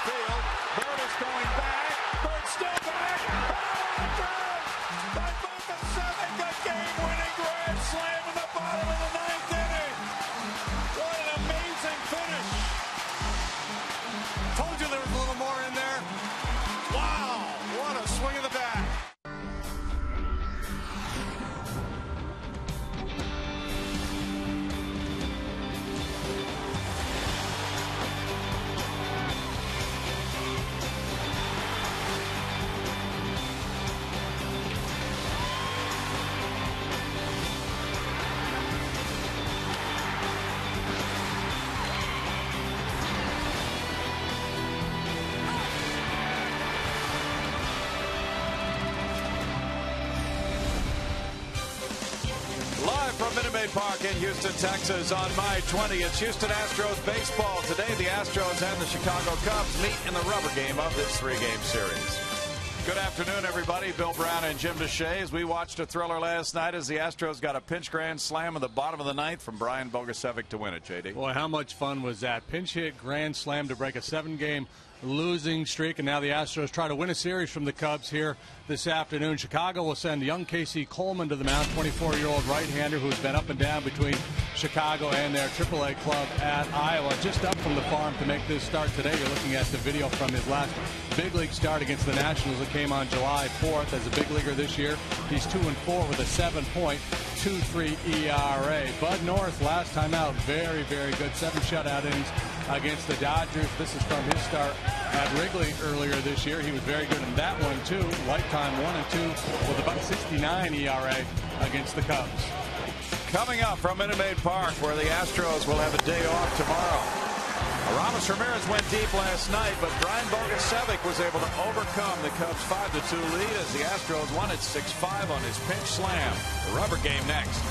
field. Bird is going back. Bird still back. By Bullpen, a game-winning grand slam in the bottom of the ninth inning. What an amazing finish. Told you there was a little more in there. Wow, what a swing of the bat. Live from Minute Maid Park in Houston, Texas on May 20. It's Houston Astros baseball. Today, the Astros and the Chicago Cubs meet in the rubber game of this three-game series. Good afternoon, everybody. Bill Brown and Jim Deshaies. As we watched a thriller last night as the Astros got a pinch grand slam in the bottom of the ninth from Brian Bogusevic to win it, JD. Boy, how much fun was that? Pinch hit grand slam to break a 7-game losing streak, and now the Astros try to win a series from the Cubs here this afternoon. Chicago will send young Casey Coleman to the mound, 24-year-old right-hander who's been up and down between Chicago and their AAA club at Iowa. Just up from the farm to make this start today. You're looking at the video from his last big league start against the Nationals that came on July 4th. As a big leaguer this year, he's 2-4 with a 7.23 ERA. Bud Norris last time out, very, very good. 7 shutout innings against the Dodgers. This is from his start at Wrigley earlier this year. He was very good in that one too. Lifetime 1-2 with about 69 ERA against the Cubs. Coming up from Minute Maid Park, where the Astros will have a day off tomorrow. Aramis Ramirez went deep last night, but Brian Bogusevic was able to overcome the Cubs' 5-2 lead as the Astros won at 6-5 on his pinch slam. The rubber game next.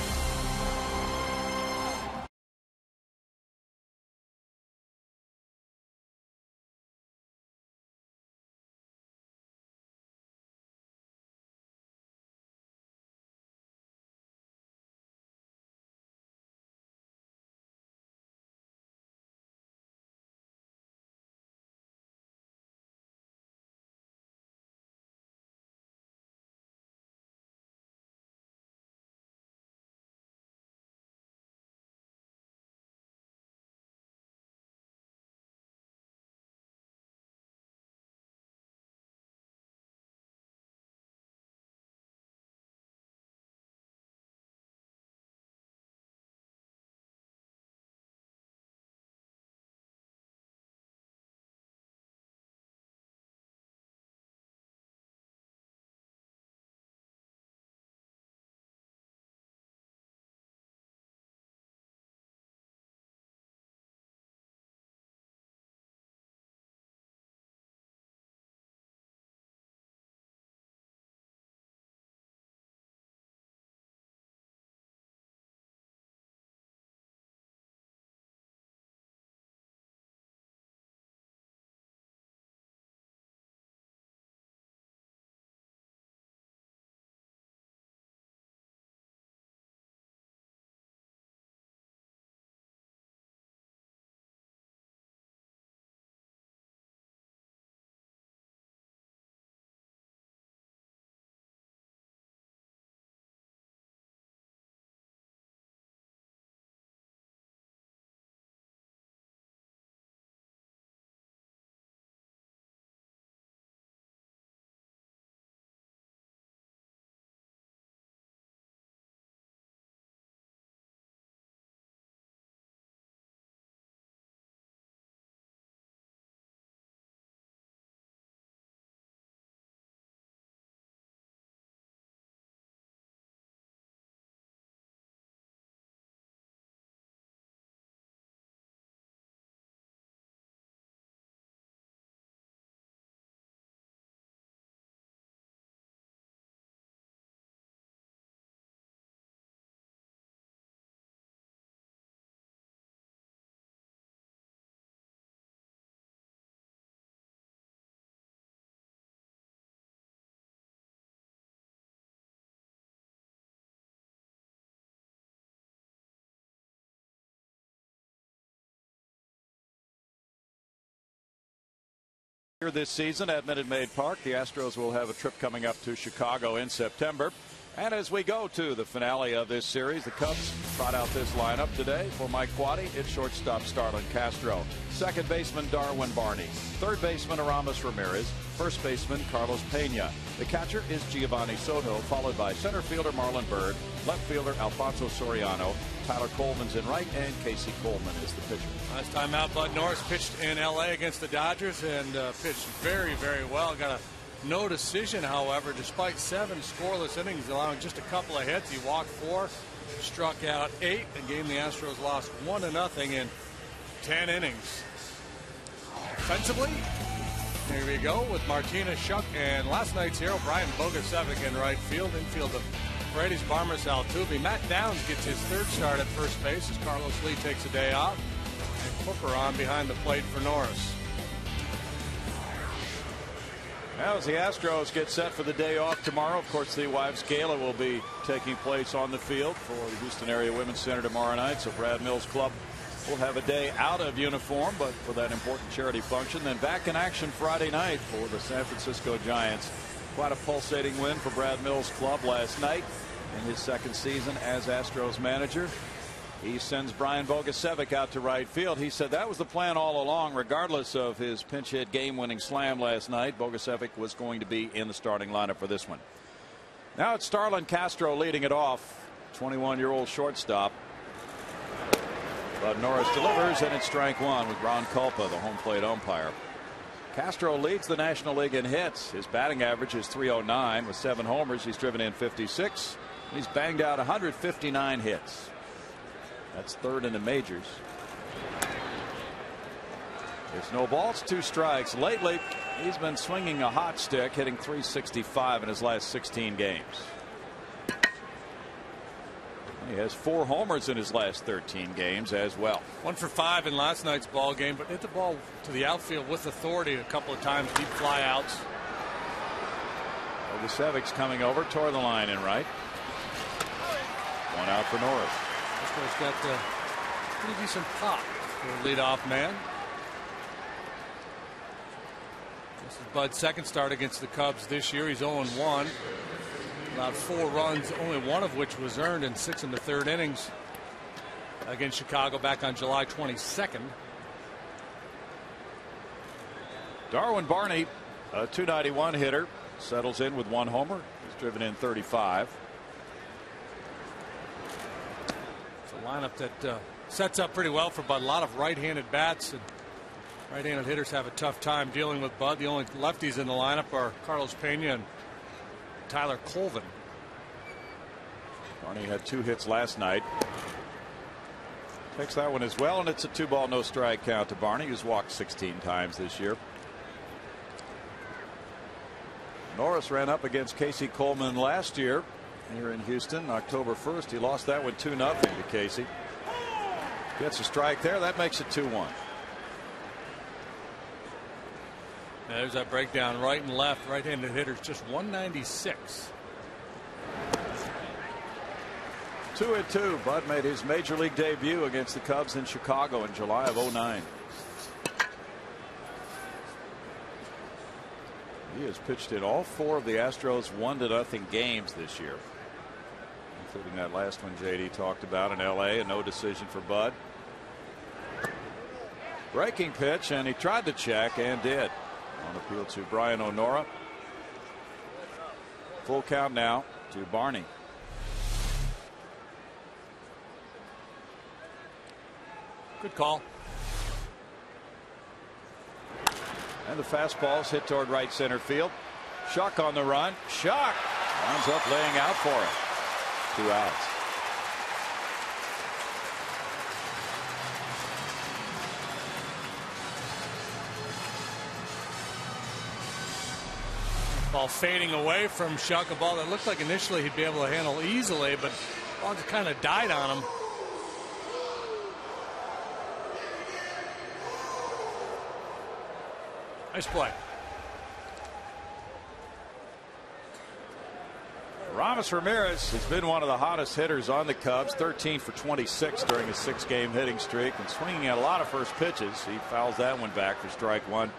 Here this season at Minute Maid Park, the Astros will have a trip coming up to Chicago in September. And as we go to the finale of this series, the Cubs trot out this lineup today. For Mike Quade, it's shortstop Starlin Castro, second baseman Darwin Barney, third baseman Aramis Ramirez, first baseman Carlos Pena. The catcher is Giovanni Soto, followed by center fielder Marlon Byrd, left fielder Alfonso Soriano, Tyler Coleman's in right, and Casey Coleman is the pitcher. Last time out, Bud Norris pitched in L.A. against the Dodgers and pitched very, very well. Got a no decision, however, despite 7 scoreless innings, allowing just a couple of hits. He walked 4, struck out 8. The game the Astros lost 1-0 in 10 innings. Offensively, here we go with Martinez, Shuck, and last night's hero Brian Bogusevic in right field. Infield of Brady's Barmas Altuve. Matt Downs gets his 3rd start at first base as Carlos Lee takes a day off. And Cooper on behind the plate for Norris. Now as the Astros get set for the day off tomorrow, of course the Wives Gala will be taking place on the field for the Houston Area Women's Center tomorrow night. So Brad Mills Club will have a day out of uniform, but for that important charity function. Then back in action Friday night for the San Francisco Giants. Quite a pulsating win for Brad Mills Club last night in his 2nd season as Astros manager. He sends Brian Bogusevic out to right field. He said that was the plan all along, regardless of his pinch hit game-winning slam last night. Bogusevic was going to be in the starting lineup for this one. Now it's Starlin Castro leading it off, 21-year-old shortstop. But Norris delivers, and it's strike 1 with Ron Culpa, the home plate umpire. Castro leads the National League in hits. His batting average is .309 with 7 homers. He's driven in 56. And he's banged out 159 hits. That's 3rd in the majors. It's no balls, 2 strikes. Lately, he's been swinging a hot stick, hitting .365 in his last 16 games. He has 4 homers in his last 13 games as well. 1 for 5 in last night's ball game, but hit the ball to the outfield with authority a couple of times, deep flyouts. Bogusevic's coming over toward the line in right. 1 out for Norris. Astros got a pretty decent pop for a leadoff man. This is Bud's 2nd start against the Cubs this year. He's 0-1. Allowed 4 runs, only 1 of which was earned in 6 in the 3rd innings against Chicago back on July 22nd. Darwin Barney, a .291 hitter, settles in with 1 homer. He's driven in 35. It's a lineup that sets up pretty well for Bud. A lot of right-handed bats, and right-handed hitters have a tough time dealing with Bud. The only lefties in the lineup are Carlos Pena and Tyler Colvin. Barney had 2 hits last night. Takes that one as well, and it's a 2-ball no strike count to Barney, who's walked 16 times this year. Norris ran up against Casey Coleman last year here in Houston, October 1st. He lost that one 2-0 to Casey. Gets a strike there. That makes it 2-1. There's that breakdown, right and left. Right-handed hitters just 196. 2-2. Bud made his major league debut against the Cubs in Chicago in July of '09. He has pitched in all 4 of the Astros 1-0 games this year, including that last one JD talked about in L.A. A no decision for Bud. Breaking pitch, and he tried to check and did. On appeal to Brian O'Nora. Full count now to Barney. Good call. And the fastball's hit toward right center field. Shuck on the run. Shuck winds up laying out for it. 2 outs. Ball fading away from Shuck, a ball that looked like initially he'd be able to handle easily, but the ball just kind of died on him. Nice play. Aramis Ramirez has been one of the hottest hitters on the Cubs, 13 for 26 during a 6-game hitting streak, and swinging at a lot of first pitches. He fouls that one back for strike 1.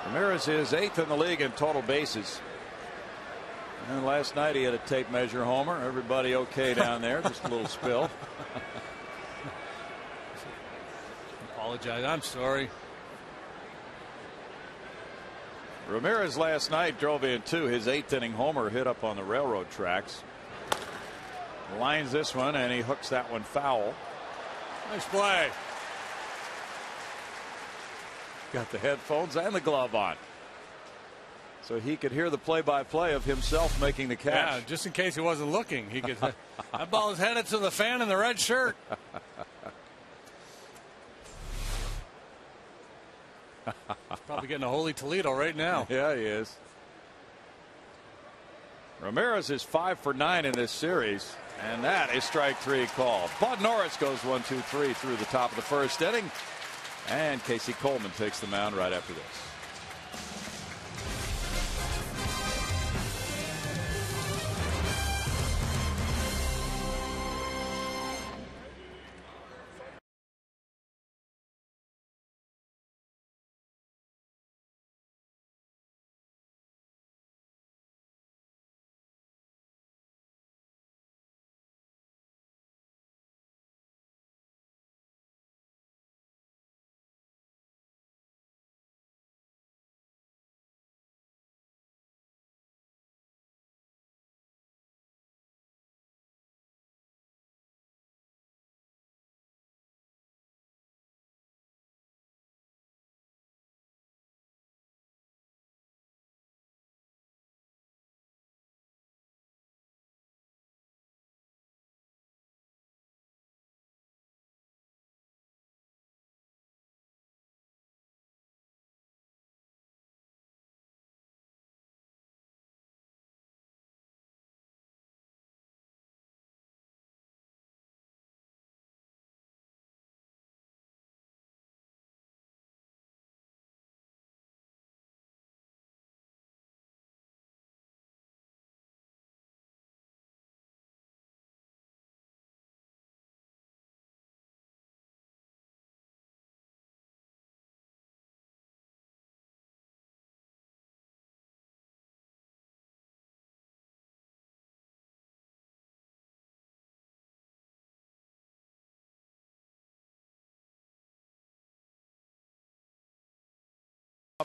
Ramirez is 8th in the league in total bases. And last night he had a tape measure homer. Everybody okay down there? Just a little spill. Apologize. I'm sorry. Ramirez last night drove in his 8th inning homer hit up on the railroad tracks. Lines this one and he hooks that one foul. Nice play. Got the headphones and the glove on, so he could hear the play-by-play of himself making the catch. Yeah, just in case he wasn't looking, he could. That ball is headed to the fan in the red shirt. Probably getting a Holy Toledo right now. Yeah, he is. Ramirez is 5 for 9 in this series, and that is strike 3 called. Bud Norris goes 1-2-3 through the top of the first inning, and Casey Coleman takes the mound right after this.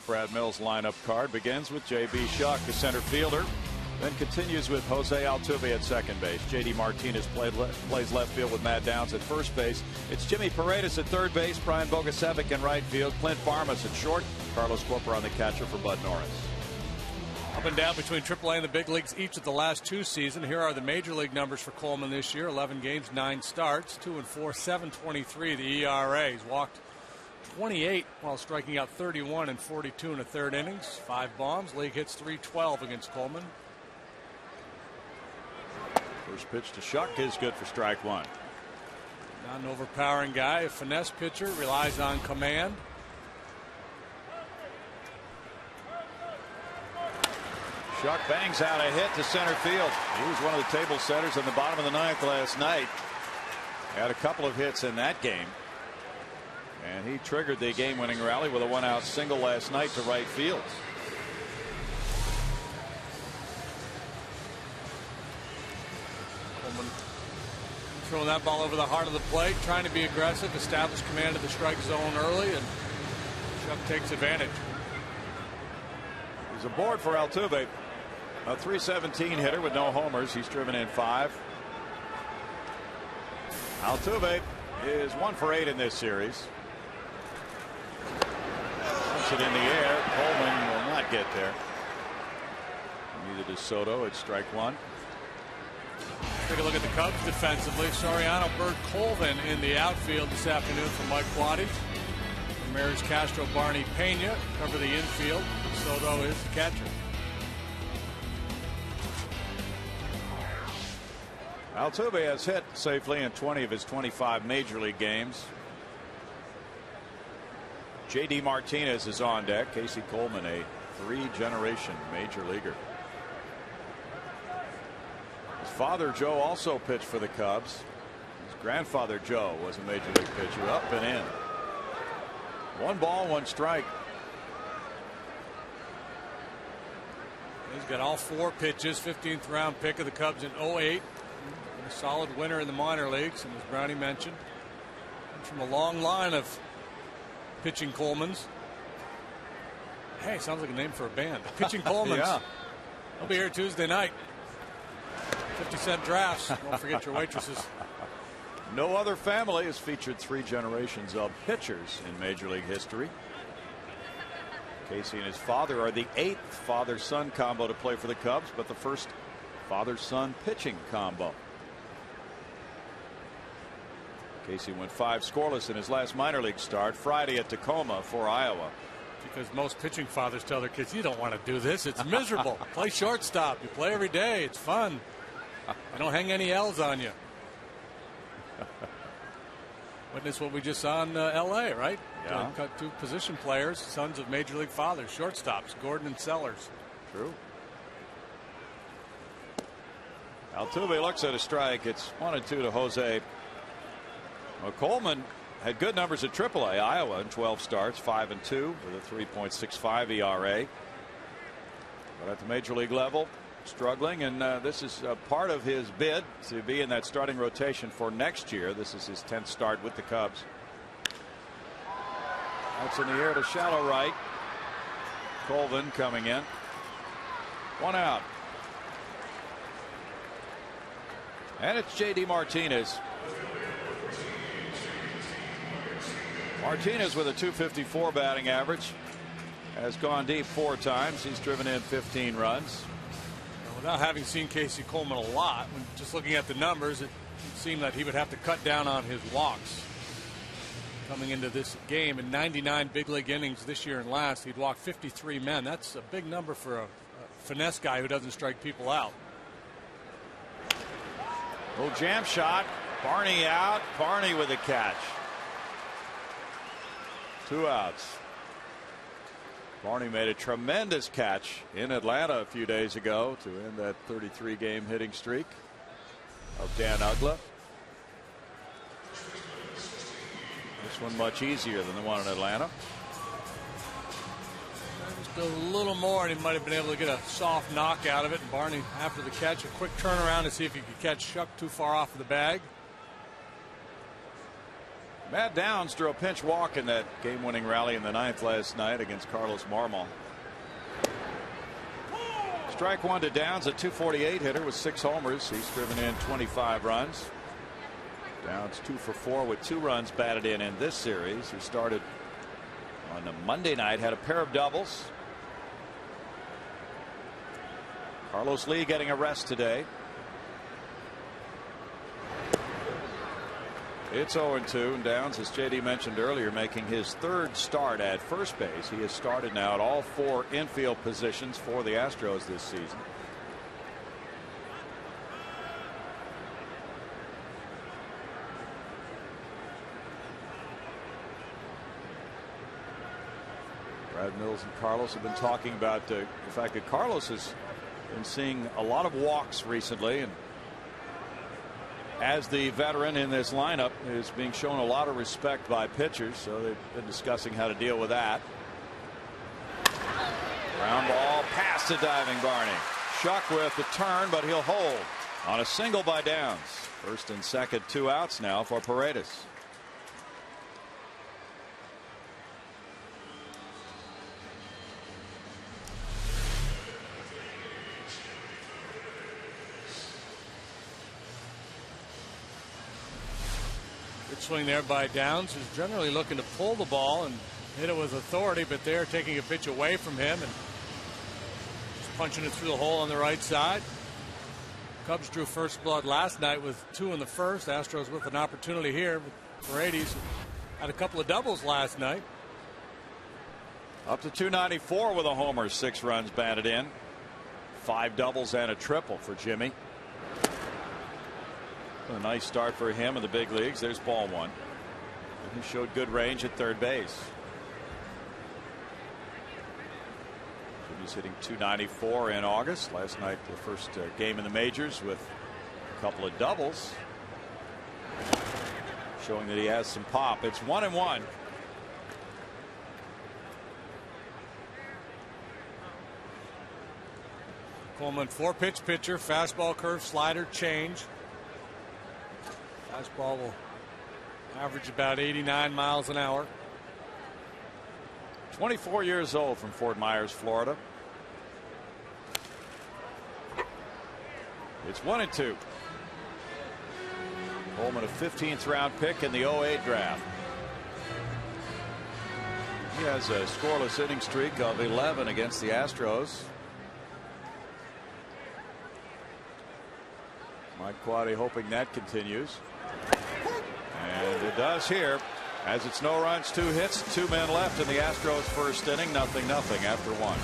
Brad Mills' lineup card begins with J.B. Shuck, the center fielder, then continues with Jose Altuve at second base. J.D. Martinez plays left field with Matt Downs at first base. It's Jimmy Paredes at third base, Brian Bogasevic in right field, Clint Farmas at short, Carlos Cuoper on the catcher for Bud Norris. Up and down between AAA and the big leagues each of the last 2 seasons. Here are the major league numbers for Coleman this year: 11 games, 9 starts, 2-4, 7.23 the ERA. He's walked 28 while striking out 31 and 42 in the third innings. 5 bombs. League hits .312 against Coleman. First pitch to Shuck is good for strike 1. Not an overpowering guy. A finesse pitcher, relies on command. Shuck bangs out a hit to center field. He was one of the table setters in the bottom of the 9th last night. Had a couple of hits in that game. And he triggered the game-winning rally with a 1-out single last night to right field. Coleman throwing that ball over the heart of the plate, trying to be aggressive, establish command of the strike zone early, and Shuck takes advantage. He's aboard for Altuve. A .317 hitter with no homers. He's driven in 5. Altuve is 1 for 8 in this series. Puts it in the air. Coleman will not get there. Neither does Soto. It's strike 1. Take a look at the Cubs defensively. Soriano, Bird, Colvin in the outfield this afternoon for Mike Quade. Ramirez, Castro, Barney, Pena cover the infield. Soto is the catcher. Altuve has hit safely in 20 of his 25 major league games. J.D. Martinez is on deck. Casey Coleman, a 3-generation major leaguer. His father Joe also pitched for the Cubs. His grandfather Joe was a major league pitcher. Up and in. 1 ball, 1 strike. He's got all 4 pitches, 15th round pick of the Cubs in 08. A solid winner in the minor leagues, and as Brownie mentioned, comes from a long line of pitching Colemans. Hey, sounds like a name for a band. Pitching Colemans. Yeah. I'll be here Tuesday night. 50-cent drafts. Don't forget your waitresses. No other family has featured 3 generations of pitchers in Major League history. Casey and his father are the 8th father-son combo to play for the Cubs, but the first father-son pitching combo. Casey went 5 scoreless in his last minor league start Friday at Tacoma for Iowa. Because most pitching fathers tell their kids, you don't want to do this. It's miserable. Play shortstop. You play every day. It's fun. I don't hang any L's on you. Witness what we just saw in L.A., right? Yeah. Cut 2 position players, sons of Major League fathers, shortstops, Gordon and Sellers. True. Altuve looks at a strike. It's 1-2 to Jose. Well, Coleman had good numbers at AAA. Iowa in 12 starts, 5-2 with a 3.65 ERA. But at the major league level, struggling, and this is part of his bid to be in that starting rotation for next year. This is his 10th start with the Cubs. That's in the air to shallow right. Colvin coming in. 1 out. And it's J.D. Martinez. Martinez with a .254 batting average has gone deep 4 times. He's driven in 15 runs. Without having seen Casey Coleman a lot, when just looking at the numbers, it seemed that he would have to cut down on his walks. Coming into this game in 99 big league innings this year and last, he'd walked 53 men. That's a big number for a finesse guy who doesn't strike people out. Little jam shot. Barney out. Barney with a catch. 2 outs. Barney made a tremendous catch in Atlanta a few days ago to end that 33-game hitting streak of Dan Uggla. This one much easier than the one in Atlanta. Just a little more, and he might have been able to get a soft knock out of it. And Barney, after the catch, a quick turnaround to see if he could catch Shuck too far off of the bag. Matt Downs drew a pinch walk in that game-winning rally in the 9th last night against Carlos Marmol. Strike 1 to Downs, a .248 hitter with 6 homers. He's driven in 25 runs. Downs 2 for 4 with 2 runs batted in this series. He started on the Monday night, had a pair of doubles. Carlos Lee getting a rest today. It's 0-2, and Downs, as JD mentioned earlier, making his 3rd start at first base. He has started now at all 4 infield positions for the Astros this season. Brad Mills and Carlos have been talking about the fact that Carlos has been seeing a lot of walks recently, and as the veteran in this lineup is being shown a lot of respect by pitchers, so they've been discussing how to deal with that. Ground ball past the diving Barney. Shuck with the turn, but he'll hold on a single by Downs. First and second, 2 outs now for Paredes. Swing there by Downs, who's generally looking to pull the ball and hit it with authority, but they're taking a pitch away from him and just punching it through the hole on the right side. Cubs drew first blood last night with 2 in the first. Astros with an opportunity here with Paredes. Had a couple of doubles last night. Up to 294 with a homer, 6 runs batted in. 5 doubles and a triple for Jimmy. A nice start for him in the big leagues. There's ball 1. And he showed good range at third base. Jimmy's hitting 294 in August. Last night, the first game in the majors with a couple of doubles, showing that he has some pop. It's 1-1. Coleman, 4-pitch pitcher, fastball, curve, slider, change. Fastball will average about 89 miles an hour. 24 years old from Fort Myers, Florida. It's 1-2. Coleman, a 15th round pick in the 08 draft. He has a scoreless inning streak of 11 against the Astros. Mike Quade hoping that continues. And it does here, as it's no runs, 2 hits, 2 men left in the Astros first inning. 0-0 after 1.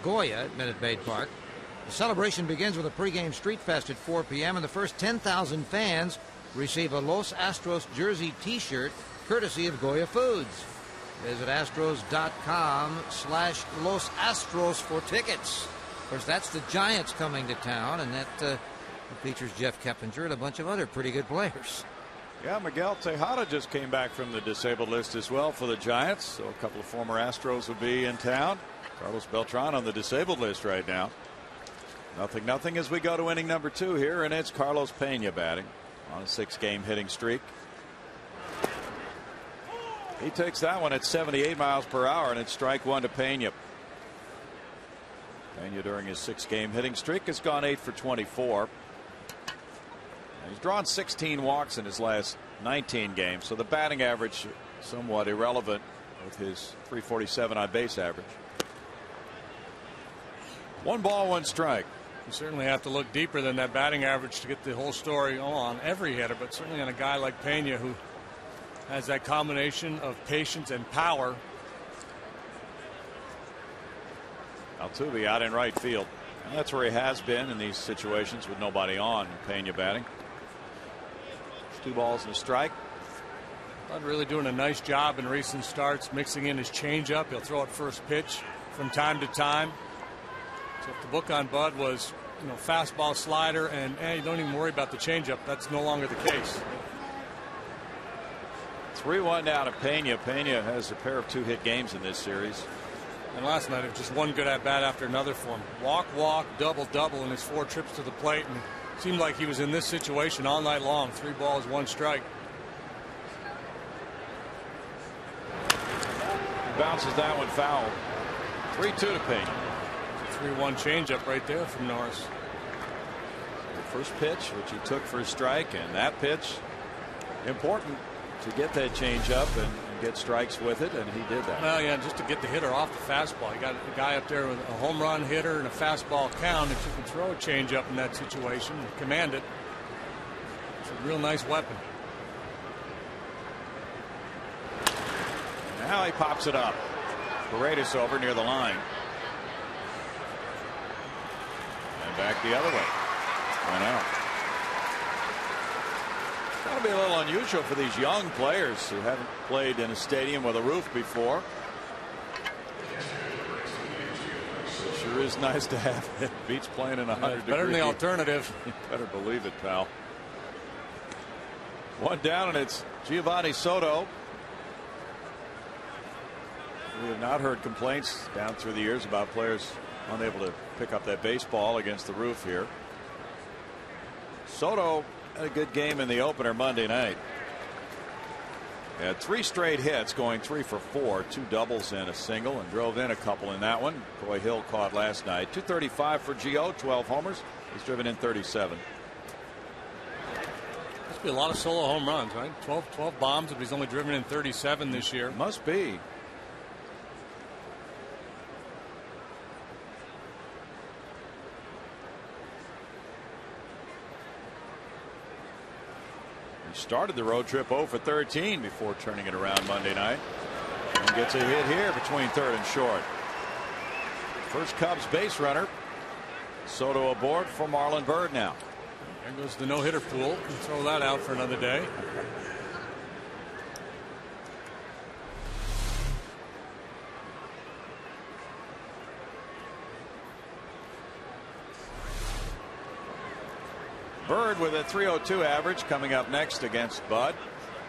Goya at Minute Maid Park. The celebration begins with a pregame street fest at 4 p.m. and the first 10,000 fans receive a Los Astros jersey t-shirt courtesy of Goya Foods. Visit Astros.com/Los Astros for tickets. Of course, that's the Giants coming to town, and that features Jeff Keppinger and a bunch of other pretty good players. Yeah, Miguel Tejada just came back from the disabled list as well for the Giants, so a couple of former Astros will be in town. Carlos Beltran on the disabled list right now. 0-0 as we go to inning number 2 here, and it's Carlos Pena batting on a 6-game hitting streak. He takes that one at 78 miles per hour, and it's strike 1 to Pena. Pena during his 6-game hitting streak has gone 8 for 24. He's drawn 16 walks in his last 19 games, so the batting average somewhat irrelevant with his .347 on base average. 1 ball, 1 strike. You certainly have to look deeper than that batting average to get the whole story on every hitter, but certainly on a guy like Pena who has that combination of patience and power. Altuve out in right field. And that's where he has been in these situations with nobody on. Pena batting. 2 balls and a strike. Bud really doing a nice job in recent starts, mixing in his changeup. He'll throw it first pitch from time to time. So if the book on Bud was, fastball, slider, and you don't even worry about the changeup, that's no longer the case. 3-1 now to Pena. Pena has a pair of 2-hit games in this series. And last night it was just one good at bat after another for him. Walk, double in his 4 trips to the plate, and it seemed like he was in this situation all night long. 3 balls, 1 strike. He bounces that one foul. 3-2 to Pena. 3-1 changeup right there from Norris. The first pitch, which he took for a strike, and that pitch important to get that changeup and get strikes with it, and he did that. Well, yeah, just to get the hitter off the fastball. You got a guy up there with a home run hitter and a fastball count. If you can throw a changeup in that situation and command it, it's a real nice weapon. Now he pops it up. Paredes over near the line. And back the other way. 1 out. Got to be a little unusual for these young players who haven't played in a stadium with a roof before. It sure is nice to have it. Beats playing in 100 better than the alternative. You better believe it, pal. One down, and it's Giovanni Soto. We have not heard complaints down through the years about players unable to pick up that baseball against the roof here. Soto had a good game in the opener Monday night. Had 3 straight hits, going 3 for 4, 2 doubles and a single, and drove in a couple in that one. Coy Hill caught last night. 235 for Gio, 12 homers. He's driven in 37. Must be a lot of solo home runs, right? 12 bombs, but he's only driven in 37 this year. Must be. He started the road trip 0 for 13 before turning it around Monday night. And gets a hit here between third and short. First Cubs base runner. Soto aboard for Marlon Byrd now. There goes the no-hitter pool. Throw that out for another day. Byrd with a 302 average coming up next against Bud.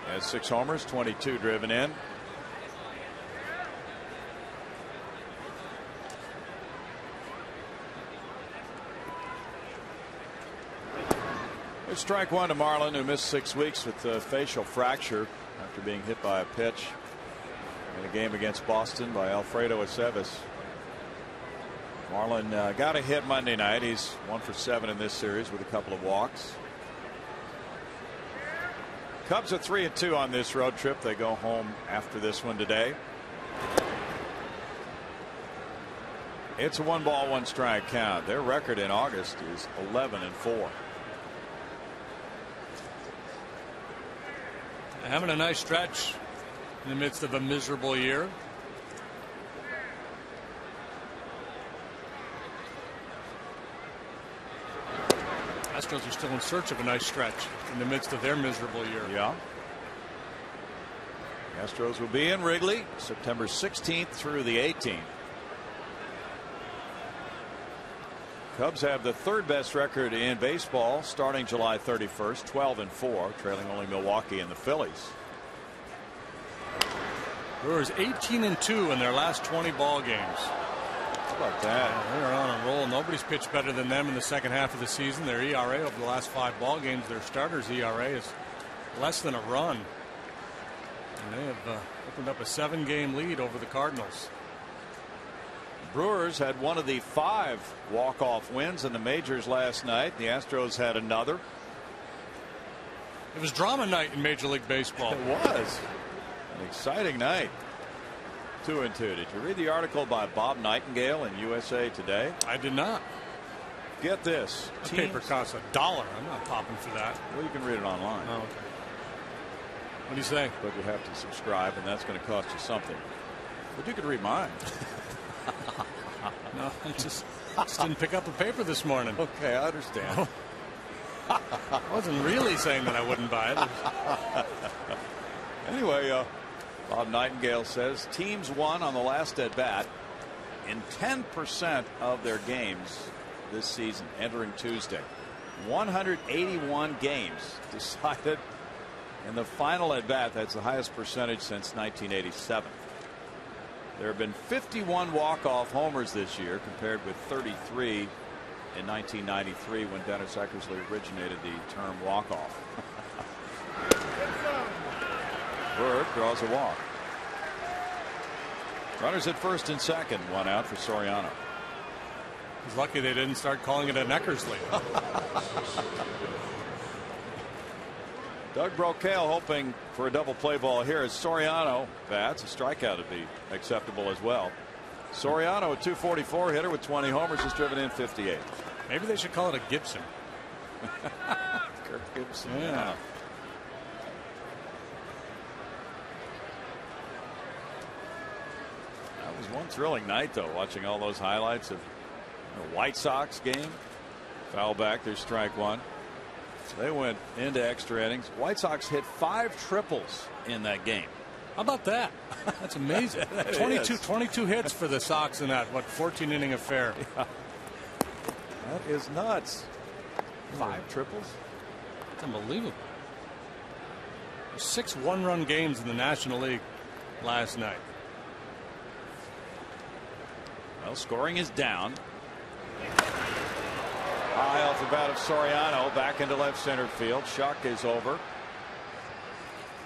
Has 6 homers, 22 driven in. It's strike one to Marlon, who missed 6 weeks with a facial fracture after being hit by a pitch in a game against Boston by Alfredo Aceves. Marlon got a hit Monday night. He's 1 for 7 in this series with a couple of walks. Cubs are 3-2 on this road trip. They go home after this one today. It's a 1-ball, 1-strike count. Their record in August is 11-4. Having a nice stretch in the midst of a miserable year. Astros are still in search of a nice stretch in the midst of their miserable year. Yeah. The Astros will be in Wrigley September 16th through the 18th. Cubs have the 3rd best record in baseball starting July 31st, 12-4, trailing only Milwaukee and the Phillies. Brewers 18-2 in their last 20 ball games. How about that? They're on a roll. Nobody's pitched better than them in the second half of the season. Their ERA over the last 5 ball games, their starters' ERA is less than a run. And they have opened up a 7-game lead over the Cardinals. Brewers had one of the 5 walk-off wins in the majors last night. The Astros had another. It was drama night in Major League Baseball. It was an exciting night. 2-2. Did you read the article by Bob Nightingale in USA Today? I did not. Get this. The paper costs $1. I'm not popping for that. Well, you can read it online. Oh, okay. What do you say? But you have to subscribe, and that's going to cost you something. But you could read mine. No, I just didn't pick up a paper this morning. Okay, I understand. I wasn't really saying that I wouldn't buy it. Anyway, Bob Nightingale says teams won on the last at bat in 10% of their games this season entering Tuesday. 181 games decided in the final at bat. That's the highest percentage since 1987. There have been 51 walk-off homers this year compared with 33 in 1993 when Dennis Eckersley originated the term walk-off. Byrd draws a walk. Runners at first and second, 1 out for Soriano. He's lucky they didn't start calling it an Eckersley. Doug Brocail hoping for a double play ball here as Soriano bats. A strikeout would be acceptable as well. Soriano, a 244 hitter with 20 homers, has driven in 58. Maybe they should call it a Gibson. Kirk Gibson. Yeah. That was one thrilling night, though, watching all those highlights of the White Sox game. Foul back, there's strike one. They went into extra innings. White Sox hit 5 triples in that game. How about that? That's amazing. 22 hits for the Sox in that 14-inning affair. Yeah. That is nuts. 5 triples. That's unbelievable. 6 one-run games in the National League last night. Well, scoring is down. High off the bat of Soriano, back into left center field. Shuck is over.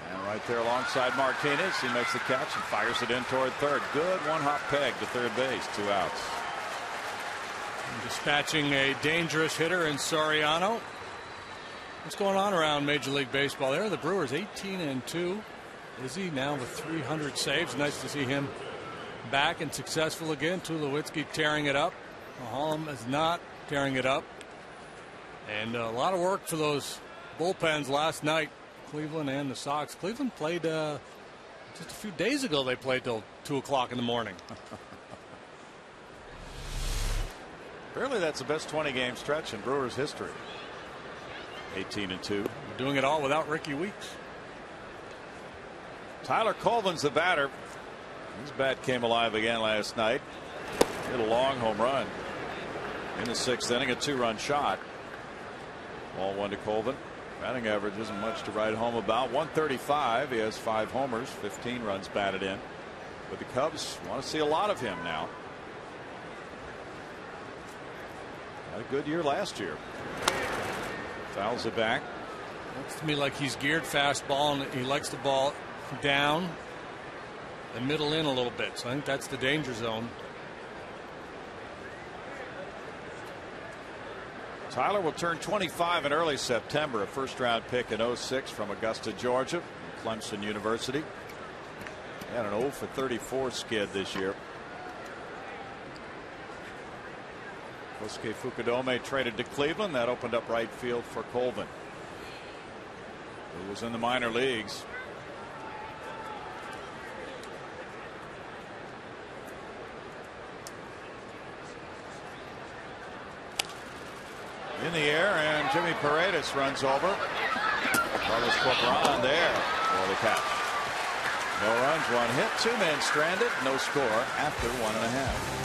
And right there alongside Martinez, he makes the catch and fires it in toward third. Good one-hop peg to third base. 2 outs. And dispatching a dangerous hitter in Soriano. What's going on around Major League Baseball there? The Brewers 18-2. Izzy now with 300 saves. Nice to see him back and successful again. Tulowitzki tearing it up. Maholm is not tearing it up. And a lot of work for those bullpens last night. Cleveland and the Sox. Cleveland played just a few days ago. They played till 2 o'clock in the morning. Apparently that's the best 20-game stretch in Brewers history. 18-2. Doing it all without Ricky Weeks. Tyler Colvin's the batter. His bat came alive again last night. Hit a long home run in the 6th inning, a 2-run shot. Ball 1 to Colvin. Batting average isn't much to write home about. 135. He has 5 homers, 15 runs batted in. But the Cubs want to see a lot of him now. Had a good year last year. Fouls it back. Looks to me like he's geared fastball, and he likes the ball down the middle in a little bit. So I think that's the danger zone. Tyler will turn 25 in early September. A first-round pick in 06 from Augusta, Georgia, Clemson University. He had an 0 for 34 skid this year. Kosuke Fukudome traded to Cleveland. That opened up right field for Colvin, who was in the minor leagues. In the air, and Jimmy Paredes runs over. Carlos Corcoran there for the catch. No runs, 1 hit, 2 men stranded, no score after 1.5.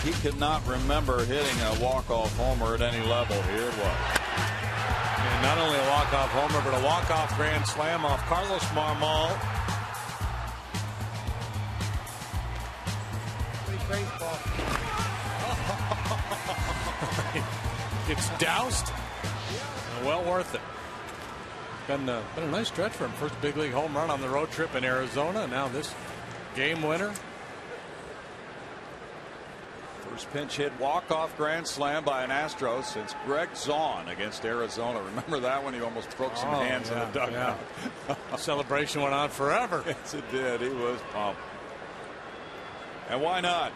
He could not remember hitting a walk-off homer at any level. Here it was. And not only a walk-off homer, but a walk-off grand slam off Carlos Marmol. It's doused. And well worth it. been a nice stretch for him. First big league home run on the road trip in Arizona. Now this game winner. First pinch hit walk-off grand slam by an Astros since Greg Zahn against Arizona. Remember that one? He almost broke some hands in the dugout. Celebration went on forever. Yes, it did. He was pumped. And why not?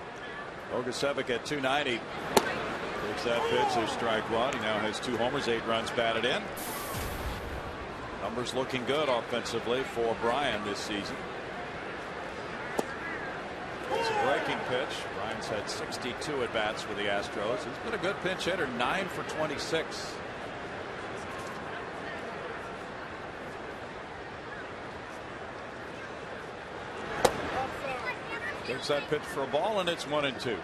Bogusevic at 290. Takes that pitch. There's strike one. He now has 2 homers, 8 runs batted in. Numbers looking good offensively for Brian this season. It's a breaking pitch. Brian's had 62 at bats for the Astros. He's been a good pinch hitter, 9 for 26. Takes that pitch for a ball, and it's 1-2.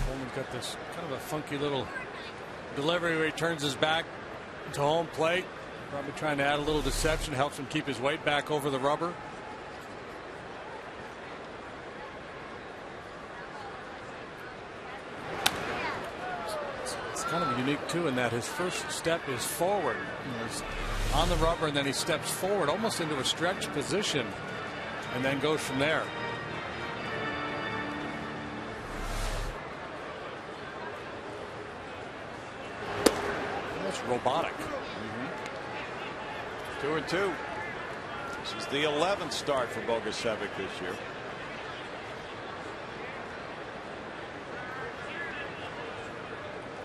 Coleman's got this kind of a funky little delivery where he turns his back to home plate. Probably trying to add a little deception, helps him keep his weight back over the rubber. It's kind of unique too in that his first step is forward. He's on the rubber and then he steps forward almost into a stretch position and then goes from there. That's robotic. 2-2. This is the 11th start for Bogusevic this year.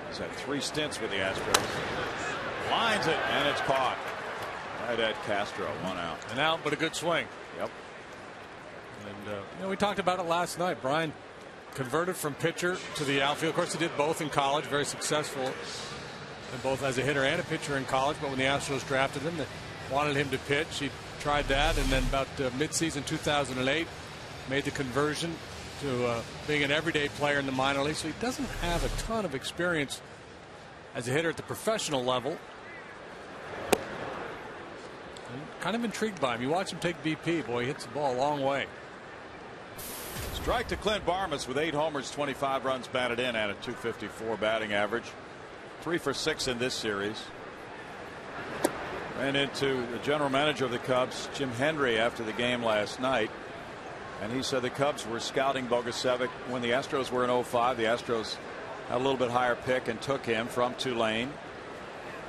He's had 3 stints with the Astros. Lines it, and it's caught. Right at Castro, 1 out. An out, but a good swing. Yep. And we talked about it last night. Brian converted from pitcher to the outfield. Of course, he did both in college, very successful, and both as a hitter and a pitcher in college. But when the Astros drafted him, they wanted him to pitch. He tried that, and then about midseason 2008, made the conversion to being an everyday player in the minor league. So he doesn't have a ton of experience as a hitter at the professional level. I'm kind of intrigued by him. You watch him take BP. Boy, he hits the ball a long way. Strike to Clint Barmes with 8 homers, 25 runs batted in at a .254 batting average. 3 for 6 in this series. Ran into the general manager of the Cubs, Jim Hendry, after the game last night. And he said the Cubs were scouting Bogusevic when the Astros were in 05. The Astros had a little bit higher pick and took him from Tulane.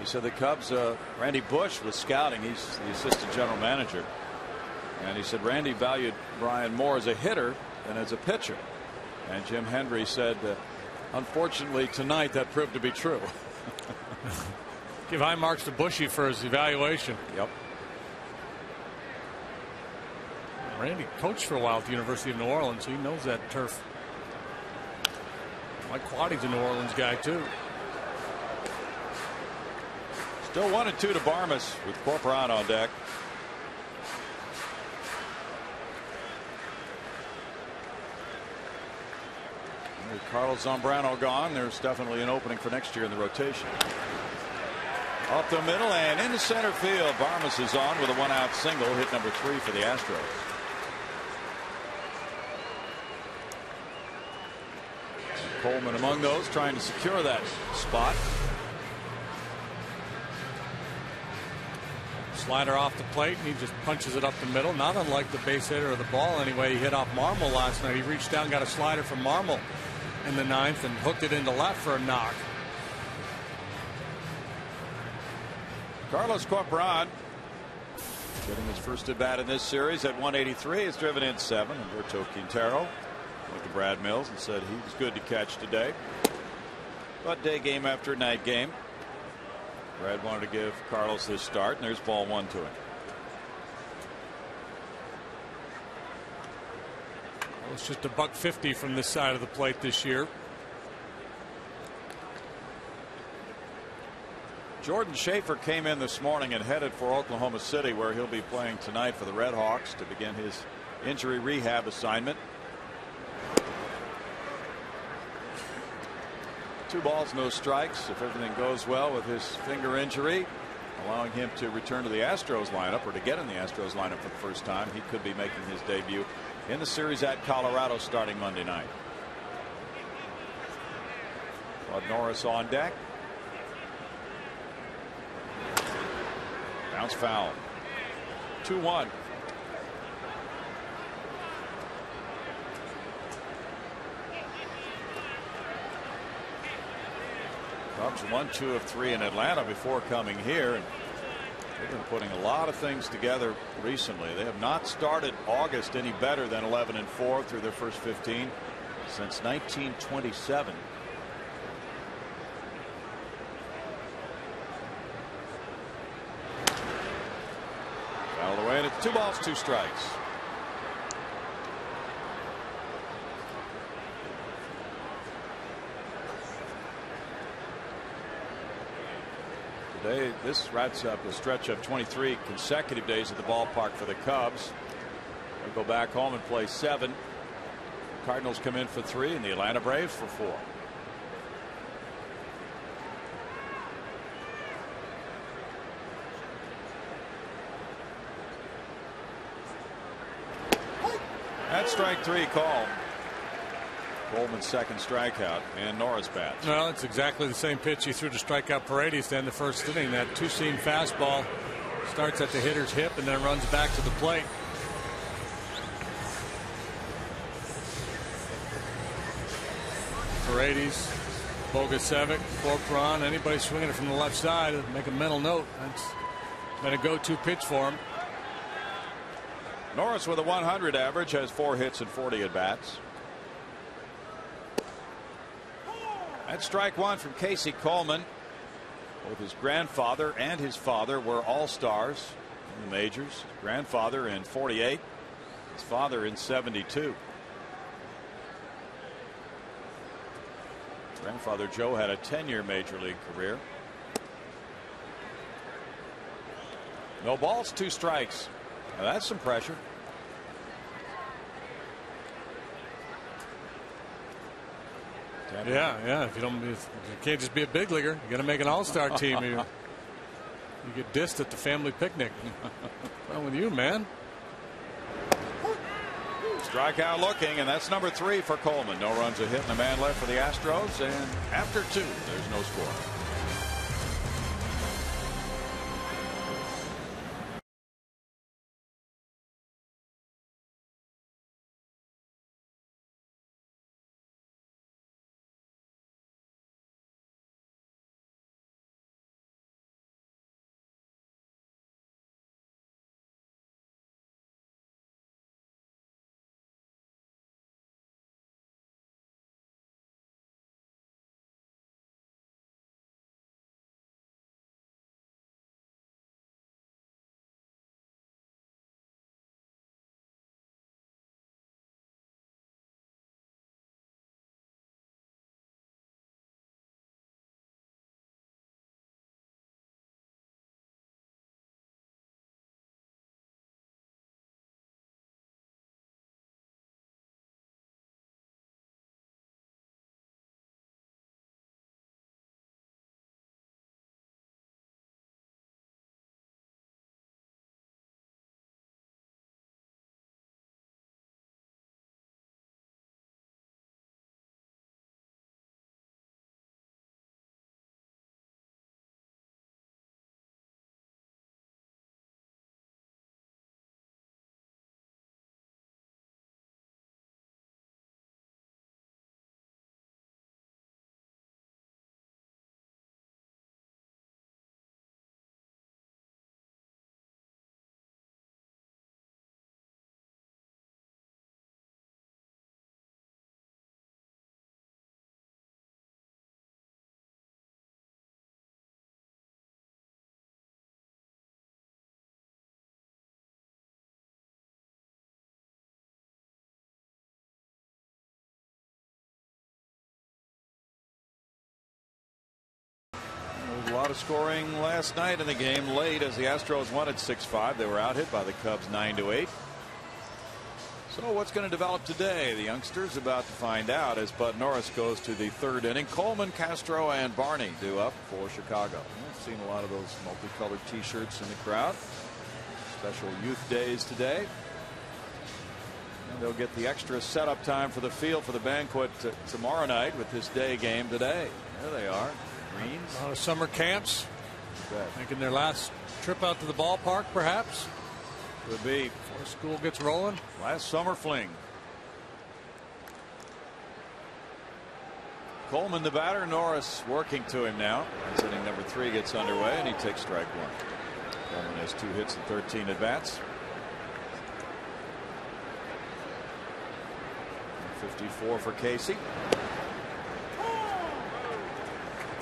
He said the Cubs, Randy Bush was scouting. He's the assistant general manager. And he said Randy valued Brian more as a hitter than as a pitcher. And Jim Hendry said, unfortunately, tonight that proved to be true. Give high marks to Bushy for his evaluation. Yep. Randy coached for a while at the University of New Orleans. He knows that turf. Mike Quaddy's a New Orleans guy, too. Still 1-2 to Barmes with Corporan on deck. With Carlos Zambrano gone, there's definitely an opening for next year in the rotation. Up the middle and into center field. Barmes is on with a 1-out single, hit number 3 for the Astros. Coleman among those trying to secure that spot. Slider off the plate, and he just punches it up the middle. Not unlike the base hitter of the ball anyway. He hit off Marmol last night. He reached down, got a slider from Marmol in the 9th, and hooked it into left for a knock. Carlos Corporan getting his first at bat in this series at 183. Has driven in 7. Humberto Quintero went to Brad Mills and said he was good to catch today. But day game after night game, Brad wanted to give Carlos this start, and there's ball 1 to him. Well, it's just a $150 from this side of the plate this year. Jordan Schaefer came in this morning and headed for Oklahoma City, where he'll be playing tonight for the Red Hawks to begin his injury rehab assignment. 2 balls, no strikes. If everything goes well with his finger injury, allowing him to return to the Astros lineup, or to get in the Astros lineup for the first time, he could be making his debut in the series at Colorado starting Monday night. Bud Norris on deck. Bounce foul. 2-1. Cubs 1-2 of 3 in Atlanta before coming here, and they've been putting a lot of things together recently. They have not started August any better than 11-4 through their first 15 since 1927. Fouled away, and it's 2 balls, 2 strikes. Today, this wraps up a stretch of 23 consecutive days at the ballpark for the Cubs. They'll go back home and play 7. The Cardinals come in for 3, and the Atlanta Braves for 4. That's strike 3 called. Coleman's second strikeout, and Norris bats. Well, it's exactly the same pitch he threw to strike out Paredes to end the first inning. That two-seam fastball starts at the hitter's hip and then runs back to the plate. Paredes, Bogasevic, Corcoran, anybody swinging it from the left side, make a mental note. That's been a go-to pitch for him. Norris with a 100 average has 4 hits and 40 at bats. That's strike 1 from Casey Coleman. Both his grandfather and his father were all-stars in the majors. His grandfather in 48, his father in 72. Grandfather Joe had a 10-year major league career. No balls, 2 strikes. Now that's some pressure. Yeah. If you can't just be a big leaguer, you got to make an all-star team. You get dissed at the family picnic. What's wrong with you, man? Strikeout looking, and that's number 3 for Coleman. No runs, a hit, and a man left for the Astros. And after 2, there's no score. A lot of scoring last night in the game late as the Astros won at 6-5. They were out hit by the Cubs 9-8. So what's going to develop today? The youngsters about to find out as Bud Norris goes to the 3rd inning. Coleman, Castro, and Barney due up for Chicago. I've seen a lot of those multicolored t-shirts in the crowd. Special youth days today. And they'll get the extra setup time for the field for the banquet tomorrow night with this day game today. There they are. Greens. A lot of summer camps. Making their last trip out to the ballpark, perhaps. Could be. Before school gets rolling. Last summer fling. Coleman the batter. Norris working to him now. As inning number 3 gets underway, and he takes strike 1. Coleman has 2 hits and 13 at bats. 54 for Casey.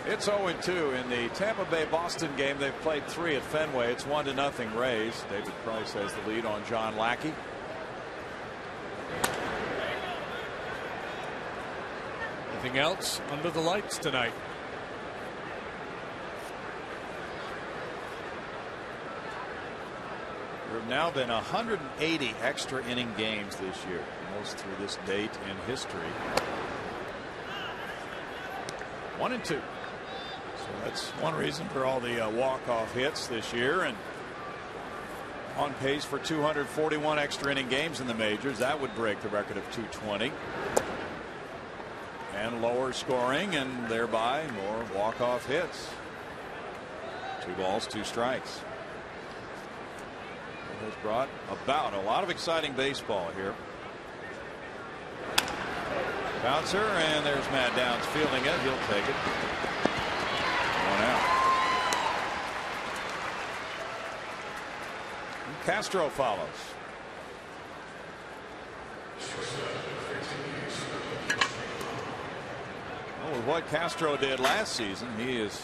It's 0-2 in the Tampa Bay-Boston game. They've played 3 at Fenway. It's 1-0 Rays. David Price has the lead on John Lackey. Anything else under the lights tonight? There have now been 180 extra inning games this year, most through this date in history. 1-2. So that's one reason for all the walk-off hits this year, and on pace for 241 extra inning games in the majors. That would break the record of 220. And lower scoring, and thereby more walk-off hits. 2 balls, 2 strikes. It has brought about a lot of exciting baseball here. Bouncer, and there's Matt Downs fielding it. He'll take it. 1 out. And Castro follows. Well, with what Castro did last season, he is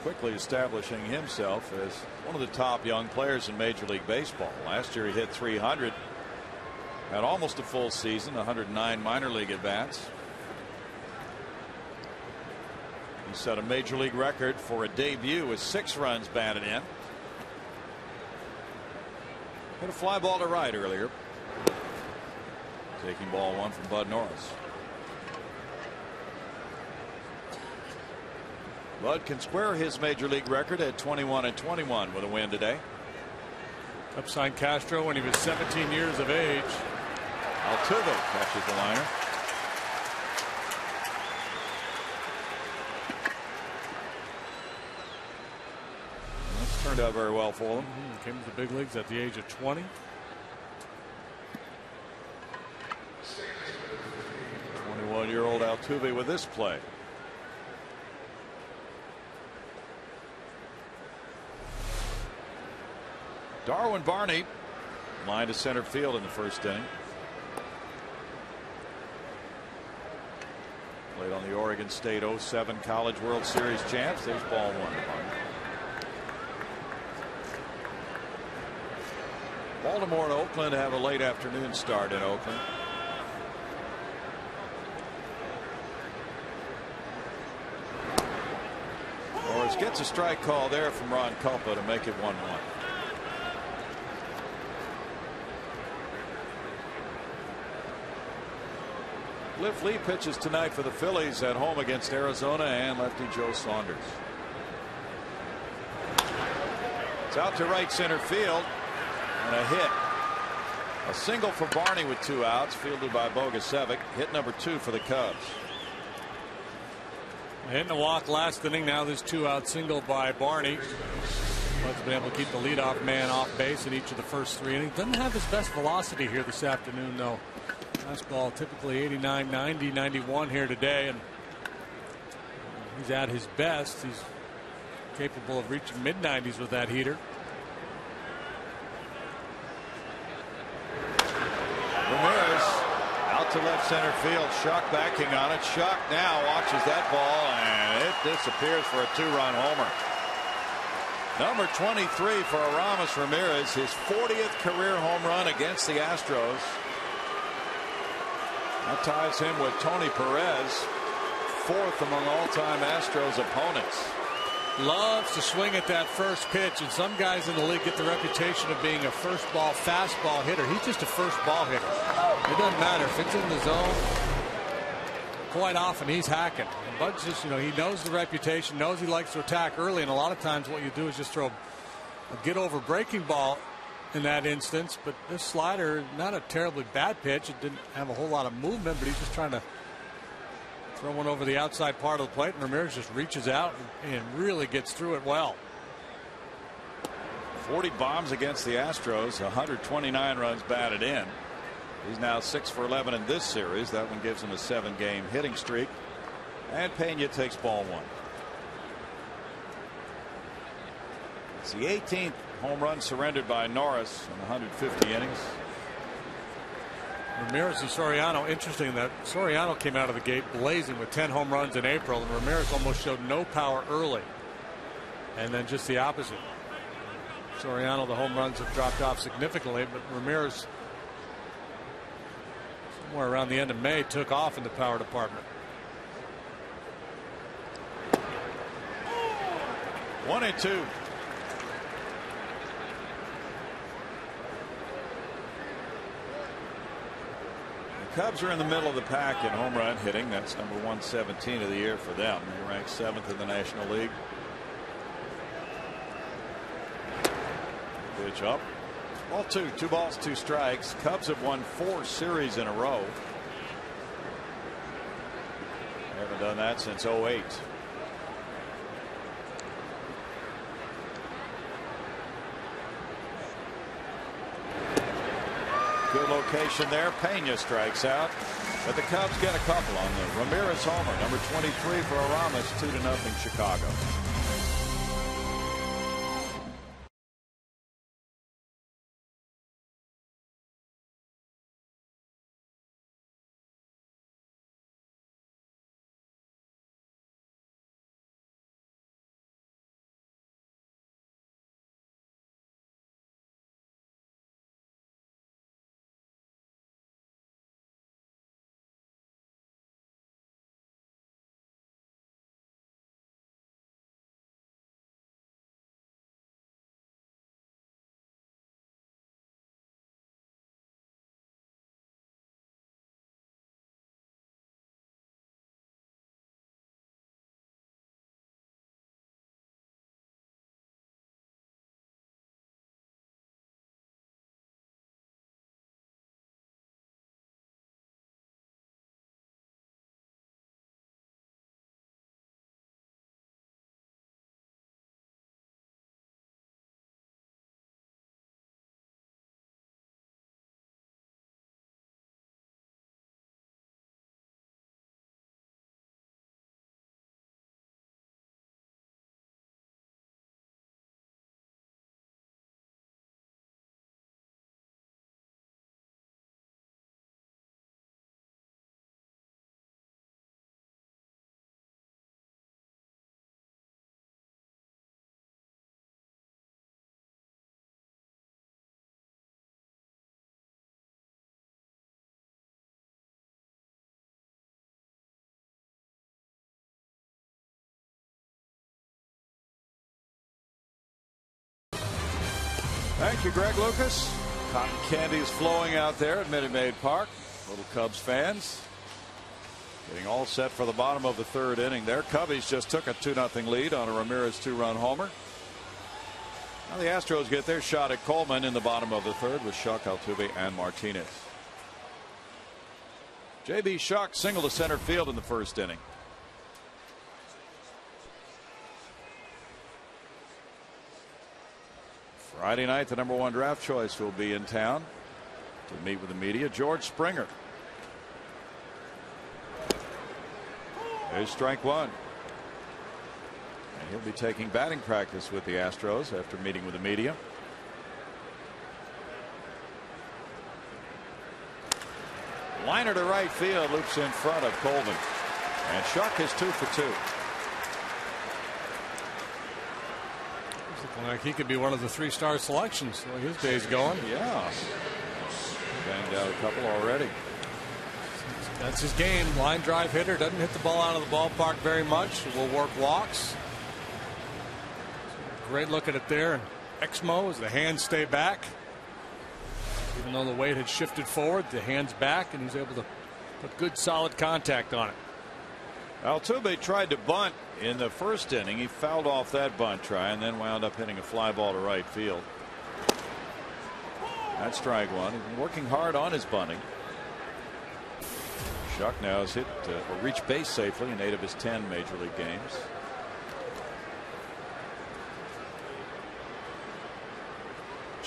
quickly establishing himself as one of the top young players in Major League Baseball. Last year he hit 300. Had almost a full season, 109 minor league at bats. He set a major league record for a debut with 6 runs batted in. Hit a fly ball to right earlier. Taking ball 1 from Bud Norris. Bud can square his major league record at 21-21 with a win today. Cubs signed Castro when he was 17 years of age. Altuve catches the liner. That's turned out very well for them. Came to the big leagues at the age of 20. 21-year-old Altuve with this play. Darwin Barney line to center field in the first inning. Played on the Oregon State 07 College World Series champs. There's ball 1. Baltimore and Oakland have a late afternoon start in Oakland. Norris gets a strike call there from Ron Culpa to make it 1-1. Cliff Lee pitches tonight for the Phillies at home against Arizona and lefty Joe Saunders. It's out to right center field and a hit. A single for Barney with 2 outs, fielded by Bogusevic. Hit number 2 for the Cubs. Hitting a walk last inning. Now this 2-out single by Barney. Bud's been able to keep the leadoff man off base in each of the first 3 innings. Doesn't have his best velocity here this afternoon, though. Fastball typically 89, 90, 91 here today, and he's at his best. He's capable of reaching mid-90s with that heater. Ramirez out to left center field. Schuck backing on it. Schuck now watches that ball, and it disappears for a 2-run homer. Number 23 for Aramis Ramirez, his 40th career home run against the Astros. That ties him with Tony Perez, 4th among all-time Astros opponents. Loves to swing at that first pitch, and some guys in the league get the reputation of being a first ball fastball hitter. He's just a first ball hitter. It doesn't matter if it's in the zone. Quite often he's hacking. And Bud's just, he knows the reputation, knows he likes to attack early, and a lot of times what you do is just throw a get over breaking ball in that instance. But this slider, not a terribly bad pitch. It didn't have a whole lot of movement, but he's just trying to throw one over the outside part of the plate, and Ramirez just reaches out and really gets through it well. 40 bombs against the Astros, 129 runs batted in. He's now 6 for 11 in this series. That one gives him a 7-game hitting streak. And Pena takes ball 1. It's the 18th home run surrendered by Norris in 150 innings. Ramirez and Soriano, interesting that Soriano came out of the gate blazing with 10 home runs in April, and Ramirez almost showed no power early. And then just the opposite. Soriano, the home runs have dropped off significantly, but Ramirez, somewhere around the end of May, took off in the power department. 1-2. The Cubs are in the middle of the pack in home run hitting. That's number 117 of the year for them. They rank 7th in the National League. Pitch up. Ball 2. 2 balls, 2 strikes. Cubs have won 4 series in a row. They haven't done that since 08. Good location there. Pena strikes out, but the Cubs get a couple on the Ramirez homer, number 23 for Aramis. 2-0 Chicago. Thank you, Greg Lucas. Cotton candy is flowing out there at Minute Maid Park. Little Cubs fans getting all set for the bottom of the 3rd inning. Their Cubbies just took a 2-0 lead on a Ramirez 2-run homer. Now the Astros get their shot at Coleman in the bottom of the 3rd with Shuck, Altuve, and Martinez. J.B. Shuck singled to center field in the 1st inning. Friday night, the number 1 draft choice will be in town to meet with the media. George Springer. There's strike 1. And he'll be taking batting practice with the Astros after meeting with the media. Liner to right field, loops in front of Coleman. And Shuck is 2 for 2. Like he could be one of the 3-star selections. Well, his day's going. Yeah. Banged out a couple already. That's his game. Line drive hitter. Doesn't hit the ball out of the ballpark very much. Will work walks. Great look at it there. And Exmo as the hands stay back. Even though the weight had shifted forward, the hands back, and he's able to put good solid contact on it. Altuve tried to bunt in the 1st inning. He fouled off that bunt try and then wound up hitting a fly ball to right field. That's strike 1. He's been working hard on his bunting. Shuck now has hit or reached base safely in 8 of his 10 major league games.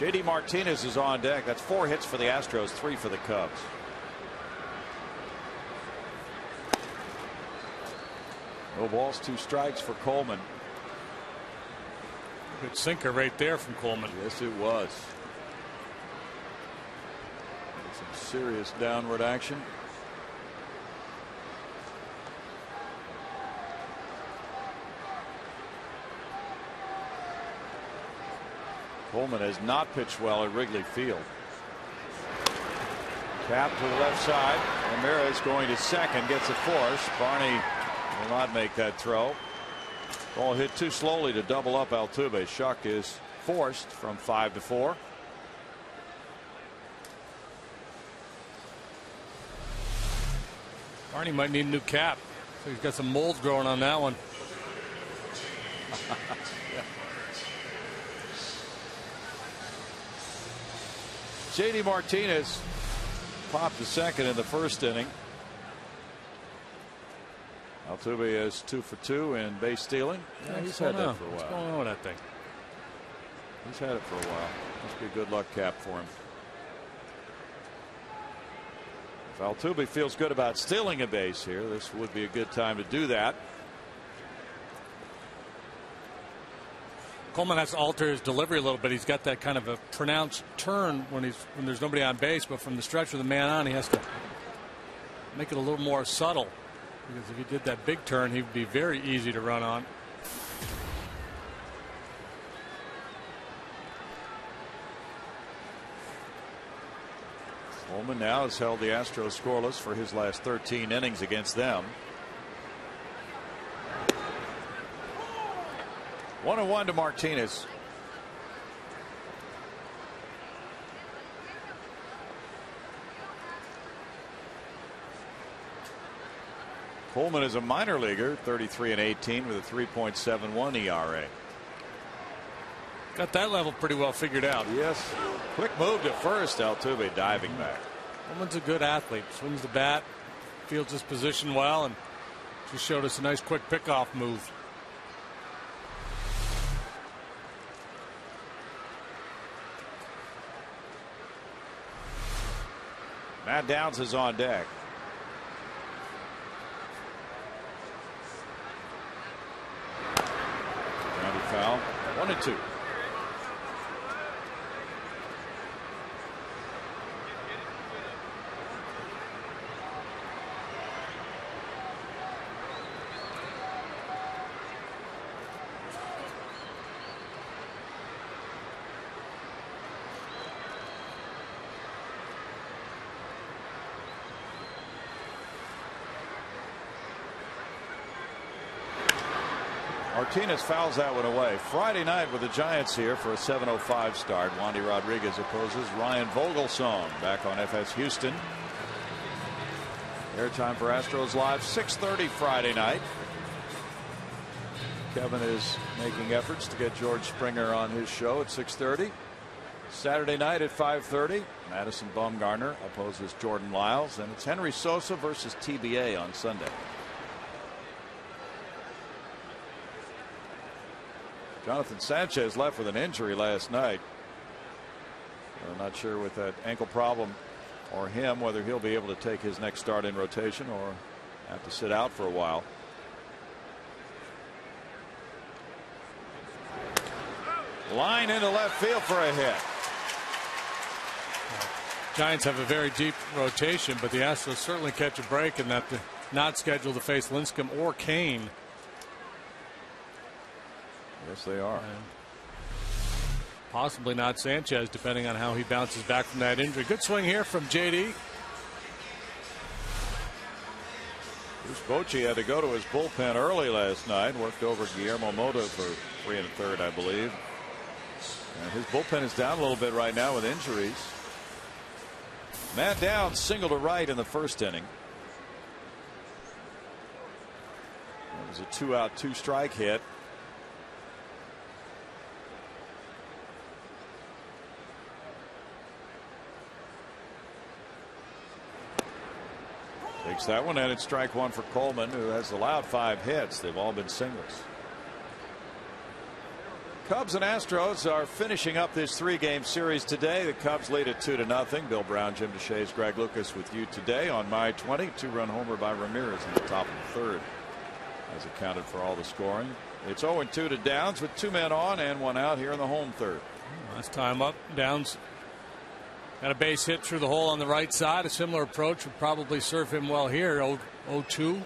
JD Martinez is on deck. That's 4 hits for the Astros, 3 for the Cubs. No balls, 2 strikes for Coleman. Good sinker right there from Coleman. Yes, it was. Some serious downward action. Coleman has not pitched well at Wrigley Field. Cap to the left side. Ramirez going to second, gets a force. Barney will not make that throw. Ball hit too slowly to double up Altuve. Shuck is forced from 5 to 4. Barney might need a new cap. So he's got some mold growing on that one. JD Martinez popped to second in the first inning. Altuve is 2 for 2 in base stealing. Yeah, he's had that for a while. What's going on with that thing? He's had it for a while. Must be a good luck cap for him. If Altuve feels good about stealing a base here, this would be a good time to do that. Coleman has to alter his delivery a little bit. He's got that kind of a pronounced turn when there's nobody on base, but from the stretch with the man on, he has to make it a little more subtle. Because if he did that big turn, he would be very easy to run on. Coleman now has held the Astros scoreless for his last 13 innings against them. 1-1 to Martinez. Coleman is a minor leaguer, 33-18 with a 3.71 ERA. Got that level pretty well figured out. Yes. Quick move to first. Altuve diving back. Coleman's a good athlete. Swings the bat, fields his position well, and just showed us a nice quick pickoff move. Matt Downs is on deck. Grounded foul. 1-2. Martinez fouls that one away. Friday night with the Giants here for a 7:05 start. Wandy Rodriguez opposes Ryan Vogelsong back on FS Houston. Airtime for Astros Live 6:30 Friday night. Kevin is making efforts to get George Springer on his show at 6:30. Saturday night at 5:30. Madison Bumgarner opposes Jordan Lyles, and it's Henry Sosa versus TBA on Sunday. Jonathan Sanchez left with an injury last night. I'm not sure with that ankle problem or him whether he'll be able to take his next start in rotation or have to sit out for a while. Line into left field for a hit. Giants have a very deep rotation, but the Astros certainly catch a break in that they're not scheduled to face Lincecum or Kane. Yes, they are. And possibly not Sanchez, depending on how he bounces back from that injury. Good swing here from JD. Bruce Bochy had to go to his bullpen early last night. Worked over Guillermo Mota for 3 1/3, I believe. And his bullpen is down a little bit right now with injuries. Matt Downs single to right in the first inning. It was a 2-out, 2-strike hit. Takes that one, and it's strike one for Coleman, who has allowed 5 hits. They've all been singles. Cubs and Astros are finishing up this 3-game series today. The Cubs lead it 2-0. Bill Brown, Jim DeShays, Greg Lucas with you today on My 20. 2-run homer by Ramirez in the top of the third has accounted for all the scoring. It's 0-2 to Downs with 2 men on and 1 out here in the home third. Last time up, Downs got a base hit through the hole on the right side. A similar approach would probably serve him well here. 0-2.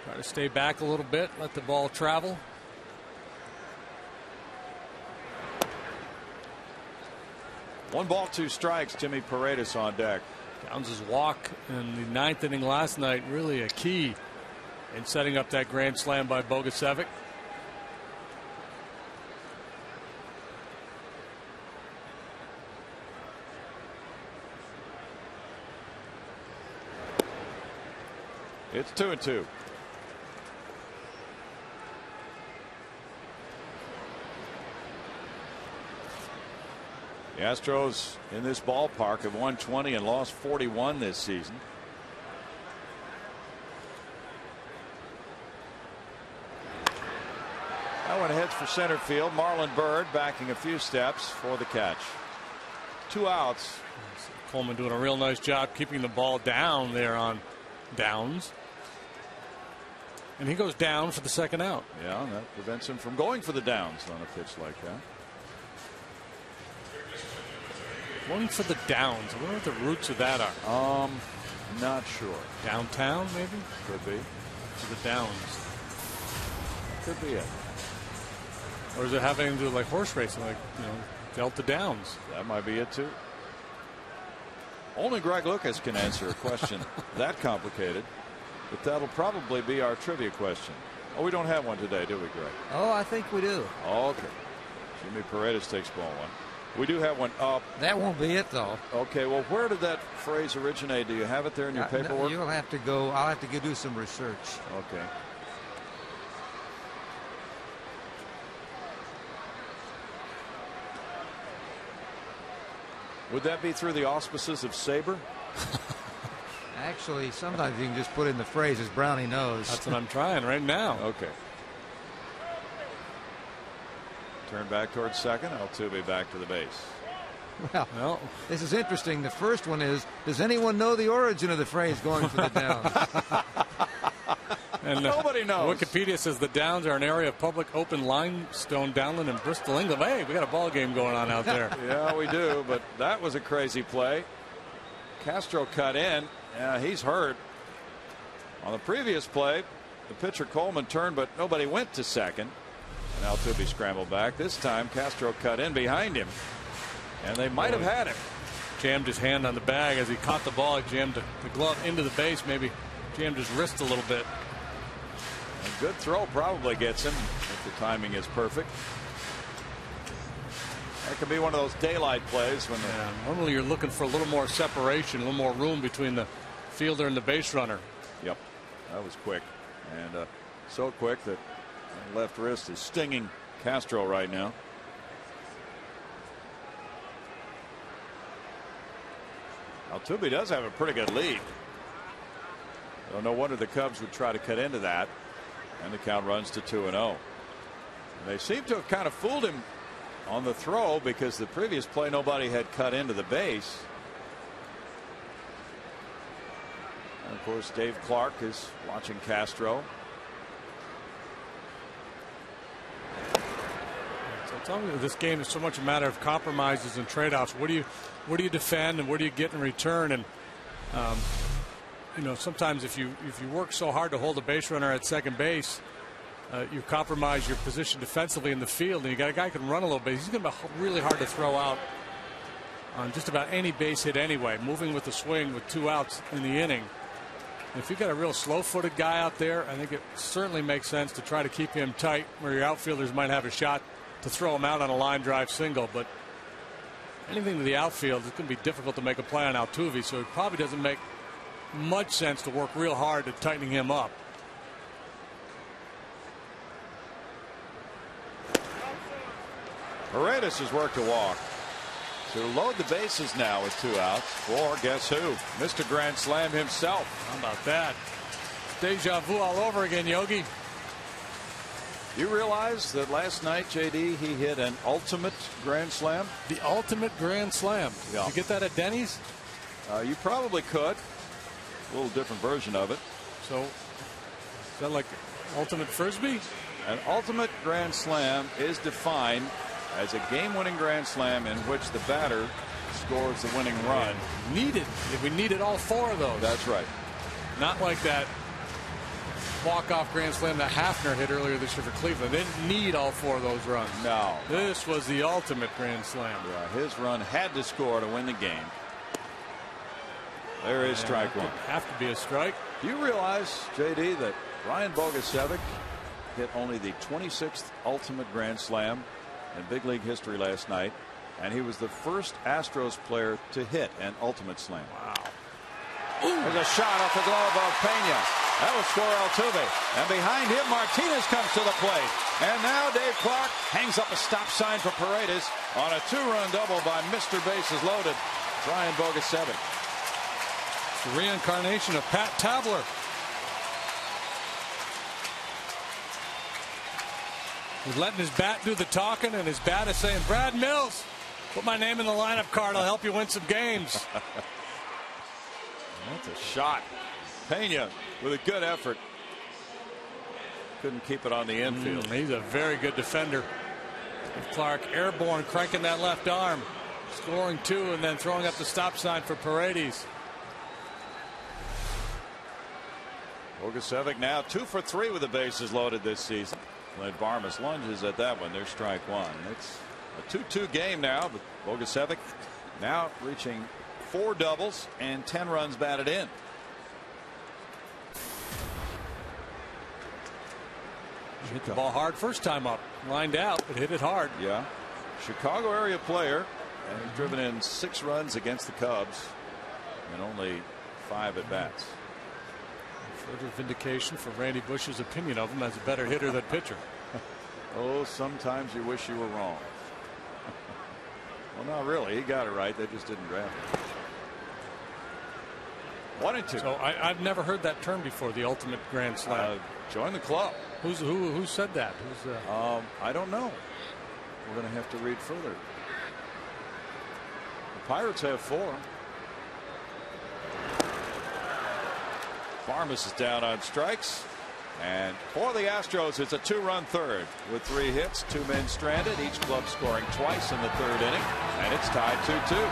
Try to stay back a little bit, let the ball travel. One ball, 2 strikes. Jimmy Paredes on deck. Downs' walk in the 9th inning last night really a key in setting up that grand slam by Bogusevic. It's 2-2. The Astros in this ballpark have won 20 and lost 41 this season. That one heads for center field. Marlon Byrd backing a few steps for the catch. 2 outs. Coleman doing a real nice job keeping the ball down there on Downs. And he goes down for the second out. Yeah, and that prevents him from going for the downs on a pitch like that. Going for the downs. I wonder what the roots of that are. Not sure. Downtown, maybe? Could be. For the downs. Could be it. Or is it having to do like horse racing, like, Delta Downs? That might be it too. Only Greg Lucas can answer a question that complicated. But that'll probably be our trivia question. Oh, we don't have one today, do we, Greg? Oh, I think we do. Okay. Jimmy Paredes takes ball 1. We do have one up. That won't be it, though. Okay, well, where did that phrase originate? Do you have it there in your paperwork? No, you'll have to go. I'll have to go do some research. Okay. Would that be through the auspices of Sabre? Actually, sometimes you can just put in the phrase as Brownie knows. That's what I'm trying right now. Okay. Turn back towards second. Altuve back to the base. Well, this is interesting. The first one is, does anyone know the origin of the phrase going for the downs? And nobody knows. Wikipedia says the Downs are an area of public open limestone downland in Bristol, England. Hey, we got a ball game going on out there. Yeah, we do, but that was a crazy play. Castro cut in. Yeah, he's hurt. On the previous play, the pitcher Coleman turned, but nobody went to second. And Altuve scrambled back. This time, Castro cut in behind him, and they might have had him. Jammed his hand on the bag as he caught the ball. He jammed the glove into the base, maybe jammed his wrist a little bit. A good throw probably gets him if the timing is perfect. That could be one of those daylight plays when normally you're looking for a little more separation, a little more room between the fielder and the base runner. Yep, that was quick, and so quick that the left wrist is stinging Castro right now. Altuve does have a pretty good lead. So no wonder the Cubs would try to cut into that, and the count runs to 2-0. They seem to have kind of fooled him on the throw because the previous play nobody had cut into the base. And of course Dave Clark is watching Castro. So tell me, this game is so much a matter of compromises and trade-offs. What do you defend and what do you get in return? And sometimes if you work so hard to hold a base runner at second base, you compromise your position defensively in the field, and you got a guy who can run a little bit. He's going to be really hard to throw out on just about any base hit anyway, moving with the swing with 2 outs in the inning. If you've got a real slow-footed guy out there, I think it certainly makes sense to try to keep him tight where your outfielders might have a shot to throw him out on a line drive single. But anything to the outfield, it's going to be difficult to make a play on Altuve, so it probably doesn't make much sense to work real hard at tightening him up. Paredes has worked a walk to load the bases now with 2 outs for guess who? Mr. Grand Slam himself. How about that? Deja vu all over again, Yogi. You realize that last night, JD, he hit an ultimate grand slam? The ultimate grand slam. Yeah. Did you get that at Denny's? You probably could. A little different version of it. So, is that like ultimate frisbee? An ultimate grand slam is defined as a game-winning grand slam in which the batter scores the winning run. We needed all 4 of those. That's right. Not like that walk-off grand slam that Hafner hit earlier this year for Cleveland. They didn't need all 4 of those runs. No. This was the ultimate grand slam. Yeah, his run had to score to win the game. There is strike one. Have to be a strike. Do you realize, JD, that Ryan Bogusevic hit only the 26th ultimate grand slam in big league history last night, and he was the first Astros player to hit an ultimate slam. Wow. There's a shot off the glove of Pena. That was for Altuve. And behind him, Martinez comes to the plate. And now Dave Clark hangs up a stop sign for Paredes on a 2-run double by Mr. Bases Loaded, Ryan Bogusevic. The reincarnation of Pat Tabler. He's letting his bat do the talking, and his bat is saying, Brad Mills, put my name in the lineup card. I'll help you win some games. That's a shot. Pena with a good effort. Couldn't keep it on the infield. He's a very good defender. Clark airborne, cranking that left arm, scoring 2 and then throwing up the stop sign for Paredes. Bogusevic now 2 for 3 with the bases loaded this season. Glenn Barmas lunges at that one. There's strike one. It's a 2-2 game now, but Bogusevic now reaching 4 doubles and 10 runs batted in. Hit the ball hard first time up, lined out, but hit it hard. Yeah. Chicago area player, and he's driven in 6 runs against the Cubs in only 5 at bats. Further vindication for Randy Bush's opinion of him as a better hitter than pitcher. Oh, sometimes you wish you were wrong. Well, not really. He got it right. They just didn't draft him. 1-2. So I've never heard that term before, the ultimate grand slam. Join the club. Who said that? I don't know. We're going to have to read further. The Pirates have 4. Farmas is down on strikes. And for the Astros, it's a 2-run third with 3 hits, 2 men stranded, each club scoring twice in the 3rd inning, and it's tied 2-2.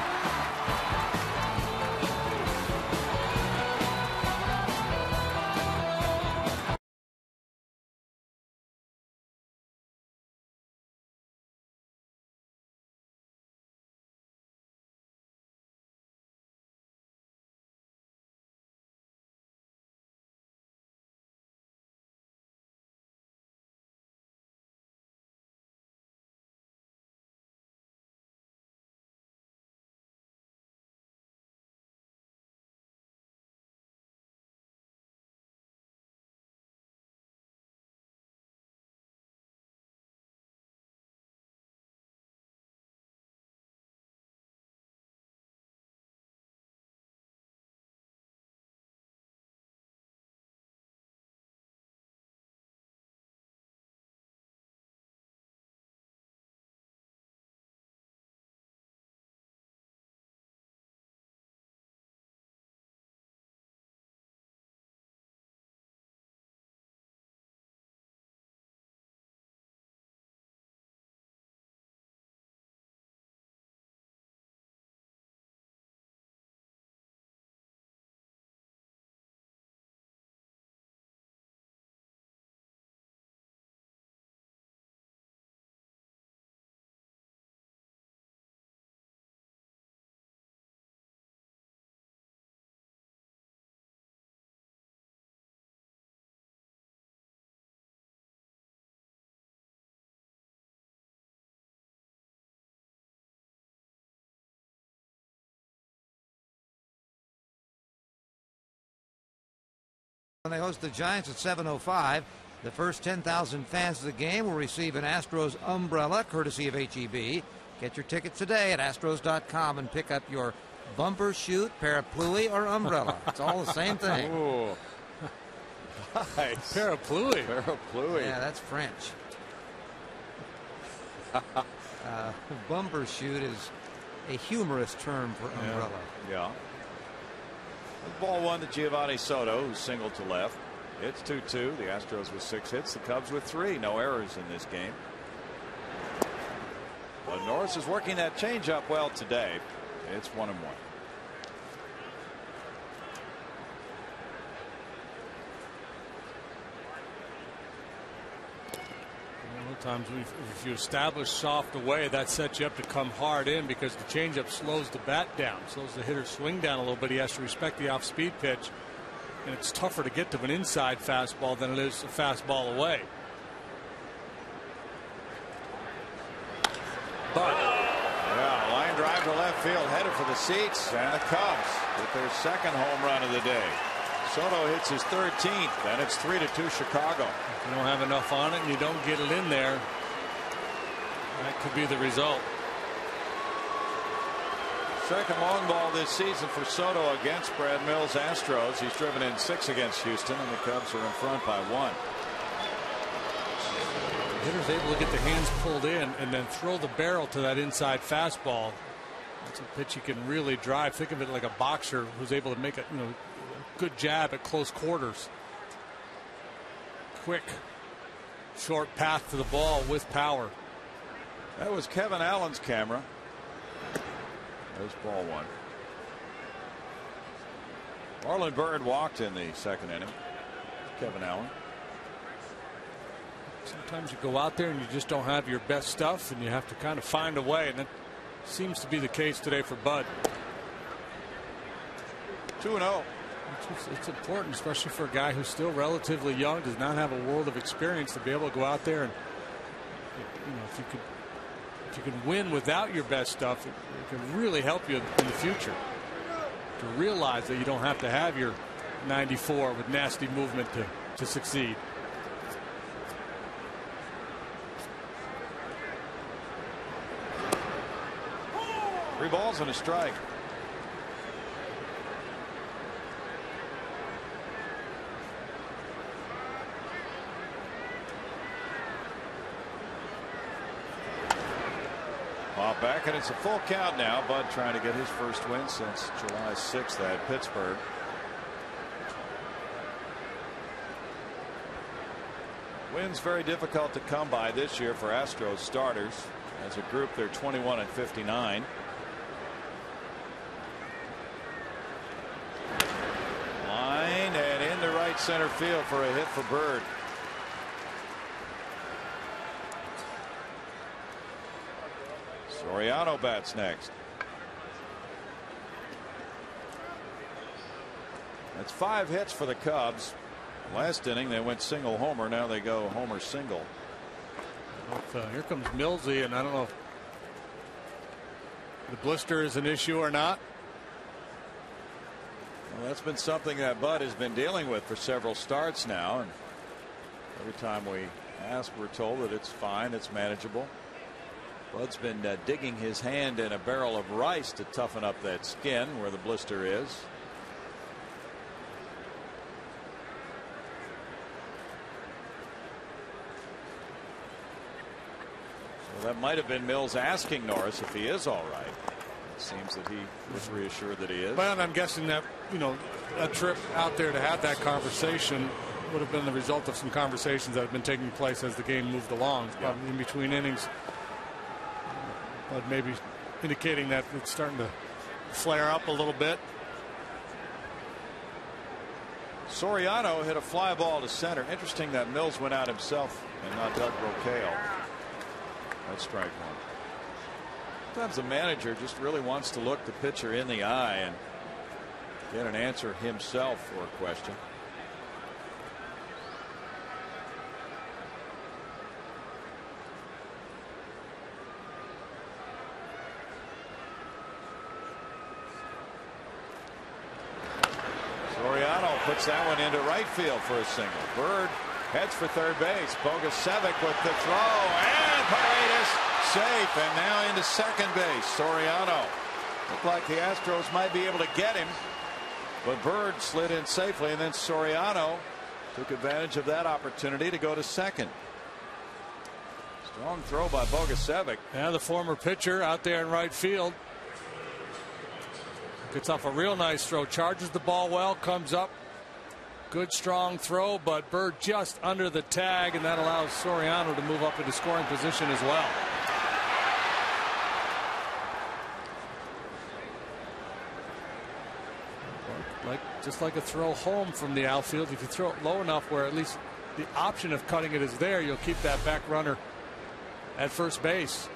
When they host the Giants at 7:05, the first 10,000 fans of the game will receive an Astros umbrella courtesy of HEB. Get your tickets today at Astros.com and pick up your bumper shoot, parapluie, or umbrella. It's all the same thing. Ooh. Nice. Parapluie. Parapluie. Yeah, that's French. Bumbershoot is a humorous term for umbrella. Yeah. Ball one to Giovanni Soto, who singled to left. It's 2-2. The Astros with 6 hits. The Cubs with 3. No errors in this game. But Norris is working that changeup well today. It's 1-1. Times if you establish soft away, that sets you up to come hard in, because the changeup slows the bat down, slows the hitter's swing down a little bit. He has to respect the off-speed pitch, and it's tougher to get to an inside fastball than it is a fastball away. But yeah, line drive to left field, headed for the seats, and the Cubs with their second home run of the day. Soto hits his 13th, and it's 3-2 Chicago. If you don't have enough on it and you don't get it in there, that could be the result. Second long ball this season for Soto against Brad Mills' Astros. He's driven in 6 against Houston, and the Cubs are in front by 1. The hitter's able to get the hands pulled in and then throw the barrel to that inside fastball. That's a pitch you can really drive. Think of it like a boxer who's able to make a good jab at close quarters. Quick, short path to the ball with power. That was Kevin Allen's camera. There's ball one. Marlon Byrd walked in the second inning. Kevin Allen. Sometimes you go out there and you just don't have your best stuff, and you have to kind of find a way, and that seems to be the case today for Bud. 2-0. It's important, especially for a guy who's still relatively young, does not have a world of experience, to be able to go out there and, if you can win without your best stuff, it can really help you in the future. To realize that you don't have to have your 94 with nasty movement to succeed. Three balls and a strike. Back, and it's a full count now. Bud trying to get his first win since July 6th at Pittsburgh. Wins very difficult to come by this year for Astros starters. As a group, they're 21-59. Line and into right center field for a hit for Byrd. Soriano bats next. That's 5 hits for the Cubs. Last inning they went single homer. Now they go homer single. Here comes Millsy, and I don't know if the blister is an issue or not. Well, that's been something that Bud has been dealing with for several starts now, and every time we ask, we're told that it's fine, it's manageable. Bud's been digging his hand in a barrel of rice to toughen up that skin where the blister is. So that might have been Mills asking Norris if he is all right. It seems that he was reassured that he is. Well, I'm guessing that a trip out there to have that conversation would have been the result of some conversations that have been taking place as the game moved along. Yeah. In between innings. But maybe indicating that it's starting to flare up a little bit. Soriano hit a fly ball to center. Interesting that Mills went out himself and not Doug Rocaille. That's strike one. Sometimes the manager just really wants to look the pitcher in the eye and get an answer himself for a question. Puts that one into right field for a single. Byrd heads for third base. Bogusevic with the throw, and Paredes safe, and now into second base. Soriano. Looked like the Astros might be able to get him, but Byrd slid in safely, and then Soriano took advantage of that opportunity to go to second. Long throw by Bogusevic. Yeah, the former pitcher out there in right field. Gets off a real nice throw. Charges the ball well. Comes up. Good strong throw, but Bird just under the tag, and that allows Soriano to move up into scoring position as well. Just like a throw home from the outfield, if you throw it low enough where at least the option of cutting it is there, you'll keep that back runner at first base.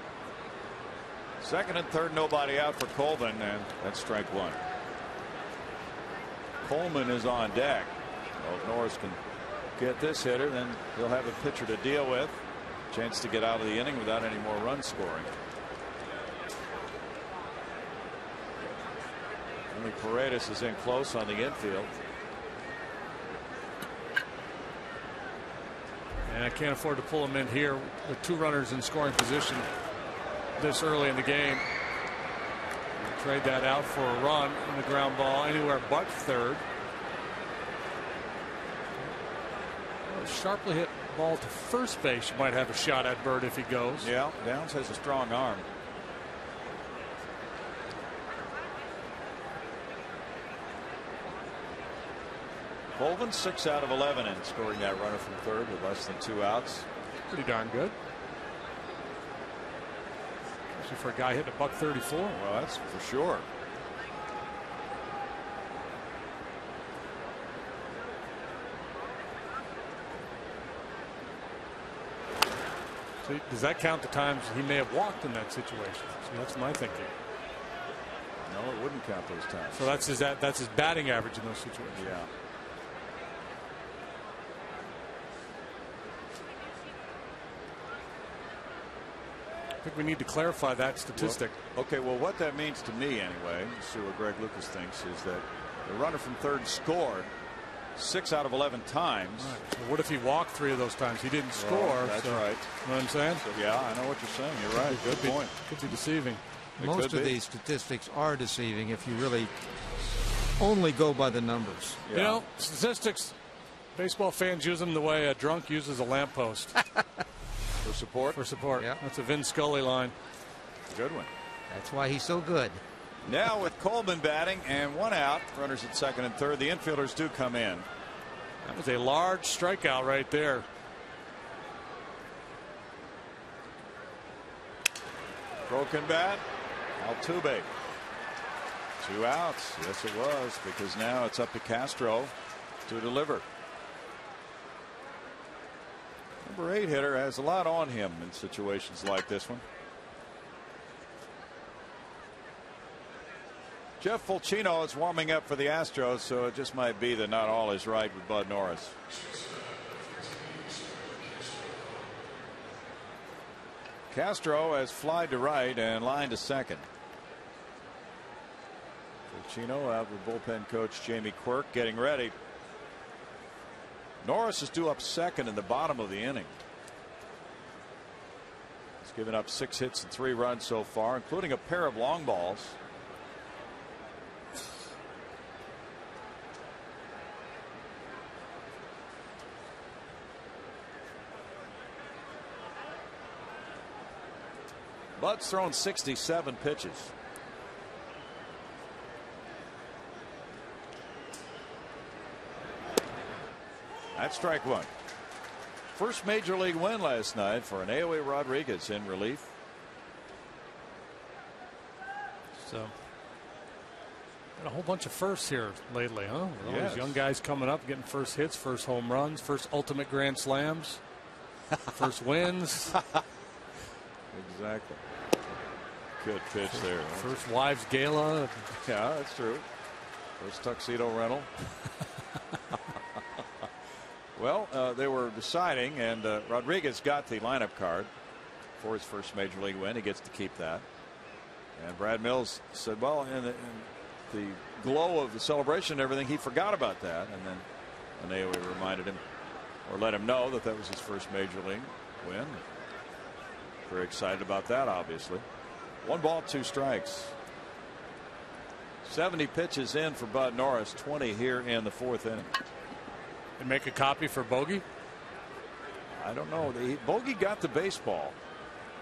Second and third, nobody out for Coleman, and that's strike one. Coleman is on deck. Well, if Norris can get this hitter, then he'll have a pitcher to deal with. Chance to get out of the inning without any more run scoring. Only Paredes is in close on the infield. And I can't afford to pull him in here with two runners in scoring position this early in the game. Trade that out for a run on the ground ball anywhere but third. A sharply hit ball to first base. You might have a shot at Bird if he goes. Yeah, Downs has a strong arm. Colvin 6 out of 11 in scoring that runner from third with less than 2 outs. Pretty darn good. Especially for a guy hitting $134. Well, that's for sure. So does that count the times he may have walked in that situation? So that's my thinking. No, it wouldn't count those times. So that's his batting average in those situations. Yeah. I think we need to clarify that statistic. Well, okay, well, what that means to me anyway, see what Greg Lucas thinks, is that the runner from third scored 6 out of 11 times. Right. So what if he walked 3 of those times? He didn't score. Well, that's right. You know what I'm saying? So, yeah, I know what you're saying. You're right. Good point. Could be deceiving. Most of these statistics are deceiving if you really only go by the numbers. Yeah. You know, statistics, baseball fans use them the way a drunk uses a lamppost. For support? For support. Yeah. That's a Vin Scully line. Good one. That's why he's so good. Now with Coleman batting and 1 out, runners at second and third, the infielders do come in. That was a large strikeout right there. Broken bat, Altuve. 2 outs. Yes, it was, because now it's up to Castro to deliver. Number 8 hitter has a lot on him in situations like this one. Jeff Fulcino is warming up for the Astros, so it just might be that not all is right with Bud Norris. Castro has flied to right and lined to second. Fulcino out with bullpen coach Jamie Quirk getting ready. Norris is due up second in the bottom of the inning. He's given up 6 hits and 3 runs so far, including a pair of long balls. Bud's thrown 67 pitches. That's strike one. First major league win last night for Aneoye Rodriguez in relief. So got a whole bunch of firsts here lately, huh? With all Yes. these young guys coming up, getting first hits, first home runs, first ultimate grand slams, first wins. Exactly. Good pitch there. First wives gala. Yeah, that's true. First tuxedo rental. Well, they were deciding, and Rodriguez got the lineup card for his first major league win. He gets to keep that. And Brad Mills said, well, in the glow of the celebration and everything, he forgot about that. And then Aneoye reminded him, or let him know, that that was his first major league win. Very excited about that, obviously. 1 ball, 2 strikes. 70 pitches in for Bud Norris, 20 here in the 4th inning. And make a copy for Bogey? I don't know. Bogey got the baseball.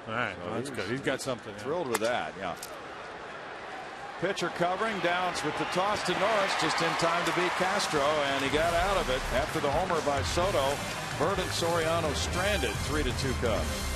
All right, So that's good. He's got something. Thrilled with that, yeah. Pitcher covering, Downs with the toss to Norris, just in time to beat Castro, and he got out of it after the homer by Soto. Bird and Soriano stranded, 3-2 Cubs.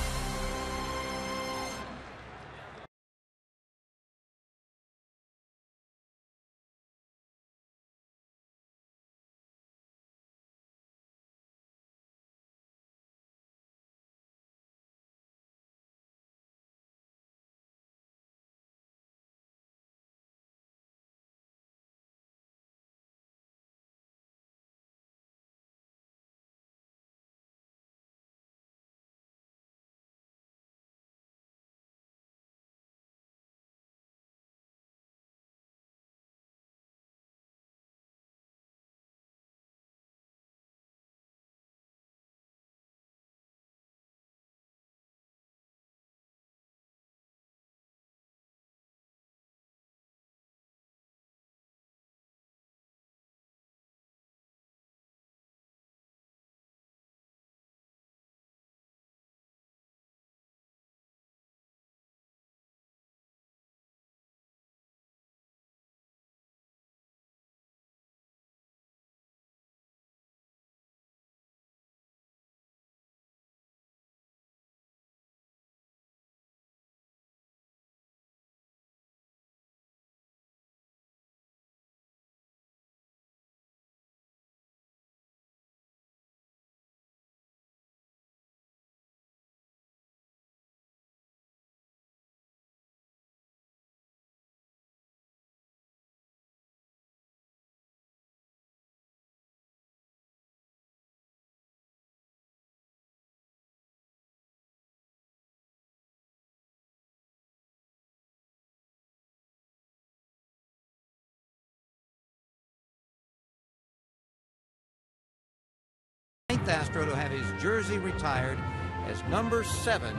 Astro to have his jersey retired as number 7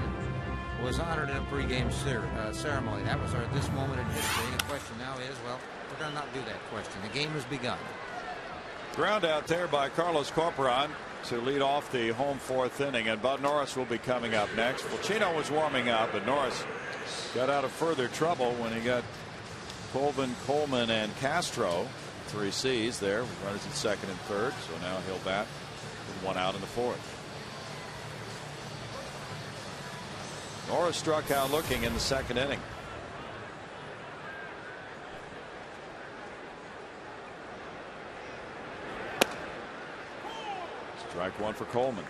was honored in a pregame ceremony. That was this moment in history. The question now is, well, we're going to not do that question. The game has begun. Ground out there by Carlos Corporan to lead off the home 4th inning, and Bud Norris will be coming up next. Well, Chino was warming up, but Norris got out of further trouble when he got Colvin, Coleman, and Castro. 3 C's there. Runners at second and third, so now he'll bat with 1 out in the 4th. Norris struck out looking in the 2nd inning. Strike 1 for Coleman.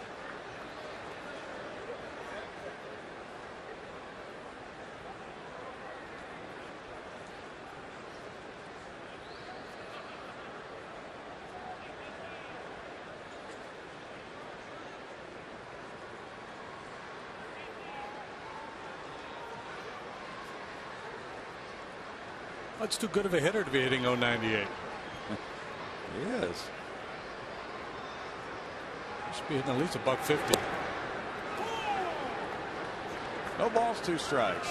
That's too good of a hitter to be hitting 098. He is. Should be hitting at least a $150. No balls, 2 strikes.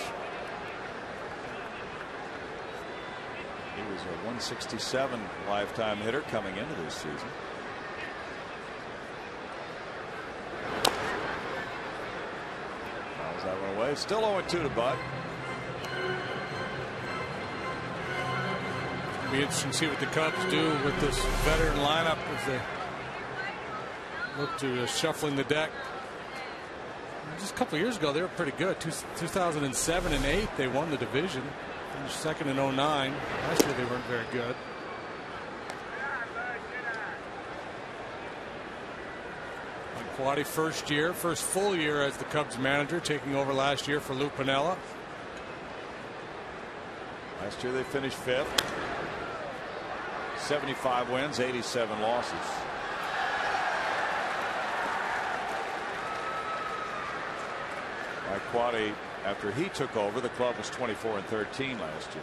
He was a 167 lifetime hitter coming into this season. Fouls that one away. Still 0-2 to Bud. Be interesting to see what the Cubs do with this veteran lineup as they look to shuffling the deck. Just a couple of years ago, they were pretty good. 2007 and 8, they won the division. Finished second in 09. Last year, they weren't very good. Quaddy first full year as the Cubs manager, taking over last year for Lou Piniella. Last year, they finished 5th. 75 wins, 87 losses. By Quaddy, after he took over, the club was 24-13 last year.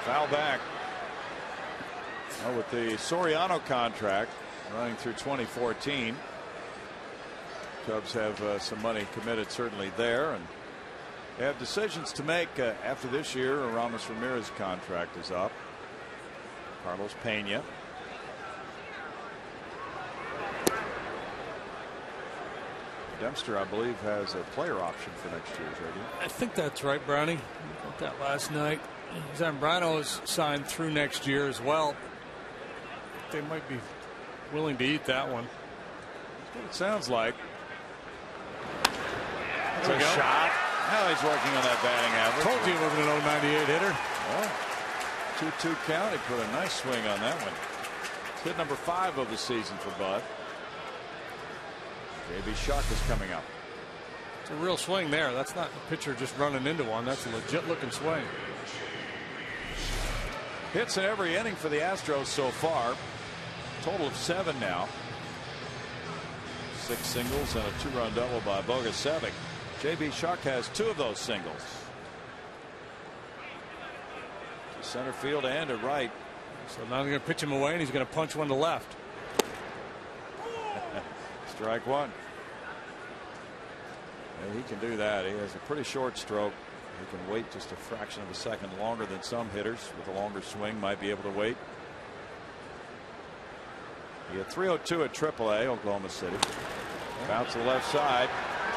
Foul back. Well, with the Soriano contract running through 2014, Cubs have some money committed certainly there, and they have decisions to make after this year. Ramos Ramirez's contract is up. Carlos Pena. Dempster, I believe, has a player option for next year. I think that's right, Brownie. Got that last night. Zambrano is signed through next year as well. They might be willing to eat that one. That's what it sounds like. That's a shot. Now he's working on that batting average. Told you he wasn't an 098 hitter. Well, 2-2 count. He put a nice swing on that one. It's hit number 5 of the season for Bud. J.B. Shuck is coming up. It's a real swing there. That's not a pitcher just running into one. That's a legit looking swing. Hits in every inning for the Astros so far. Total of 7 now. 6 singles and a 2-run double by Bogasevic. J.B. Shuck has 2 of those singles. To center field and to right. So now they're going to pitch him away, and he's going to punch one to left. Strike 1. And he can do that. He has a pretty short stroke. He can wait just a fraction of a second longer than some hitters with a longer swing might be able to wait. He had 302 at AAA, Oklahoma City. Bounce to the left side.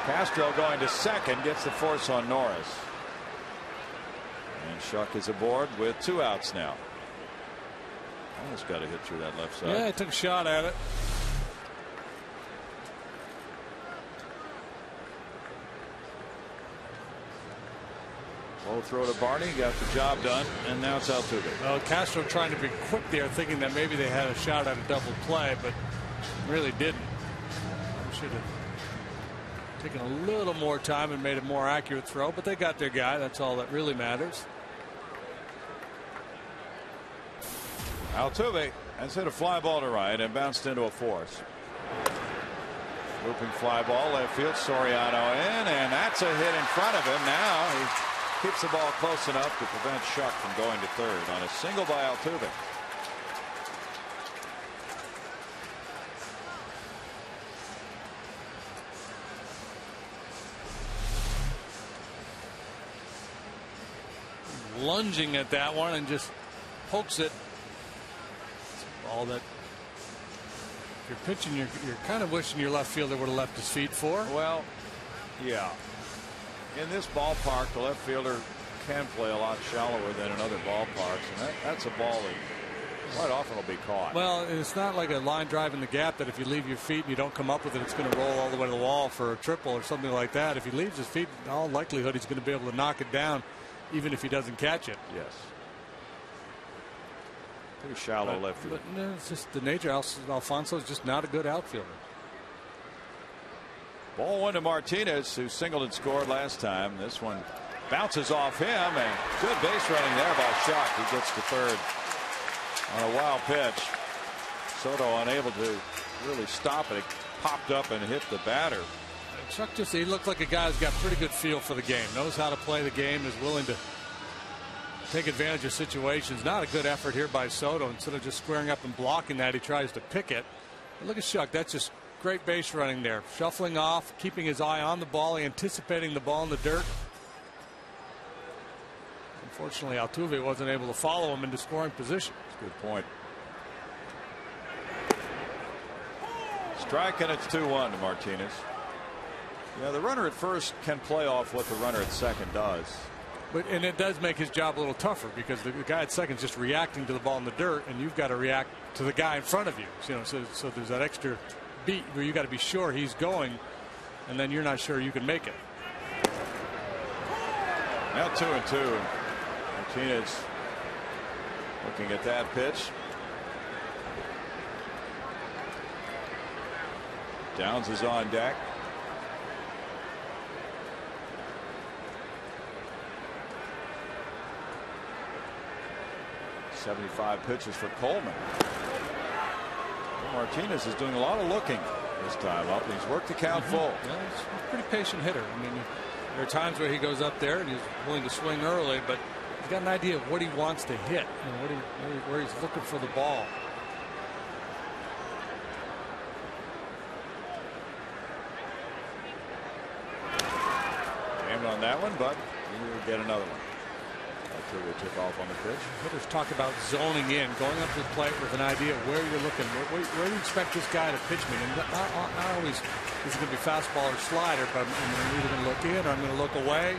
Castro going to second, gets the force on Norris. And Shuck is aboard with 2 outs now. Almost got to hit through that left side. Yeah, he took a shot at it. Low throw to Barney, got the job done, and now it's Altuve. Well, Castro trying to be quick there, thinking that maybe they had a shot at a double play, but really didn't. Should have taken a little more time and made a more accurate throw, but they got their guy. That's all that really matters. Altuve has hit a fly ball to right and bounced into a force. Looping fly ball left field. Soriano in, and that's a hit in front of him. Now he keeps the ball close enough to prevent Shuck from going to third on a single by Altuve. Lunging at that one and just pokes it. All that if you're pitching, you're kind of wishing your left fielder would have left his feet for. Well, yeah. In this ballpark, the left fielder can play a lot shallower than in other ballparks, and that's a ball that quite often will be caught. Well, it's not like a line drive in the gap that if you leave your feet and you don't come up with it, it's going to roll all the way to the wall for a triple or something like that. If he leaves his feet, in all likelihood, he's going to be able to knock it down, even if he doesn't catch it. Yes. Pretty shallow left field. But no, it's just the nature. Alfonso is just not a good outfielder. Ball 1 to Martinez, who singled and scored last time. This one bounces off him, and good base running there by Shuck. He gets to third on a wild pitch. Soto unable to really stop it. It popped up and hit the batter. Shuck he looked like a guy who's got pretty good feel for the game, knows how to play the game, is willing to take advantage of situations. Not a good effort here by Soto. Instead of just squaring up and blocking that, he tries to pick it. But look at Shuck. That's just great base running there. Shuffling off, keeping his eye on the ball, anticipating the ball in the dirt. Unfortunately, Altuve wasn't able to follow him into scoring position. That's a good point. Strike, and it's 2-1 to Martinez. Yeah, the runner at first can play off what the runner at second does. And it does make his job a little tougher because the guy at second is just reacting to the ball in the dirt, and you've got to react to the guy in front of you. So there's that extra beat where you got to be sure he's going, and then you're not sure you can make it. Now 2-2. Martinez looking at that pitch. Downs is on deck. .75 pitches for Coleman. Martinez is doing a lot of looking this time up. He's worked the count full. Yeah, he's a pretty patient hitter. I mean, there are times where he goes up there and he's willing to swing early, but he's got an idea of what he wants to hit and where he's looking for the ball. Jammed on that one, but he will get another one. Altuve took off on the pitch. Hitters talk about zoning in, going up to the plate with an idea of where you're looking. Where do you expect this guy to pitch me? And not always is it going to be fastball or slider, but I'm either going to look in or I'm going to look away.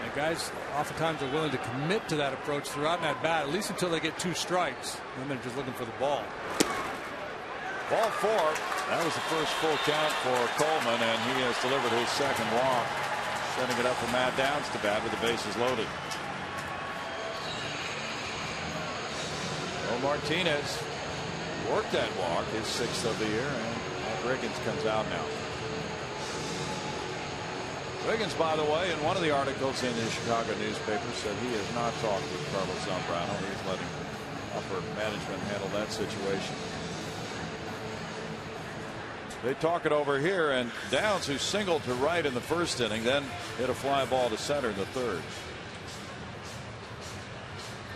And guys oftentimes are willing to commit to that approach throughout that bat, at least until they get 2 strikes. Then they're just looking for the ball. Ball 4. That was the first full count for Coleman, and he has delivered his second walk, setting it up for Matt Downs to bat with the bases loaded. Well, Martinez worked that walk, his 6th of the year, and Matt Riggins comes out now. Riggins, by the way, in one of the articles in the Chicago newspaper, said he has not talked with Carlos Zambrano. He's letting upper management handle that situation. They talk it over here, and Downs, who singled to right in the first inning, then hit a fly ball to center in the third.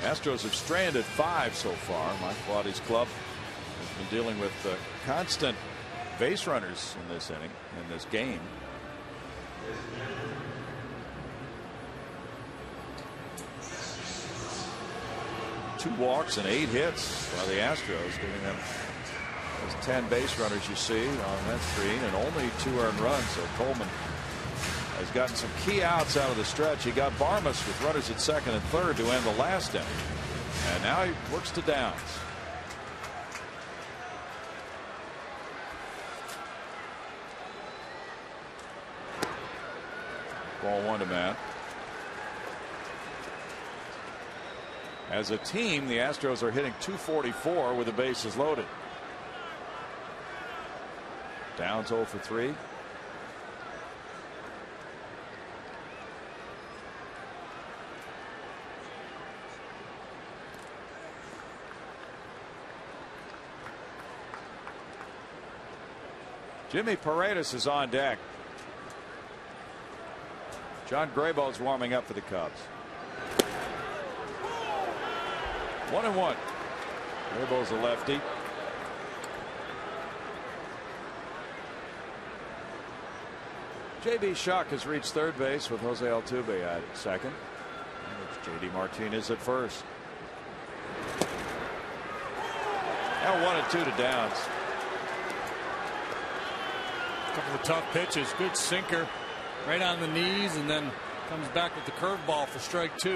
Astros have stranded 5 so far. Mike Quaddy's club has been dealing with constant base runners in this inning, in this game. Two walks and 8 hits by the Astros, giving them those 10 base runners you see on that screen, and only 2 earned runs. So Coleman has gotten some key outs out of the stretch. He got Barmas with runners at second and third to end the last inning, and now he works to Downs. Ball 1 to Matt. As a team, the Astros are hitting .244 with the bases loaded. Downs 0 for 3. Jimmy Paredes is on deck. John Graybo's warming up for the Cubs. 1-1. Graybo's a lefty. J.B. Shuck has reached third base with Jose Altuve at second. And it's J.D. Martinez at first. Now 1-2 to Downs. A couple of tough pitches. Good sinker right on the knees, and then comes back with the curveball for strike 2.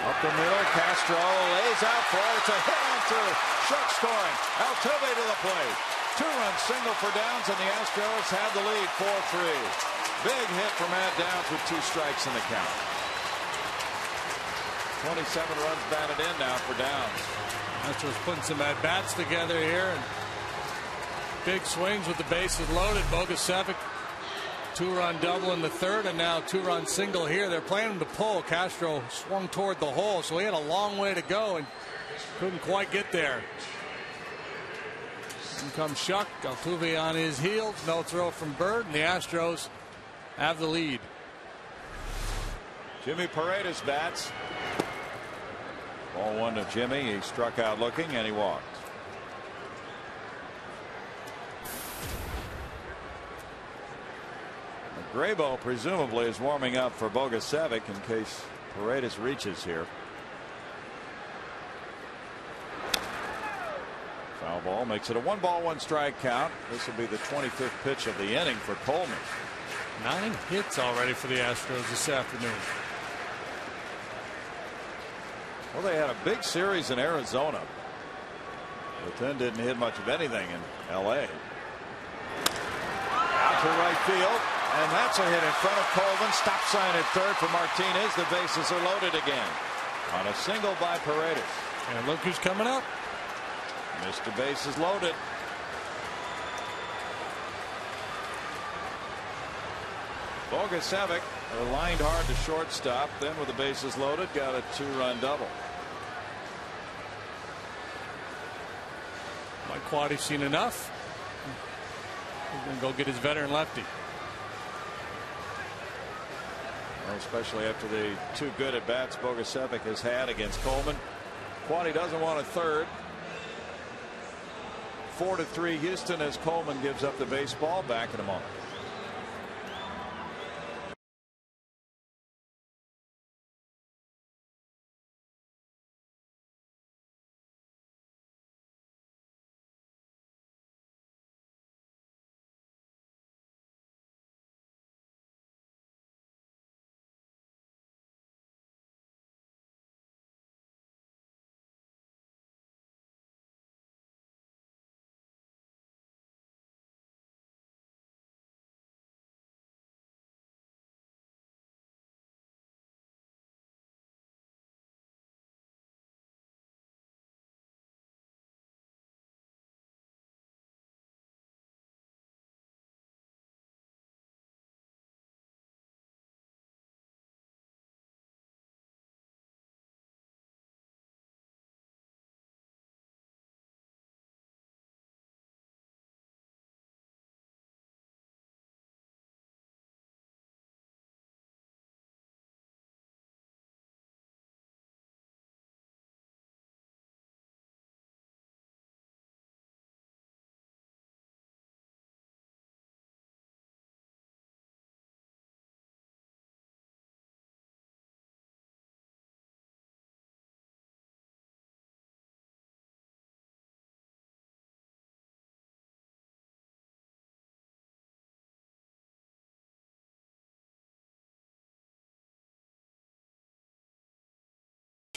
Up the middle, Castro lays out for it. It's a hit on through. Shuck scoring. Altuve to the plate. 2-run single for Downs, and the Astros have the lead 4-3. Big hit for Matt Downs with 2 strikes in the count. 27 runs batted in now for Downs. Astros putting some at-bats together here, and big swings with the bases loaded. Bogasevic 2-run double in the third, and now 2-run single here. They're planning to pull. Castro swung toward the hole, so he had a long way to go and couldn't quite get there. In comes Shuck. Altuve on his heels. No throw from Bird, and the Astros have the lead. Jimmy Paredes bats. Ball 1 to Jimmy. He struck out looking, and he walked. Graybo presumably is warming up for Bogasevic in case Paredes reaches here. Foul ball makes it a 1-ball 1-strike count. This will be the 25th pitch of the inning for Coleman. 9 hits already for the Astros this afternoon. Well, they had a big series in Arizona, but then didn't hit much of anything in L.A. Out to right field, and that's a hit in front of Coleman. Stop sign at third for Martinez. The bases are loaded again on a single by Paredes. And look who's coming up. Mr. Bases loaded. Bogasevic lined hard to shortstop, then with the bases loaded got a 2-run double. Mike Quaddy's seen enough. He's going to go get his veteran lefty. Well, especially after the 2 good at bats Bogasevic has had against Coleman. Quaddy doesn't want a third. 4-3 Houston as Coleman gives up the baseball. Back in a moment.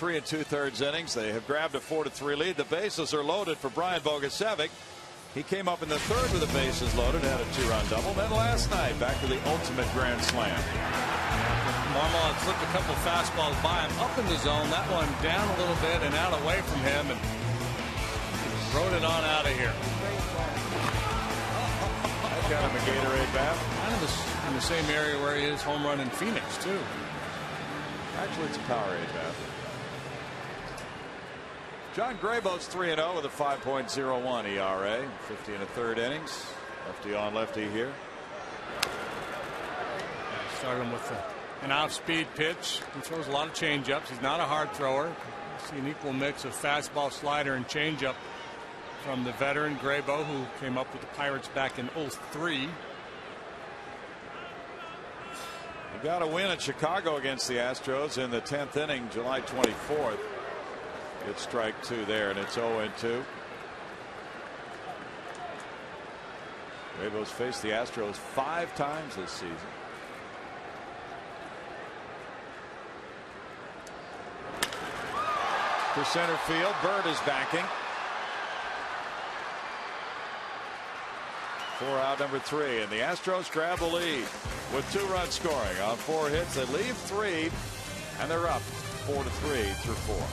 Three and 2/3 innings. They have grabbed a 4-3 lead. The bases are loaded for Brian Bogusevic. He came up in the third with the bases loaded, had a 2-run double. Then last night, back to the ultimate grand slam. Marmol had flipped a couple fastballs by him up in the zone. That one down a little bit and out away from him, and rode it on out of here. That got him a Gatorade bath. Kind of in the same area where he is home run in Phoenix too. Actually, it's a Powerade bath. John Graybo's 3-0 with a 5.01 ERA. 50 and a third innings. Lefty on lefty here. Started him with an off-speed pitch. He throws a lot of changeups. He's not a hard thrower. You see an equal mix of fastball, slider, and changeup from the veteran Graybo, who came up with the Pirates back in 2003. You got a win at Chicago against the Astros in the 10th inning, July 24th. It's strike two there, and it's 0-2. Graybo's faced the Astros 5 times this season. To center field, Bird is backing. 4 out, number 3, and the Astros grab the lead with 2-run scoring on 4 hits. They leave 3, and they're up 4-3 through 4.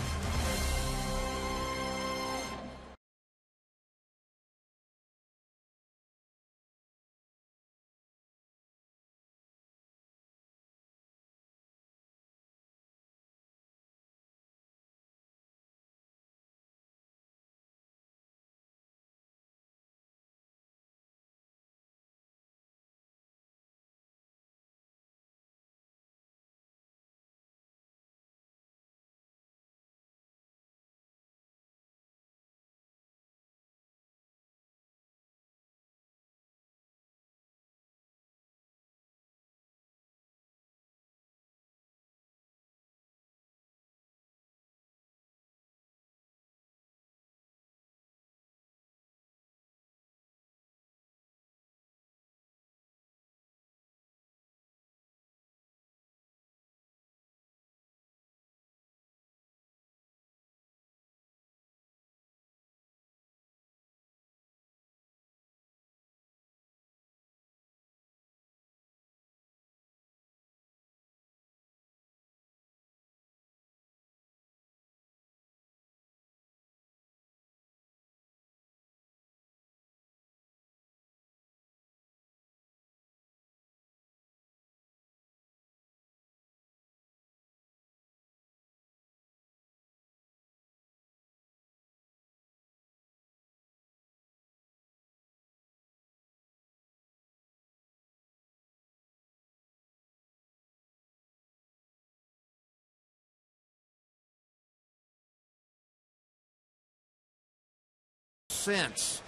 Since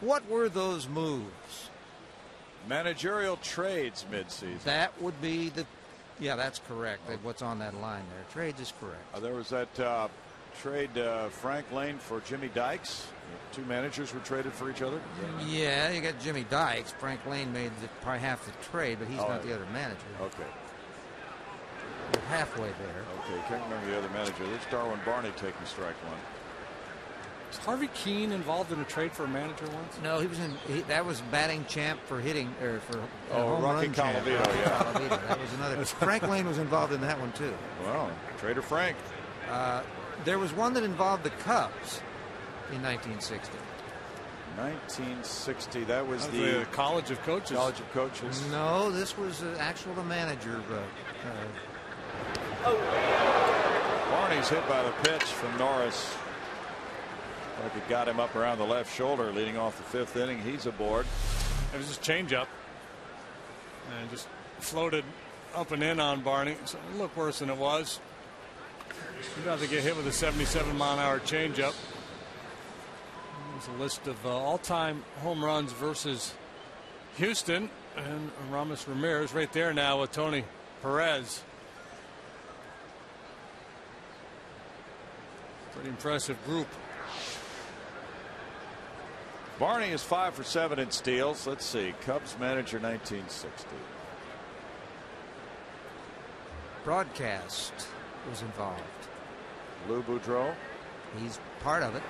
What were those moves? Managerial trades midseason. That would be the. Yeah, that's correct. What's on that line there? Trades is correct. There was that trade Frank Lane for Jimmy Dykes. Two managers were traded for each other. Yeah, you got Jimmy Dykes. Frank Lane made probably half the trade, but he's not the other manager. Okay. We're halfway there. Okay, can't remember the other manager. There's Darwin Barney taking strike one. Was Harvey Keene involved in a trade for a manager once? No, he was in. That was batting champ for hitting or for home Rocky run champ. Colavito, yeah. That was another. Frank Lane was involved in that one too. Well, Trader Frank. There was one that involved the Cubs in 1960. 1960. That was the College of Coaches. College of Coaches. No, this was actual the manager. Barney's hit by the pitch from Norris. Like it got him up around the left shoulder, leading off the fifth inning. He's aboard. It was just changeup, and just floated up and in on Barney. So it looked worse than it was. He's about to get hit with a 77-mile-an-hour changeup. There's a list of all-time home runs versus Houston, and Ramos Ramirez right there now with Tony Perez. Pretty impressive group. Barney is 5 for 7 in steals. Let's see. Cubs manager 1960. Broadcast was involved. Lou Boudreau. He's part of it.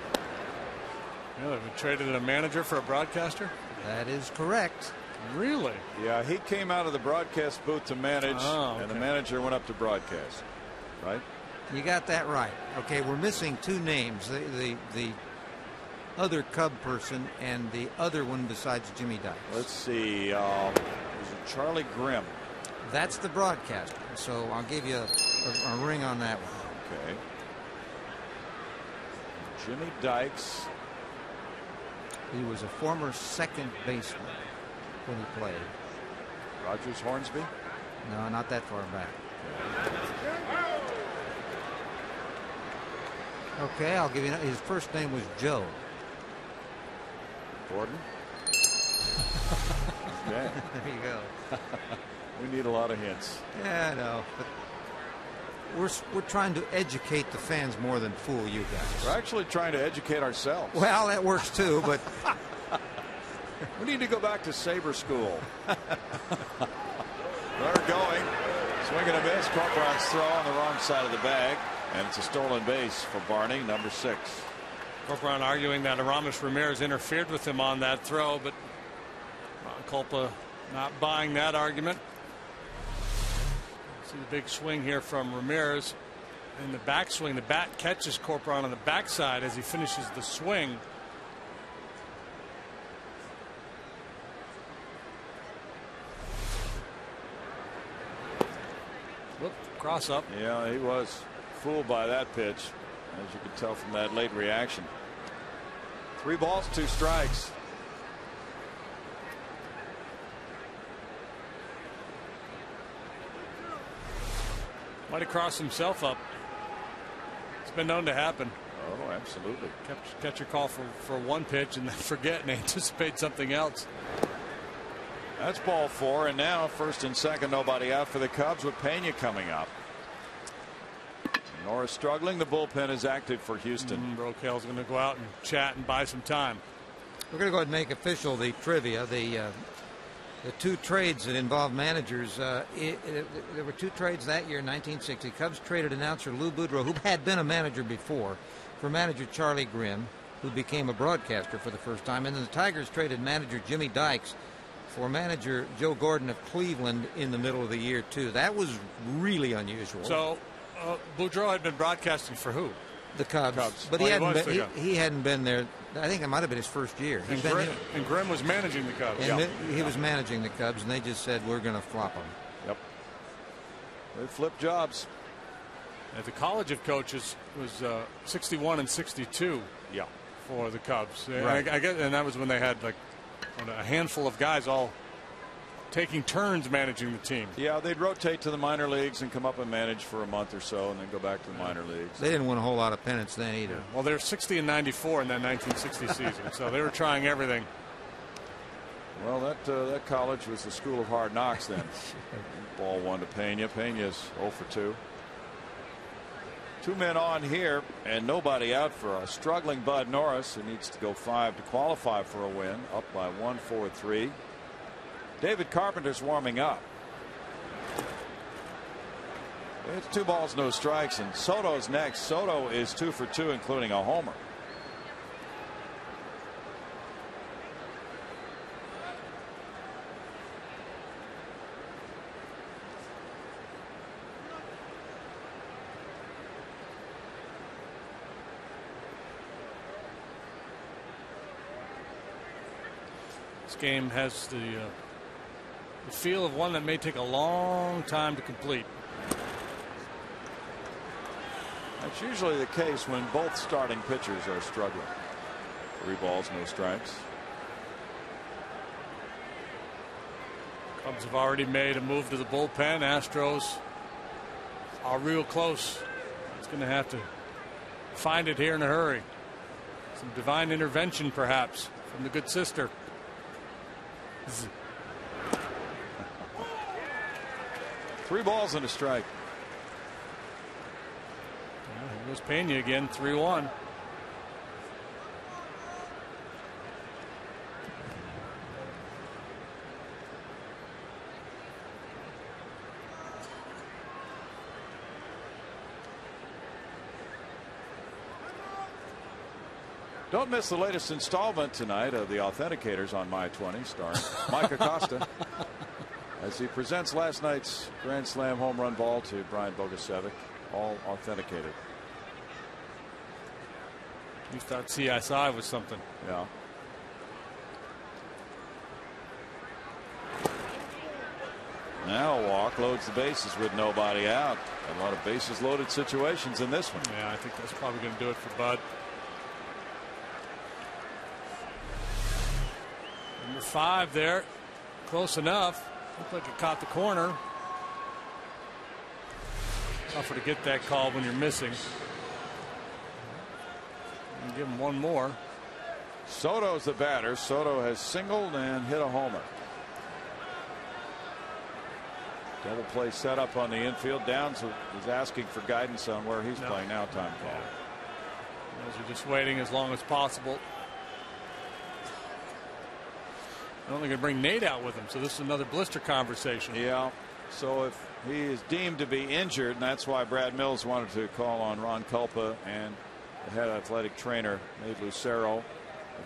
Yeah, we traded a manager for a broadcaster. That is correct. Really? Yeah, he came out of the broadcast booth to manage, and the manager went up to broadcast. Right? You got that right. Okay, we're missing two names. The other Cub person and the other one besides Jimmy Dykes. Let's see. Was it Charlie Grimm? That's the broadcaster. So I'll give you a ring on that one. Okay. Jimmy Dykes. He was a former second baseman when he played. Rogers Hornsby? No, not that far back. Okay, I'll give you. His first name was Joe. Gordon? Okay. There you go. We need a lot of hints. Yeah, I know. But we're trying to educate the fans more than fool you guys. We're actually trying to educate ourselves. Well, that works too, but we need to go back to Sabre School. They're going. Swing and a miss. Corcoran's throw on the wrong side of the bag. And it's a stolen base for Barney, number 6. Corcoran arguing that Aramis Ramirez interfered with him on that throw, but Culpa not buying that argument. See the big swing here from Ramirez. In the backswing, the bat catches Corcoran on the backside as he finishes the swing. Whoop, cross up. Yeah, he was fooled by that pitch, as you can tell from that late reaction. 3 balls, 2 strikes. Might have crossed himself up. It's been known to happen. Oh, absolutely. Catcher call for one pitch and then forget and anticipate something else. That's ball 4, and now first and second, nobody out for the Cubs with Pena coming up. Norris struggling. The bullpen is active for Houston. Brocail's going to go out and chat and buy some time. we're going to go ahead and make official the trivia. The 2 trades that involved managers. There were 2 trades that year in 1960. Cubs traded announcer Lou Boudreau, who had been a manager before, for manager Charlie Grimm, who became a broadcaster for the first time. And then the Tigers traded manager Jimmy Dykes for manager Joe Gordon of Cleveland in the middle of the year, too. That was really unusual. So Boudreau had been broadcasting for who? The Cubs. But he hadn't been there. I think it might have been his first year. And Grimm was managing the Cubs. And he was managing the Cubs, and they just said, we're going to flop them. Yep. They flipped jobs. At the College of Coaches was 61 and 62. Yeah. For the Cubs. Right. I guess, and that was when they had like a handful of guys all taking turns managing the team. Yeah, they'd rotate to the minor leagues and come up and manage for a month or so and then go back to the minor leagues. They didn't win a whole lot of pennants then either. Yeah. Well, they were 60 and 94 in that 1960 season, so they were trying everything. Well, that college was the school of hard knocks then. Ball one to Pena. Pena's 0 for 2. 2 men on here and nobody out for a struggling Bud Norris, who needs to go 5 to qualify for a win. Up by 1, 4-3. David Carpenter's warming up. It's 2 balls, no strikes, and Soto's next. Soto is 2 for 2, including a homer. This game has the feel of one that may take a long time to complete. That's usually the case when both starting pitchers are struggling. 3 balls, no strikes. Cubs have already made a move to the bullpen. Astros are real close. It's going to have to find it here in a hurry. Some divine intervention, perhaps, from the good sister. 3 balls and a strike. Here goes Pena again, 3-1. Don't miss the latest installment tonight of The Authenticators on My 20, starring Mike Acosta, as he presents last night's Grand Slam home run ball to Brian Bogusevic, all authenticated. You thought CSI was something. Yeah. Now a walk, loads the bases with nobody out. A lot of bases loaded situations in this one. Yeah, I think that's probably going to do it for Bud. Number 5 there, close enough. Looked like it caught the corner. Tougher to get that call when you're missing. And give him one more. Soto's the batter. Soto has singled and hit a homer. Double play set up on the infield. Downs is asking for guidance on where he's playing now. Time call. Those are just waiting as long as possible. I don't think they'd bring Nate out with him, so this is another blister conversation. Yeah. So if he is deemed to be injured, and that's why Brad Mills wanted to call on Ron Culpa and the head athletic trainer Nate Lucero will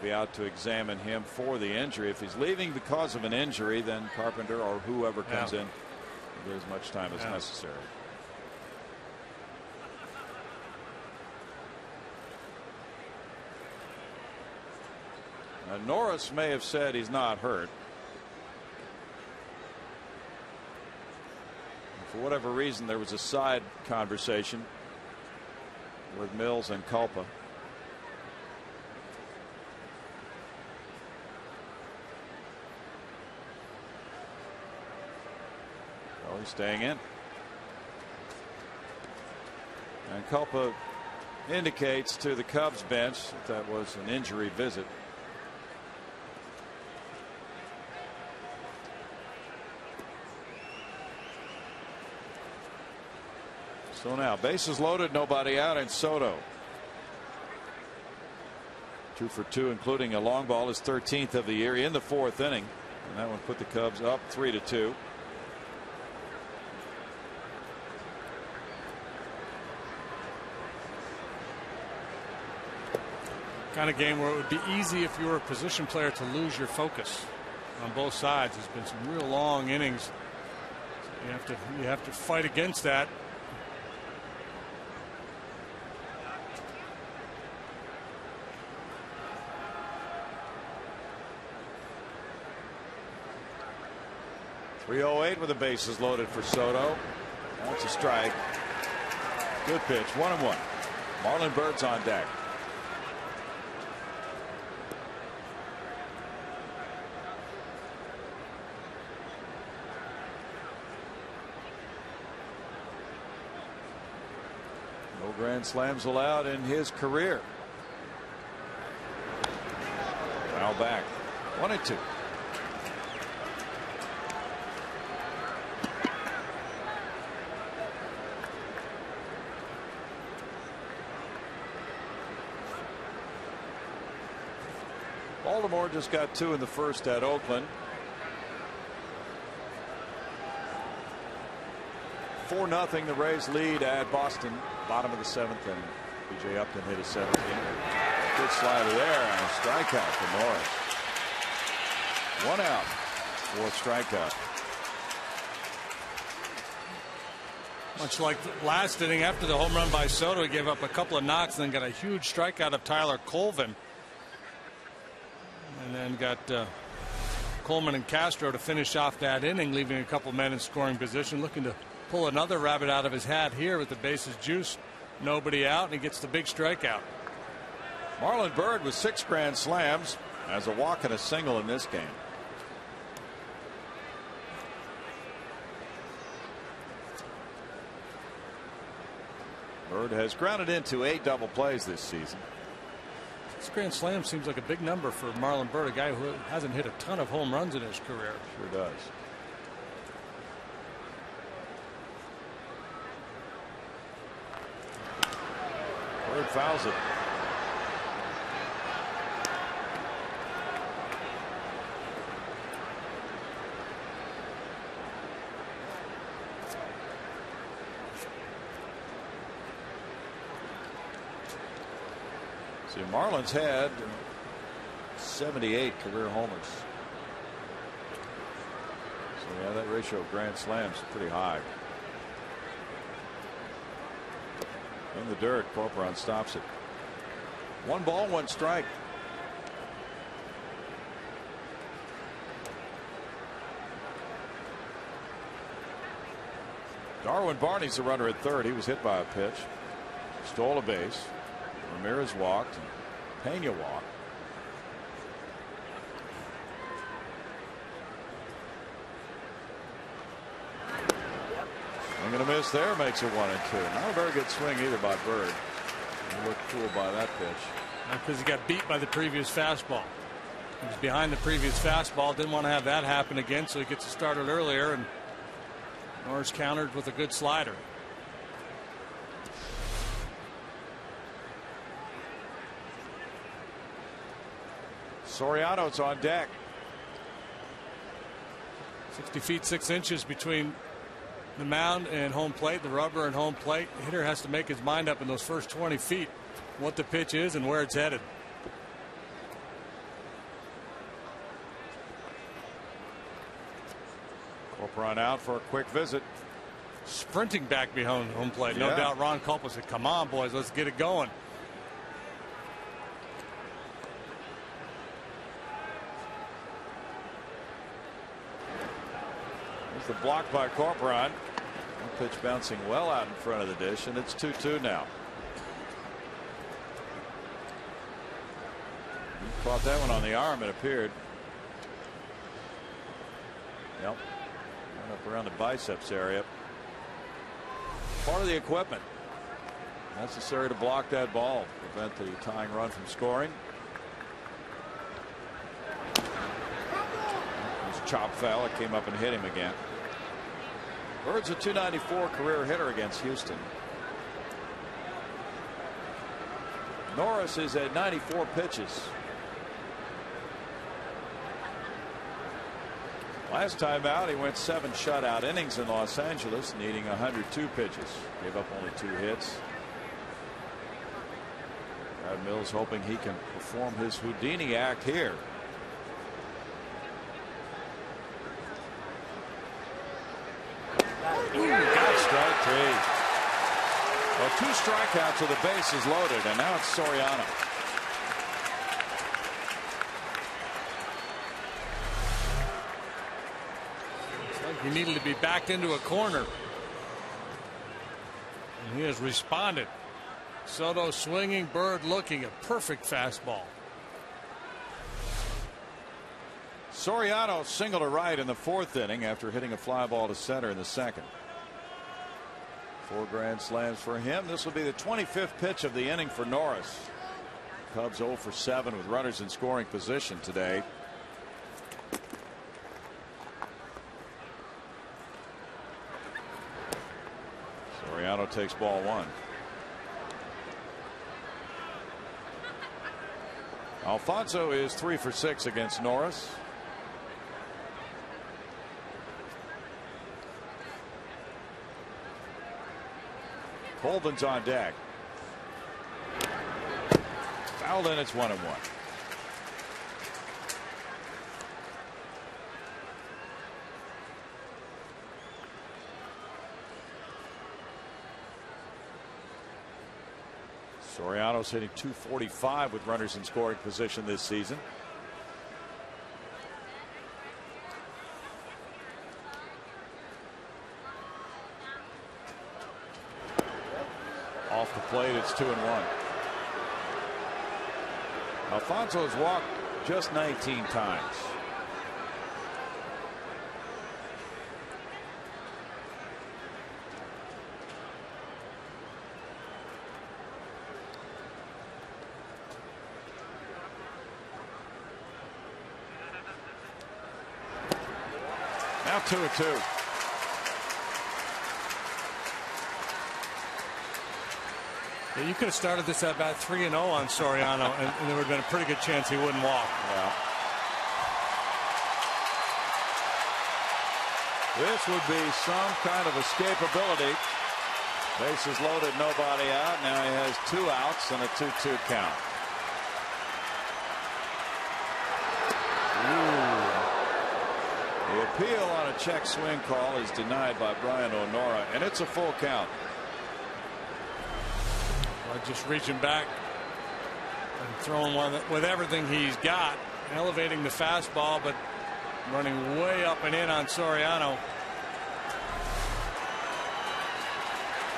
be out to examine him for the injury. If he's leaving because of an injury, then Carpenter or whoever comes in will get as much time as necessary. Now, Norris may have said he's not hurt. For whatever reason, there was a side conversation with Mills and Culpa. Oh, he's staying in. And Culpa indicates to the Cubs bench that was an injury visit. So now bases loaded, nobody out, and Soto 2 for 2, including a long ball, his 13th of the year in the 4th inning, and that one put the Cubs up 3-2. Kind of game where it would be easy if you were a position player to lose your focus on both sides. There's been some real long innings. So you have to fight against that. .308 with the bases loaded for Soto. That's a strike. Good pitch. 1-1. Marlon Byrd's on deck. No grand slams allowed in his career. Foul back. 1-2. Baltimore just got 2 in the first at Oakland. 4-0 the Rays lead at Boston. Bottom of the 7th inning. B.J. Upton hit a 17. Good slider there and a strikeout for Norris. 1 out for strikeout. Much like last inning, after the home run by Soto, he gave up a couple of knocks and then got a huge strikeout of Tyler Colvin. And then got Coleman and Castro to finish off that inning, leaving a couple men in scoring position, looking to pull another rabbit out of his hat here with the bases juiced. Nobody out, and he gets the big strikeout. Marlon Byrd with 6 grand slams, has a walk and a single in this game. Byrd has grounded into 8 double plays this season. 6 grand slams seems like a big number for Marlon Byrd, a guy who hasn't hit a ton of home runs in his career. Sure does. Byrd fouls it. See, Marlins had 78 career homers. So yeah, that ratio of grand slams is pretty high. In the dirt, Corcoran stops it. 1 ball, 1 strike. Darwin Barney's the runner at third. He was hit by a pitch. Stole a base. Ramirez walked. Pena walked. I'm going to miss there, makes it 1-2. Not a very good swing either by Byrd. He looked cool by that pitch. Because he got beat by the previous fastball. He was behind the previous fastball. Didn't want to have that happen again, so he gets it started earlier, and Norris countered with a good slider. Soriano's on deck. 60 feet 6 inches between the mound and home plate, the rubber and home plate. The hitter has to make his mind up in those first 20 feet what the pitch is and where it's headed. Corcoran out for a quick visit. Sprinting back behind home plate. No doubt Ron Culpa said, come on, boys, let's get it going. The block by Corcoran. One pitch bouncing well out in front of the dish, and it's 2-2 now. He caught that one on the arm, it appeared. Yep. Went up around the biceps area. Part of the equipment necessary to block that ball, prevent the tying run from scoring. His chop foul, it came up and hit him again. Bird's a .294 career hitter against Houston. Norris is at 94 pitches. Last time out, he went 7 shutout innings in Los Angeles, needing 102 pitches. Gave up only 2 hits. Brad Mills hoping he can perform his Houdini act here. Got strike 3. Well, 2 strikeouts with the bases loaded, and now it's Soriano. It's like he needed to be backed into a corner. And he has responded. Soto swinging, Byrd looking, a perfect fastball. Soriano singled to right in the 4th inning after hitting a fly ball to center in the 2nd. 4 grand slams for him. This will be the 25th pitch of the inning for Norris. Cubs 0 for 7 with runners in scoring position today. Soriano takes ball 1. Alfonso is 3 for 6 against Norris. Colvin's on deck. Fouled in. It's 1-1. Soriano's hitting .245 with runners in scoring position this season. Off the plate, it's 2-1. Alfonso has walked just 19 times. Now 2-2. Yeah, you could have started this at about 3-0 on Soriano, and there would have been a pretty good chance he wouldn't walk. Yeah. This would be some kind of escapability. Bases loaded, nobody out. Now he has 2 outs and a 2-2 count. The appeal on a check swing call is denied by Brian O'Nora, and it's a full count. Just reaching back and throwing one with everything he's got, elevating the fastball, but running way up and in on Soriano.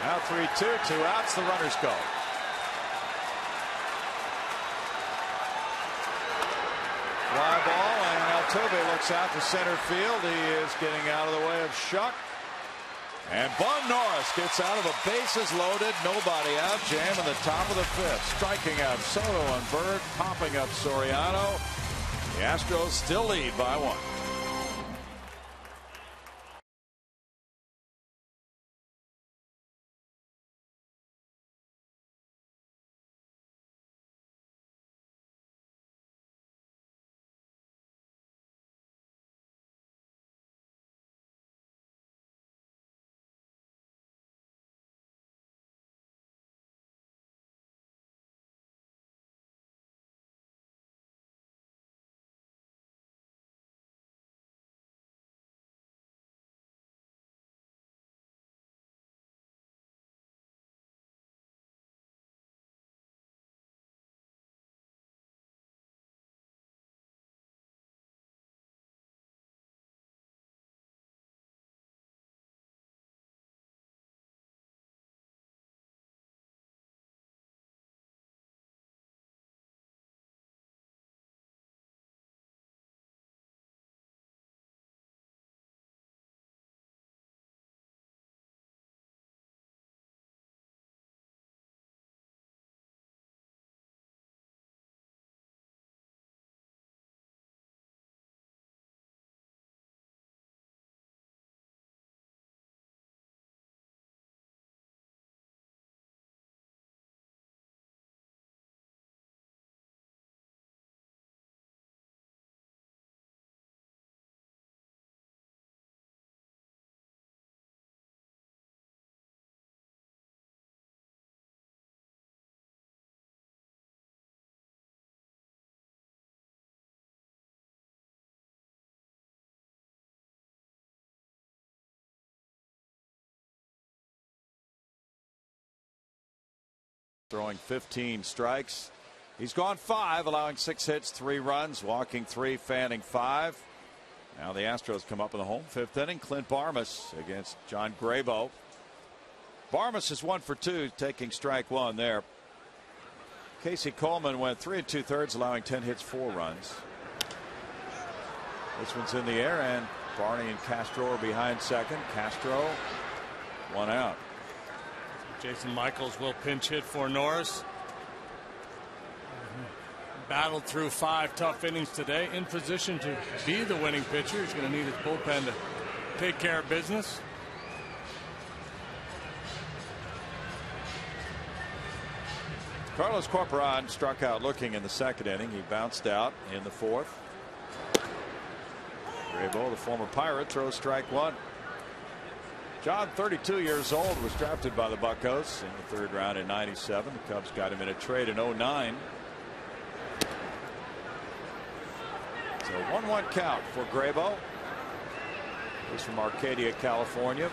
Now 3-2, 2 outs, the runners go. Fly ball, and Altuve looks out to center field. He is getting out of the way of Shuck. And Bud Norris gets out of a bases loaded, nobody out, jam in the top of the 5th. Striking out Soto and Bird, popping up Soriano. The Astros still lead by 1. Throwing 15 strikes. He's gone 5, allowing 6 hits, 3 runs, walking 3, fanning 5. Now the Astros come up in the home 5th inning. Clint Barmas against John Grabo. Barmas is 1 for 2, taking strike 1 there. Casey Coleman went 3 2/3, allowing 10 hits, 4 runs. This one's in the air, and Barney and Castro are behind second. Castro 1 out. Jason Michaels will pinch hit for Norris. Battled through 5 tough innings today, in position to be the winning pitcher. He's going to need his bullpen to take care of business. Carlos Corporan struck out looking in the 2nd inning. He bounced out in the 4th. Graybo, the former Pirate, throws strike 1. John, 32 years old, was drafted by the Buccos in the 3rd round in '97. The Cubs got him in a trade in '09. So 1-1 count for Graybo. He's from Arcadia, California.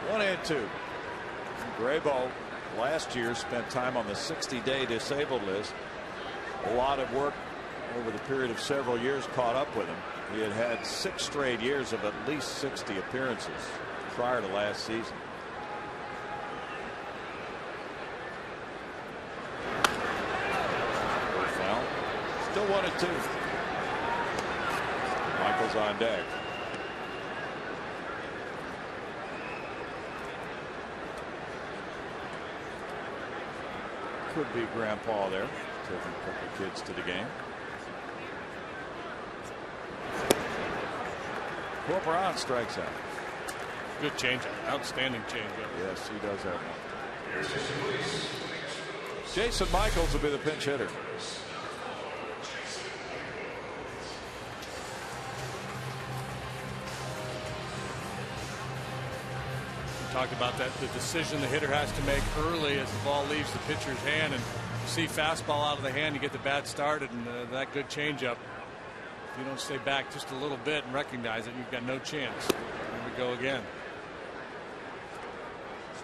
One and two. Graybo last year spent time on the 60-day disabled list. A lot of work over the period of several years caught up with him. He had had 6 straight years of at least 60 appearances prior to last season. Foul. Still 1-2. Michaels on deck. Could be Grandpa there, taking a couple of kids to the game. Corporan strikes out. Good changeup, outstanding changeup. Yes, he does have one. Jason Michaels will be the pinch hitter. Talked about that, the decision the hitter has to make early as the ball leaves the pitcher's hand, and you see fastball out of the hand, you get the bat started, and that good changeup. If you don't stay back just a little bit and recognize it, you've got no chance. Here we go again.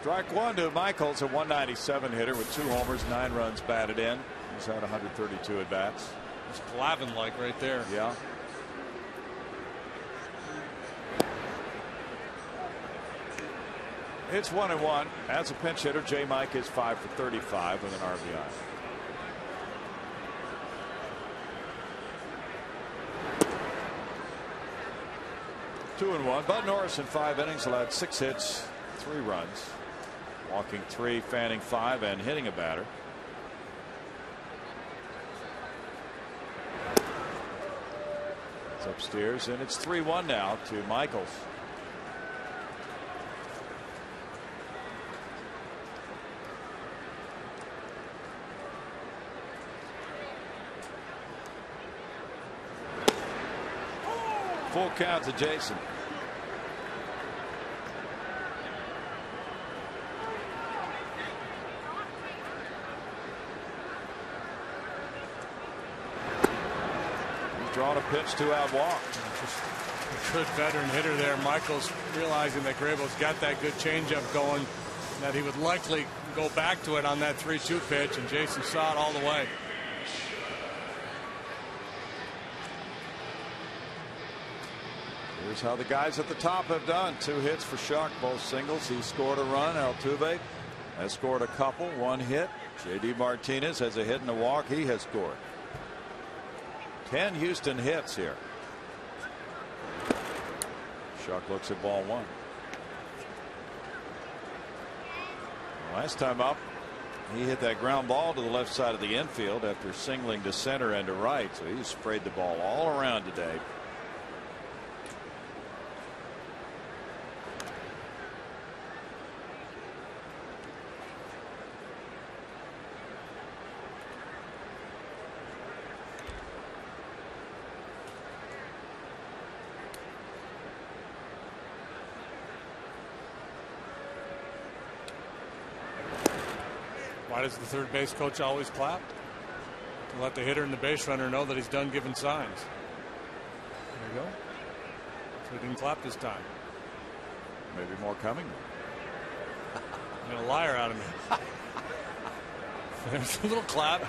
Strike 1 to Michaels, a 197 hitter with 2 homers, 9 runs batted in. He's had 132 at bats. It's Glavine like right there. Yeah. It's 1-1. As a pinch hitter, J. Mike is 5 for 35 with an RBI. Two and one. Bud Norris in 5 innings allowed 6 hits, 3 runs, walking 3, fanning 5, and hitting a batter. It's upstairs, and it's 3-1 now to Michaels. Full count to Jason. He's drawn a pitch, 2-out walk. Just a good veteran hitter there. Michaels realizing that Graybo's got that good changeup going, that he would likely go back to it on that 3-2 pitch, and Jason saw it all the way. Here's how the guys at the top have done. 2 hits for Schuck, both singles. He scored a run. Altuve has scored a couple, 1 hit. J.D. Martinez has a hit and a walk. He has scored. 10 Houston hits here. Schuck looks at ball 1. Last time up, he hit that ground ball to the left side of the infield after singling to center and to right. So he sprayed the ball all around today. Why does the third base coach always clap? To let the hitter and the base runner know that he's done giving signs. There you go. So he didn't clap this time. Maybe more coming. Made a liar out of me. There's a little clap.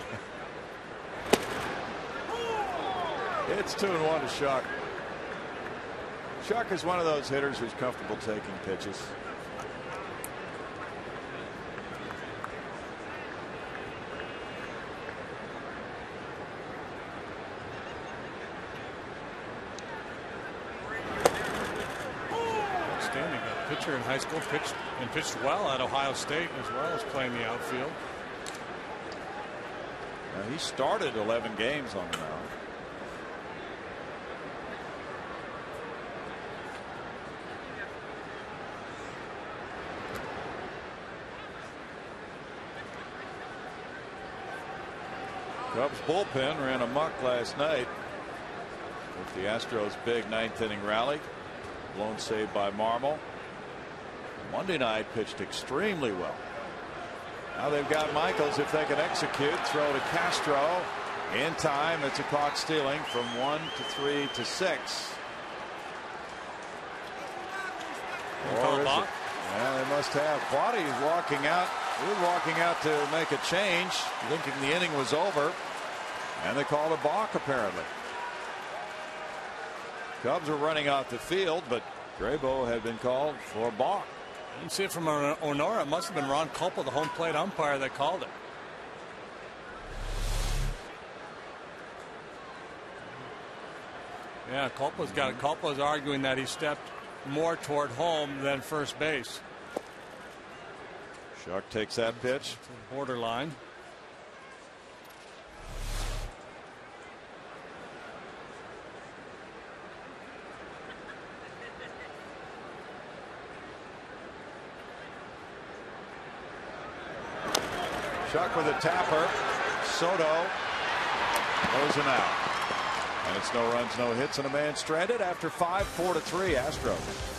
It's 2-1 to Schuck. Schuck is one of those hitters who's comfortable taking pitches. pitcher in high school, pitched well at Ohio State as well as playing the outfield. He started 11 games on the mound. Cubs bullpen ran amok last night with the Astros' big 9th inning rally. Blown save by Marmol. Monday night pitched extremely well. Now they've got Michaels if they can execute. Throw to Castro in time. It's a caught stealing from 1 to 3 to 6. Or is it? Yeah, they must have. Quaddy is walking out. He was walking out to make a change, thinking the inning was over, and they called a balk apparently. Cubs were running out the field, but Graybo had been called for a balk. You can see it from Honora. It must have been Ron Culpa, the home plate umpire, that called it. Yeah, Culpa's arguing that he stepped more toward home than first base. Shuck takes that pitch. Borderline. Shuck with a tapper. Soto goes him out. And it's no runs, no hits, and a man stranded after 5, 4-3 Astros.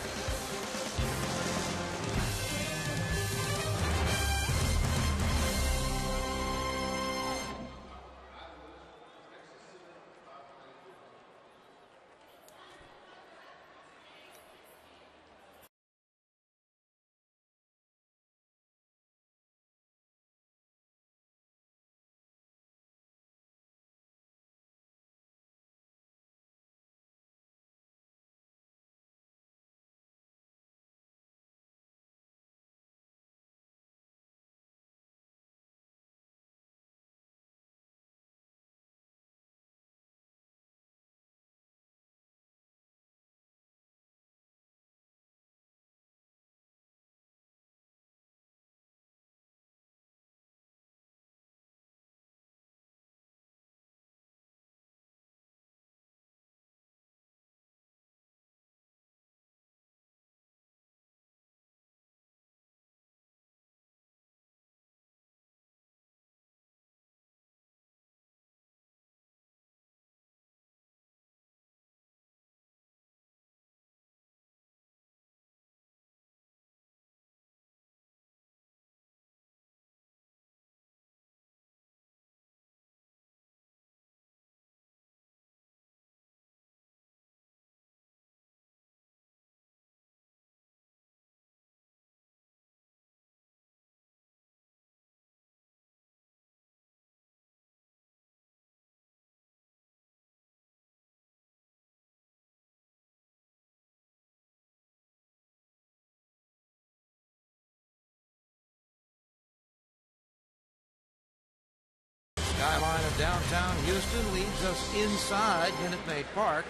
Skyline of downtown Houston leads us inside Minute Maid Park.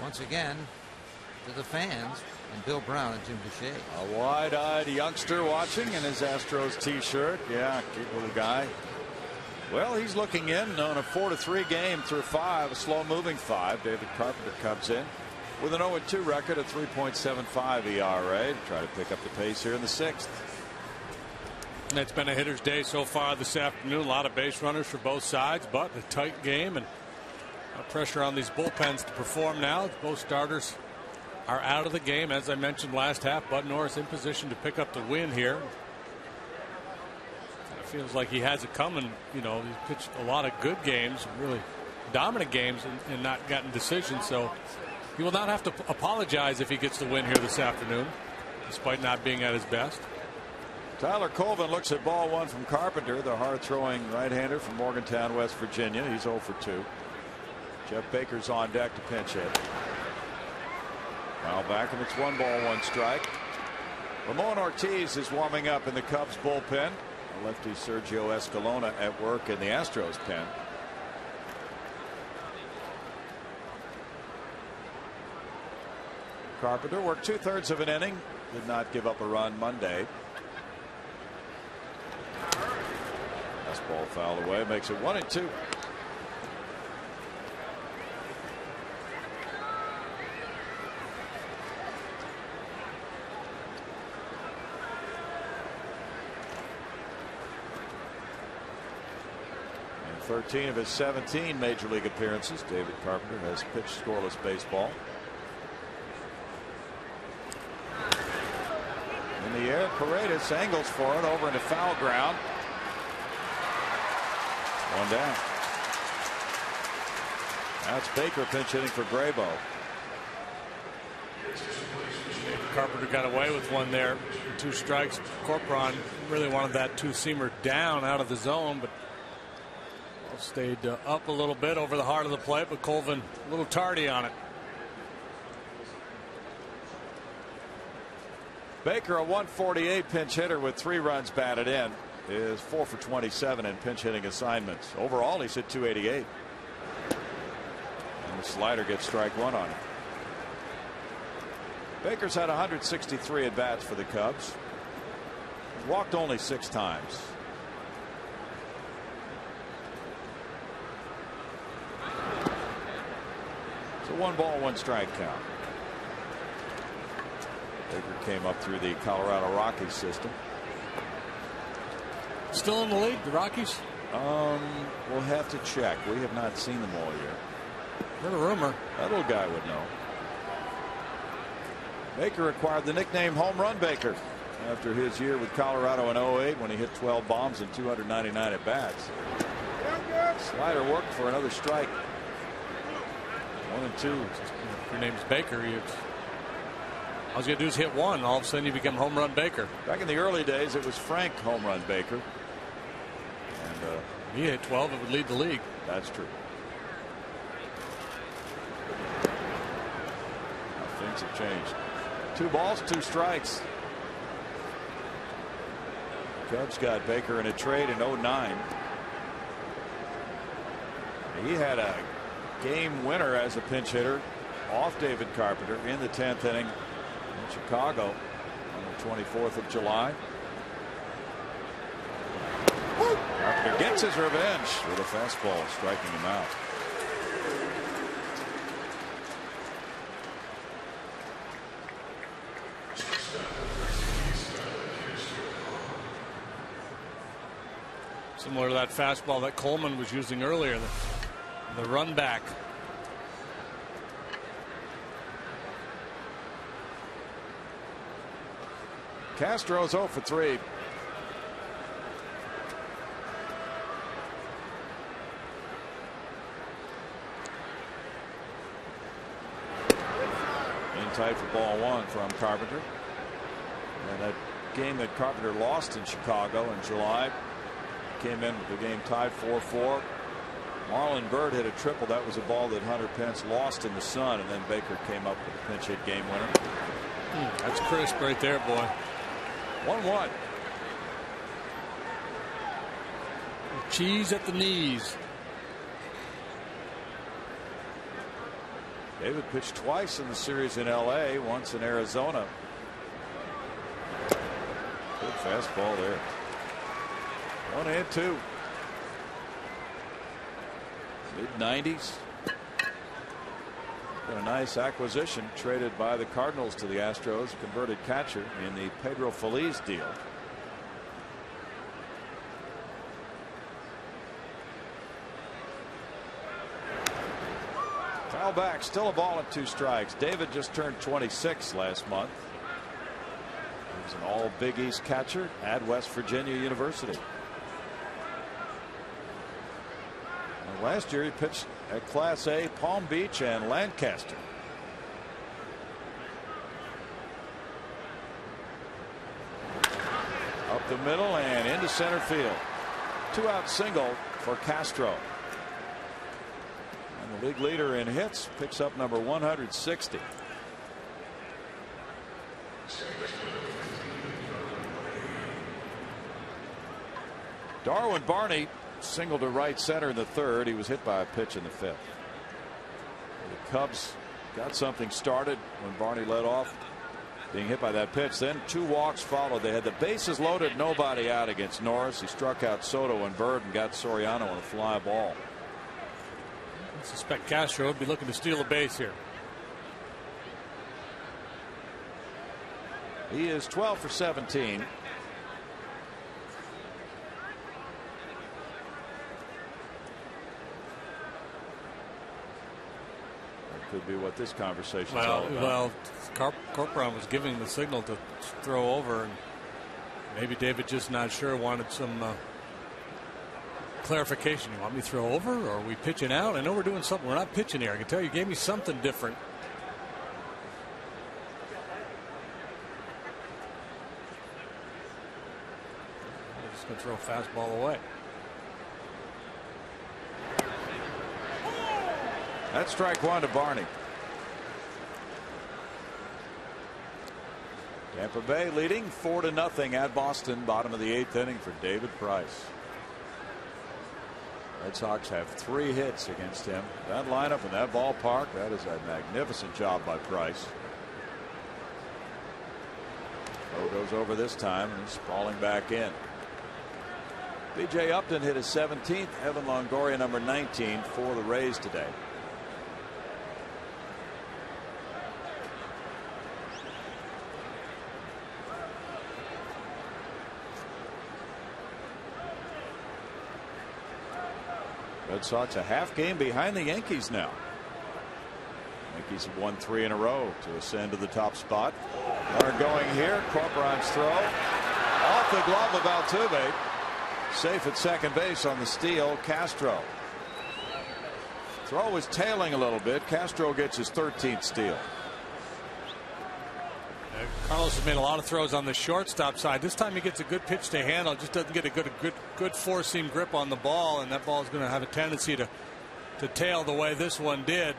Once again to the fans and Bill Brown and Tim Duche. A wide-eyed youngster watching in his Astros t-shirt. Yeah, cute little guy. Well, he's looking in on a 4-3 game through 5, a slow-moving 5. David Carpenter comes in with an 0-2 record, a 3.75 ERA. Try to pick up the pace here in the 6th. It's been a hitter's day so far this afternoon. A lot of base runners for both sides, but a tight game and pressure on these bullpens to perform now. Both starters are out of the game, as I mentioned last half. Bud Norris in position to pick up the win here. It feels like he has it coming. You know, he's pitched a lot of good games, really dominant games, and not gotten decisions. So he will not have to apologize if he gets the win here this afternoon, despite not being at his best. Tyler Colvin looks at ball 1 from Carpenter, the hard-throwing right-hander from Morgantown, West Virginia. He's 0 for 2. Jeff Baker's on deck to pinch hit. Foul back, and it's 1 ball, 1 strike. Ramon Ortiz is warming up in the Cubs bullpen. Lefty Sergio Escalona at work in the Astros pen. Carpenter worked 2/3 of an inning did not give up a run Monday. Fastball fouled away, makes it 1-2. In 13 of his 17 major league appearances, David Carpenter has pitched scoreless baseball. In the air, Paredes angles for it over into foul ground. One down. That's Baker pinch hitting for Graybo. Carpenter got away with one there. 2 strikes. Corcoran really wanted that 2-seamer down out of the zone, but stayed up a little bit over the heart of the plate, but Colvin a little tardy on it. Baker, a 148 pinch hitter with 3 runs batted in, is 4 for 27 in pinch hitting assignments. Overall, he's hit 288. And the slider gets strike 1 on him. Baker's had 163 at bats for the Cubs. He's walked only 6 times. It's a 1-ball, 1-strike count. Baker came up through the Colorado Rockies system. Still in the league, the Rockies? We'll have to check. We have not seen them all year. Heard a rumor. That little guy would know. Baker acquired the nickname Home Run Baker after his year with Colorado in 08 when he hit 12 bombs and 299 at bats. Slider worked for another strike. 1-2. If your name's Baker, all you got to do is hit one. All of a sudden you become Home Run Baker. Back in the early days, it was Frank Home Run Baker. And he hit 12, it would lead the league. That's true. Now things have changed. 2 balls, 2 strikes. Cubs got Baker in a trade in 09. He had a game winner as a pinch hitter off David Carpenter in the 10th inning in Chicago on the 24th of July. Carpenter gets his revenge with a fastball, striking him out. Similar to that fastball that Coleman was using earlier, the run back. Castro's 0 for 3. In tight for ball 1 from Carpenter. And that game that Carpenter lost in Chicago in July came in with the game tied 4-4. Marlon Byrd hit a triple. That was a ball that Hunter Pence lost in the sun, and then Baker came up with a pinch hit game winner. That's crisp right there, boy. 1-1. Cheese at the knees. David pitched twice in the series in LA, once in Arizona. Good fastball there. 1-2. Mid-90s. Got a nice acquisition traded by the Cardinals to the Astros, converted catcher in the Pedro Feliz deal. Foul back, still a ball and 2 strikes. David just turned 26 last month. He was an all Big East catcher at West Virginia University. Last year he pitched at Class A, Palm Beach and Lancaster. Up the middle and into center field. 2-out single for Castro. And the league leader in hits picks up number 160. Darwin Barney single to right center in the 3rd. He was hit by a pitch in the 5th. The Cubs got something started when Barney led off. being hit by that pitch. Then 2 walks followed. They had the bases loaded, nobody out against Norris. He struck out Soto and Bird and got Soriano on a fly ball. I suspect Castro would be looking to steal a base here. He is 12 for 17. That could be what this conversation is all about. Well, Corcoran was giving the signal to throw over, and maybe David just not sure, wanted some clarification. You want me to throw over, or are we pitching out? I know we're doing something. We're not pitching here. I can tell you gave me something different. I'm just going to throw a fastball away. That's strike 1 to Barney. Tampa Bay leading 4-0 at Boston. Bottom of the 8th inning for David Price. Red Sox have 3 hits against him. That lineup in that ballpark, that is a magnificent job by Price. Throw goes over this time and he's falling back in. B.J. Upton hit his 17th. Evan Longoria number 19 for the Rays today. Red Sox a half game behind the Yankees now. Yankees have won 3 in a row to ascend to the top spot. Runner going here. Corcoran's throw off the glove of Altuve. Safe at second base on the steal. Castro. Throw was tailing a little bit. Castro gets his 13th steal. Carlos has made a lot of throws on the shortstop side. This time he gets a good pitch to handle. Just doesn't get a good four-seam grip on the ball, and that ball is going to have a tendency to tail the way this one did.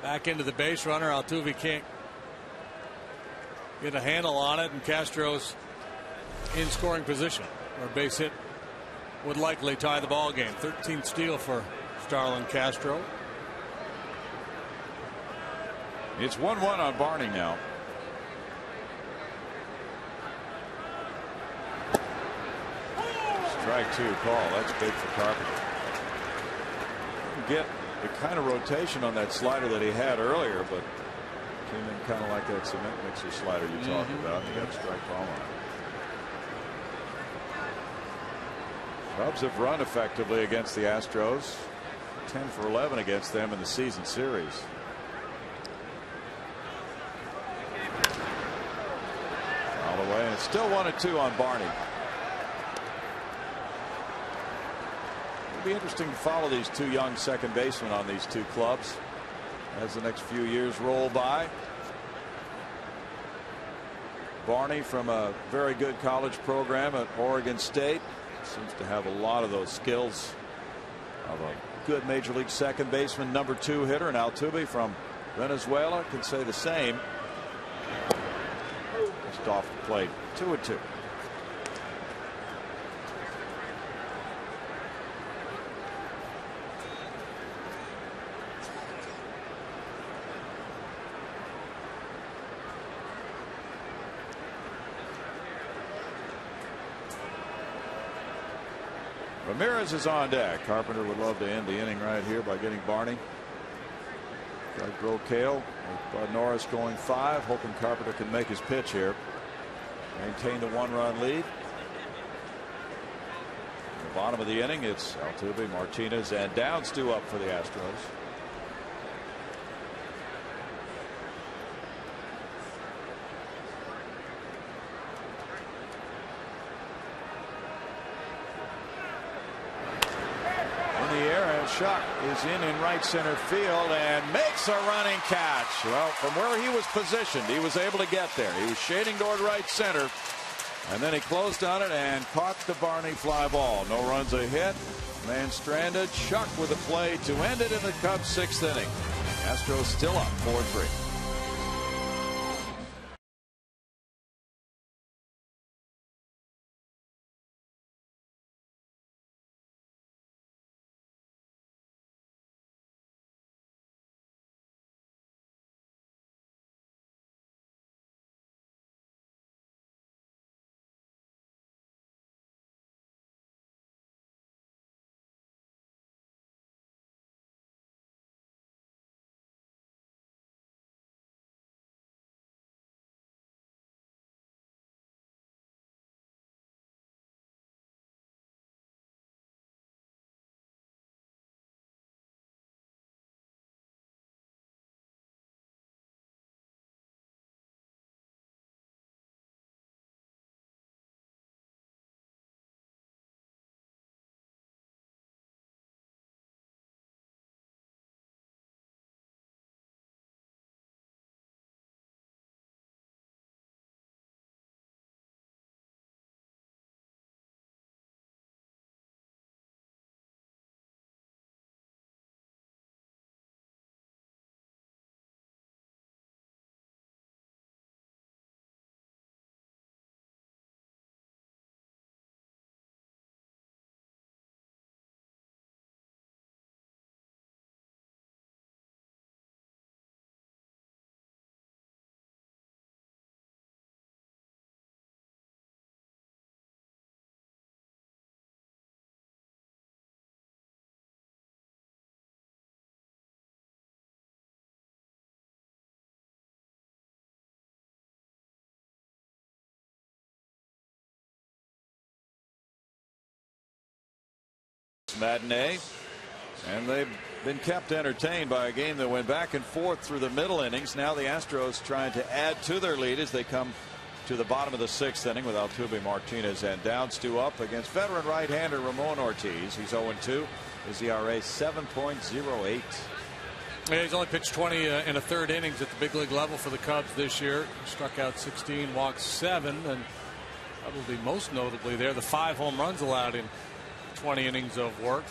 Back into the base runner. Altuve can't get a handle on it, and Castro's in scoring position, where a base hit would likely tie the ball game. 13th steal for Starlin Castro. It's 1-1 on Barney now. Strike 2 call. That's big for Carpenter. Get the kind of rotation on that slider that he had earlier, but came in kind of like that cement mixer slider you talked about. He got a strike ball on it. Cubs have run effectively against the Astros. 10 for 11 against them in the season series. All the way, and it's still 1-2 on Barney. It'll be interesting to follow these 2 young second basemen on these 2 clubs as the next few years roll by. Barney from a very good college program at Oregon State seems to have a lot of those skills of a good major league second baseman, number 2 hitter, and Altuve from Venezuela can say the same. Just off the plate. 2-2. Ramirez is on deck. Carpenter would love to end the inning right here by getting Barney. Doug Brocale with Bud Norris going 5, hoping Carpenter can make his pitch here. Maintain the 1-run lead. In the bottom of the inning, it's Altuve, Martinez, and Downs due up for the Astros. Shuck is in right center field and makes a running catch. Well, from where he was positioned, he was able to get there. He was shading toward right center, and then he closed on it and caught the Barney fly ball. No runs, a hit. Man stranded. Shuck with a play to end it in the Cubs' 6th inning. Astros still up 4-3. matinee, and they've been kept entertained by a game that went back and forth through the middle innings. Now the Astros trying to add to their lead as they come to the bottom of the 6th inning with Altuve, Martinez, and Downs 2 up against veteran right-hander Ramon Ortiz. He's 0-2. His ERA 7.08. Yeah, he's only pitched 20 in a third innings at the big league level for the Cubs this year. Struck out 16, walked 7, and probably most notably there, the 5 home runs allowed in 20 innings of work.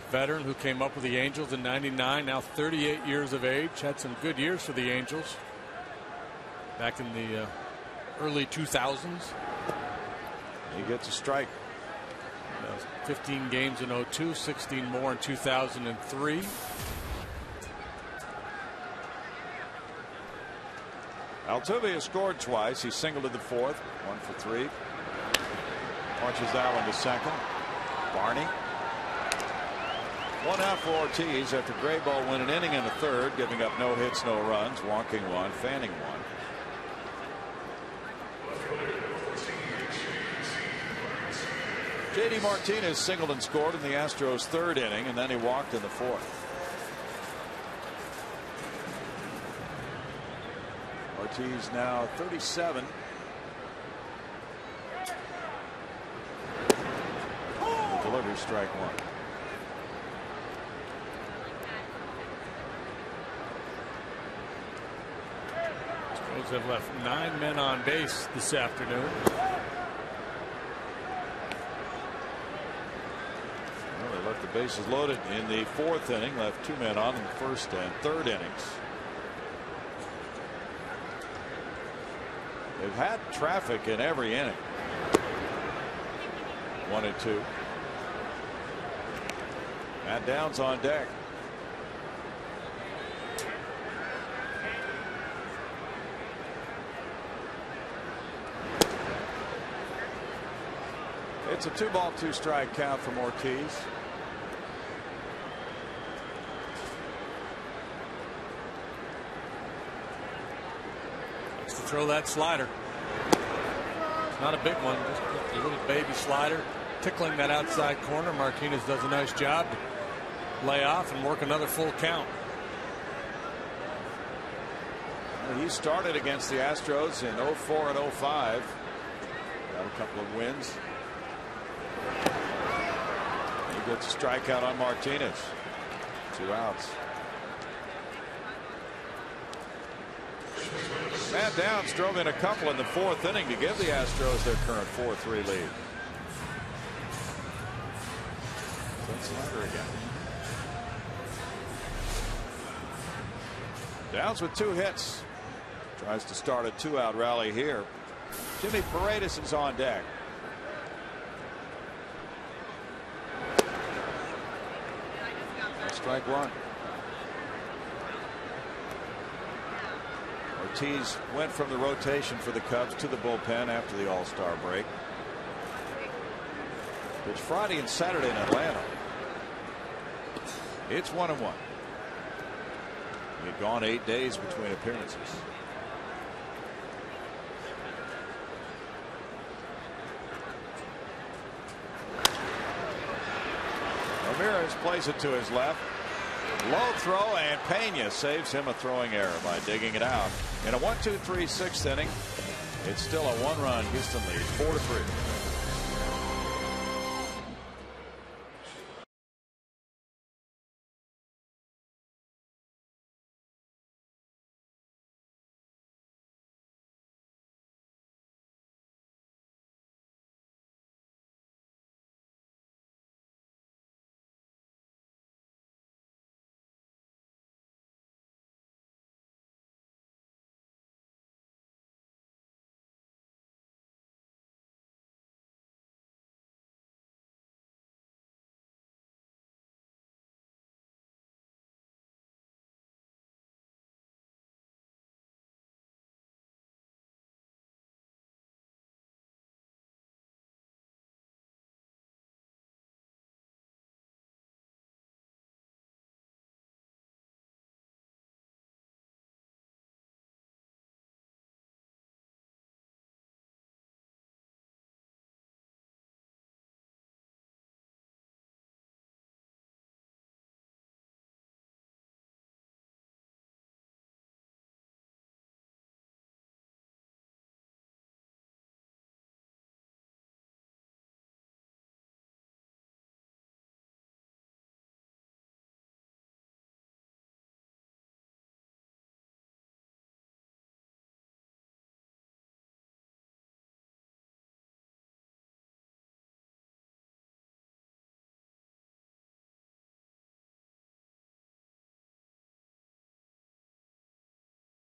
A veteran who came up with the Angels in '99, now 38 years of age, had some good years for the Angels back in the early 2000s. He gets a strike. 15 games in '02, 16 more in 2003. Altuve has scored twice. He singled in the 4th, 1 for 3. Punches that one to second. Barney. 1 out for Ortiz after Grayball went an inning in the 3rd, giving up no hits, no runs, walking 1, fanning 1. J.D. Martinez singled and scored in the Astros' 3rd inning, and then he walked in the 4th. Ortiz now 37. Delivery, strike 1. Astros have left 9 men on base this afternoon. Well, they left the bases loaded in the 4th inning, left 2 men on in the 1st and 3rd innings. They've had traffic in every inning. 1 and 2. Matt Downs on deck. It's a 2-ball 2-strike count from Ortiz. Likes to throw that slider. Not a big one, just a little baby slider, tickling that outside corner. Martinez does a nice job to lay off and work another full count. He started against the Astros in 04 and 05. Got a couple of wins. He gets a strikeout on Martinez. 2 outs. Matt Downs drove in a couple in the 4th inning to give the Astros their current 4-3 lead. Slider again. Downs with 2 hits. Tries to start a 2-out rally here. Jimmy Paredes is on deck. Strike 1. Ortiz went from the rotation for the Cubs to the bullpen after the All-Star break. It's Friday and Saturday in Atlanta. It's 1-1. He had gone 8 days between appearances. Ramirez plays it to his left. Low throw, and Pena saves him a throwing error by digging it out. In a 1-2-3 6th inning, it's still a 1-run Houston lead, 4-3.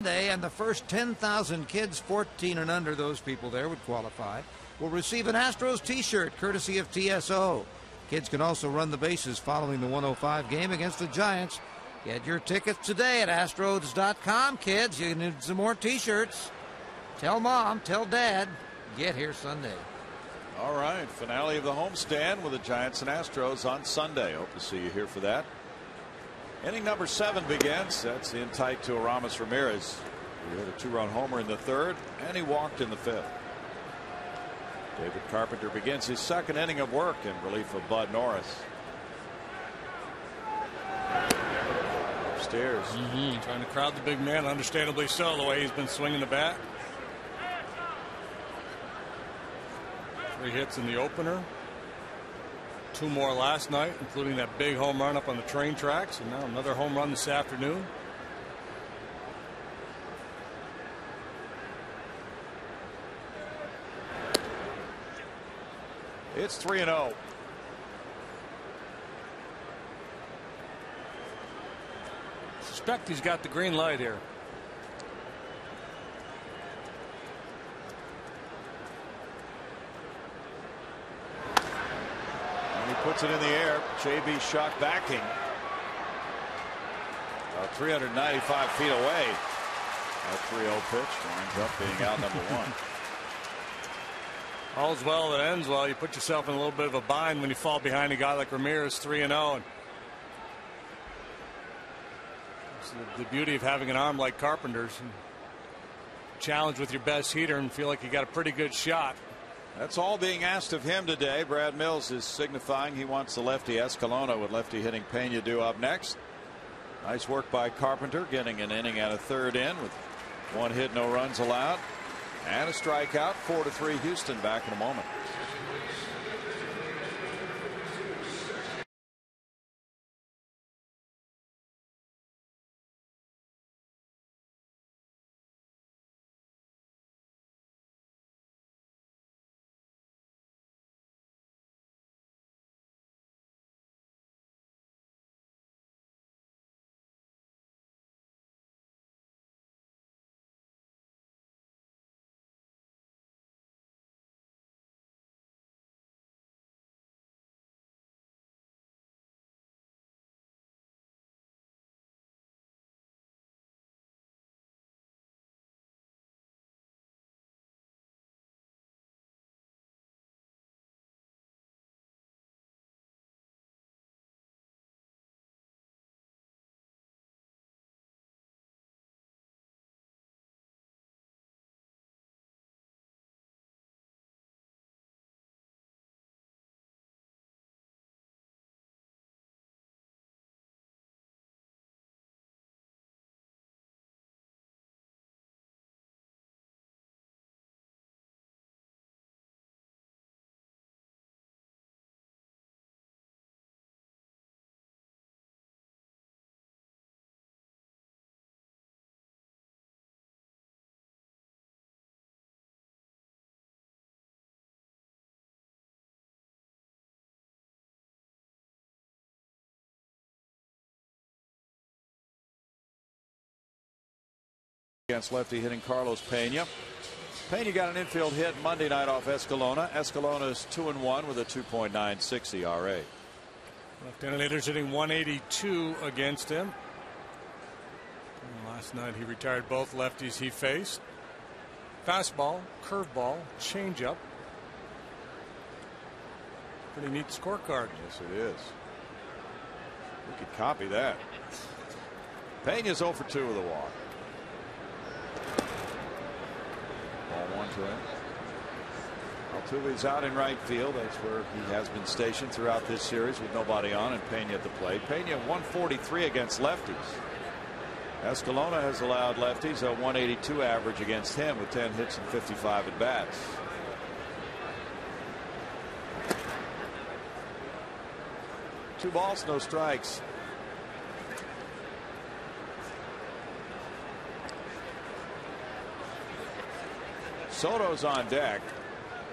And the first 10,000 kids 14 and under, those people there would qualify, will receive an Astros t-shirt courtesy of TSO. Kids can also run the bases following the 105 game against the Giants. Get your tickets today at Astros.com, kids. You need some more t-shirts. Tell mom, tell dad, get here Sunday. All right, finale of the homestand with the Giants and Astros on Sunday. Hope to see you here for that. Inning number 7 begins. That's in tight to Aramis Ramirez. He hit a 2-run homer in the 3rd, and he walked in the 5th. David Carpenter begins his 2nd inning of work in relief of Bud Norris. Upstairs. Trying to crowd the big man, understandably so, the way he's been swinging the bat. 3 hits in the opener. 2 more last night, including that big home run up on the train tracks, and now another home run this afternoon. It's 3-0. Suspect he's got the green light here. Puts it in the air. JB shot backing. 395 feet away. That 3-0 pitch winds up being out number 1. All's well that ends well. You put yourself in a little bit of a bind when you fall behind a guy like Ramirez, 3-0. And it's the beauty of having an arm like Carpenter's. Challenge with your best hitter and feel like you got a pretty good shot. That's all being asked of him today. Brad Mills is signifying he wants the lefty Escalona with lefty hitting Pena due up next. Nice work by Carpenter, getting an inning and a 3rd in with 1 hit, no runs allowed, and a strikeout. 4-3 Houston. Back in a moment. Against lefty hitting Carlos Pena. Pena got an infield hit Monday night off Escalona. Escalona is 2-1 with a 2.96 ERA. Left-handed hitters hitting 182 against him. And last night he retired both lefties he faced. Fastball, curveball, changeup. Pretty neat scorecard. Yes, it is. We could copy that. Pena's 0 for 2 with a walk. Ball 1 to him. Altuve's out in right field. That's where he has been stationed throughout this series with nobody on and Pena at the plate. Pena 143 against lefties. Escalona has allowed lefties a 182 average against him with 10 hits and 55 at bats. Two balls, no strikes. Soto's on deck.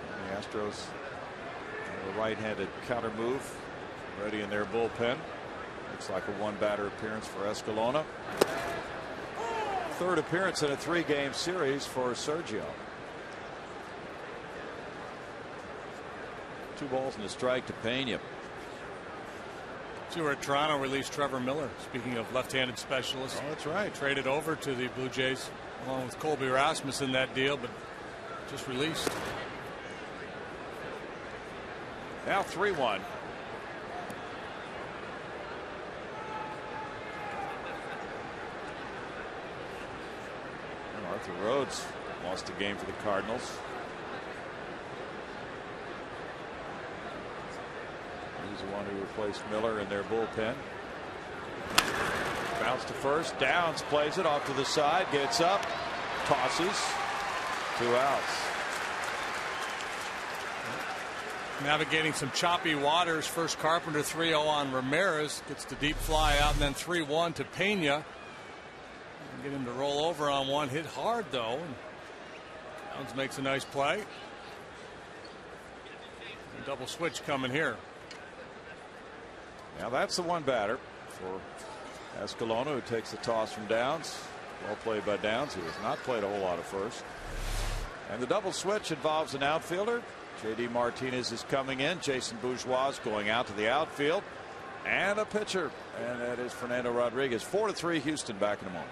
The Astros have a right-handed counter move ready in their bullpen. Looks like a one-batter appearance for Escalona. third appearance in a 3-game series for Sergio. 2 balls and a strike to Pena. See where Toronto released Trevor Miller. Speaking of left-handed specialists. Oh, that's right. Traded over to the Blue Jays along with Colby Rasmussen that deal, but just released. Now 3-1. Arthur Rhodes lost a game for the Cardinals. He's the one who replaced Miller in their bullpen. Bounce to first. Downs plays it off to the side. Gets up. Tosses. 2 outs. Navigating some choppy waters. First Carpenter 3-0 on Ramirez. Gets the deep fly out, and then 3-1 to Pena. Get him to roll over on one. Hit hard though. Downs makes a nice play. Double switch coming here. Now that's the one batter for Escalona, who takes the toss from Downs. Well played by Downs, who has not played a whole lot at first. And the double switch involves an outfielder. J.D. Martinez is coming in. Jason Bourgeois is going out to the outfield. And a pitcher. And that is Fernando Rodriguez. 4-3 Houston. Back in a moment.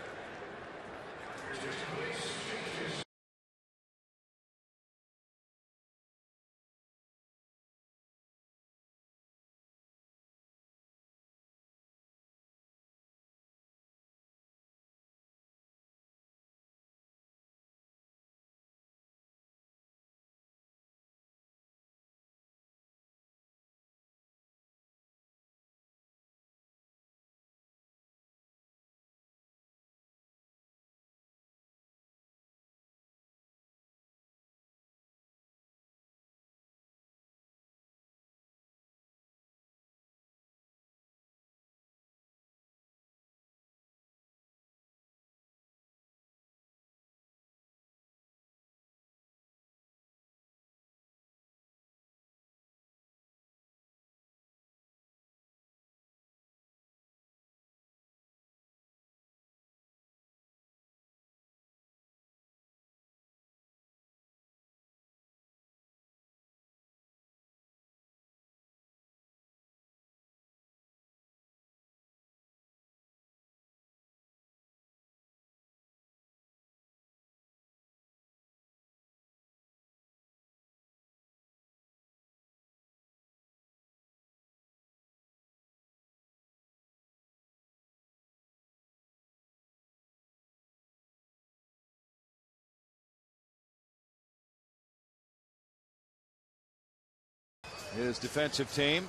His defensive team,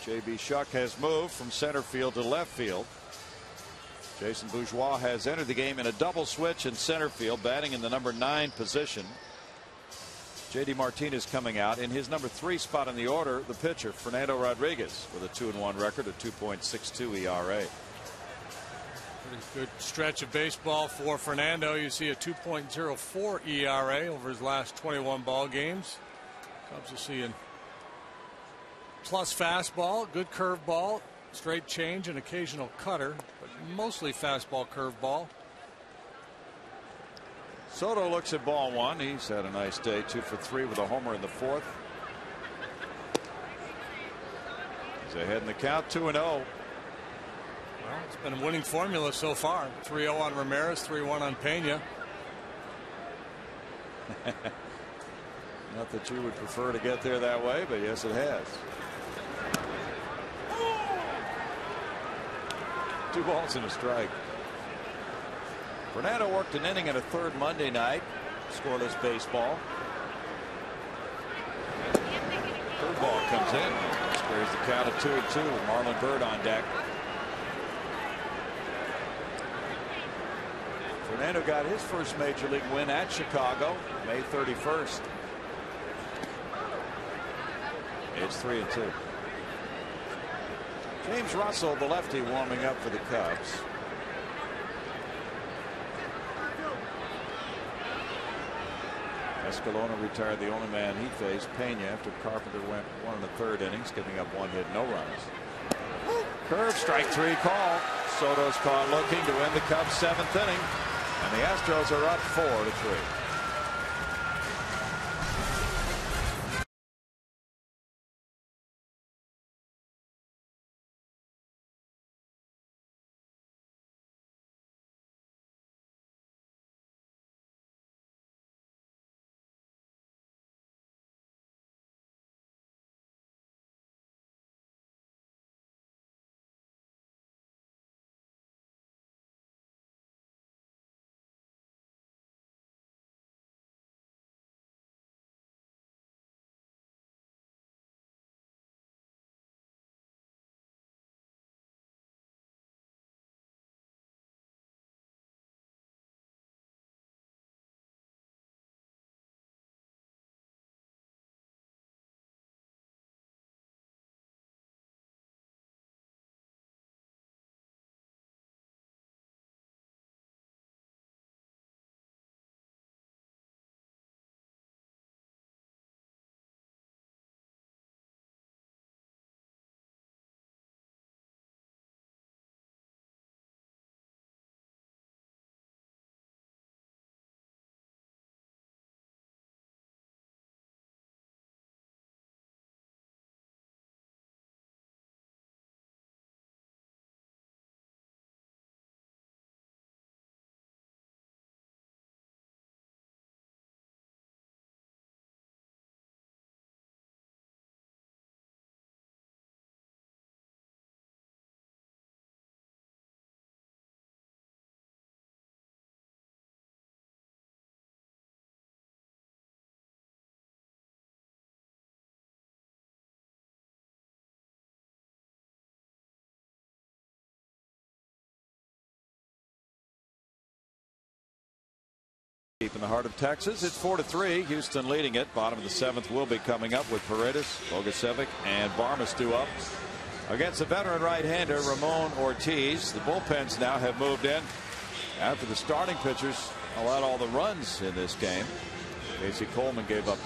J.B. Shuck, has moved from center field to left field. Jason Bourgeois has entered the game in a double switch in center field, batting in the number 9 position. J.D. Martinez coming out in his number 3 spot in the order. The pitcher, Fernando Rodriguez, with a 2-1 record, a 2.62 ERA. Pretty good stretch of baseball for Fernando. You see a 2.04 ERA over his last 21 ball games. Cubs are seeing plus fastball, good curveball, straight change, and occasional cutter, but mostly fastball, curveball. Soto looks at ball 1. He's had a nice day, 2 for 3 with a homer in the 4th. He's ahead in the count, 2-0. Well, it's been a winning formula so far. 3-0 on Ramirez, 3-1 on Pena. Not that you would prefer to get there that way, but yes, it has. 2 balls and a strike. Fernando worked an inning and a third Monday night. Scoreless baseball. Third ball comes in. Squares the count of 2-2 with Marlon Byrd on deck. Fernando got his first major league win at Chicago May 31st. It's 3-2. James Russell, the lefty, warming up for the Cubs. Escalona retired the only man he faced, Pena, after Carpenter went 1 1/3 innings, giving up 1 hit, no runs. Curve, strike 3 call. Soto's caught looking to end the Cubs' 7th inning. And the Astros are up 4-3. Deep in the heart of Texas, it's 4-3. Houston leading it. Bottom of the 7th will be coming up with Paredes, Bogasevic, and Barmas due up against the veteran right-hander Ramon Ortiz. The bullpens now have moved in after the starting pitchers allowed all the runs in this game. Casey Coleman gave up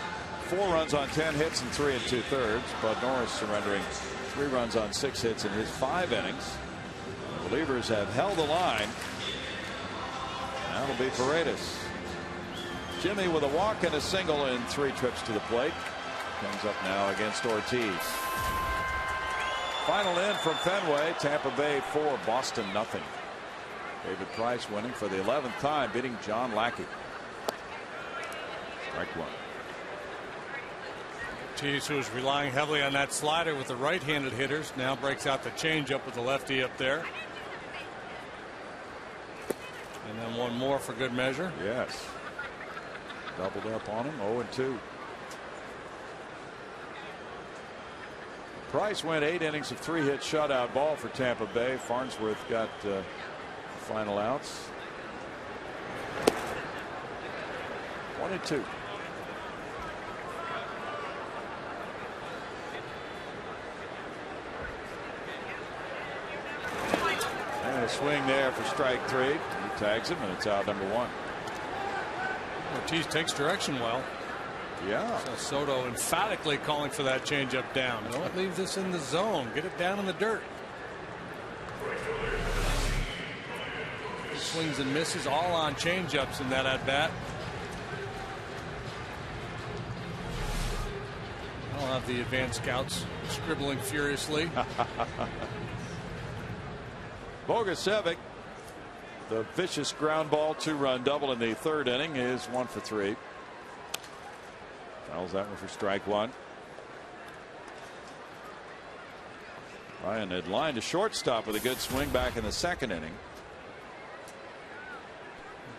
4 runs on 10 hits and 3 2/3. Bud Norris surrendering 3 runs on 6 hits in his 5 innings. The relievers have held the line. That'll be Paredes. Jimmy with a walk and a single in 3 trips to the plate. Comes up now against Ortiz. Final in from Fenway. Tampa Bay 4, Boston nothing. David Price winning for the 11th time, beating John Lackey. Strike 1. Ortiz, who was relying heavily on that slider with the right-handed hitters, now breaks out the changeup with the lefty up there. And then one more for good measure. Yes. Doubled up on him. 0-2. Price went 8 innings of 3-hit shutout ball for Tampa Bay. Farnsworth got final outs. 1-2. And a swing there for strike 3. He tags him, and it's out number 1. Ortiz takes direction well. Yeah. So Soto emphatically calling for that changeup down. Don't leave this in the zone. Get it down in the dirt. Swings and misses all on changeups in that at bat. I'll have the advanced scouts scribbling furiously. Bogasevic, the vicious ground ball 2-run double in the 3rd inning, is 1 for 3. Fouls that one for strike 1. Ryan had lined a shortstop with a good swing back in the 2nd inning.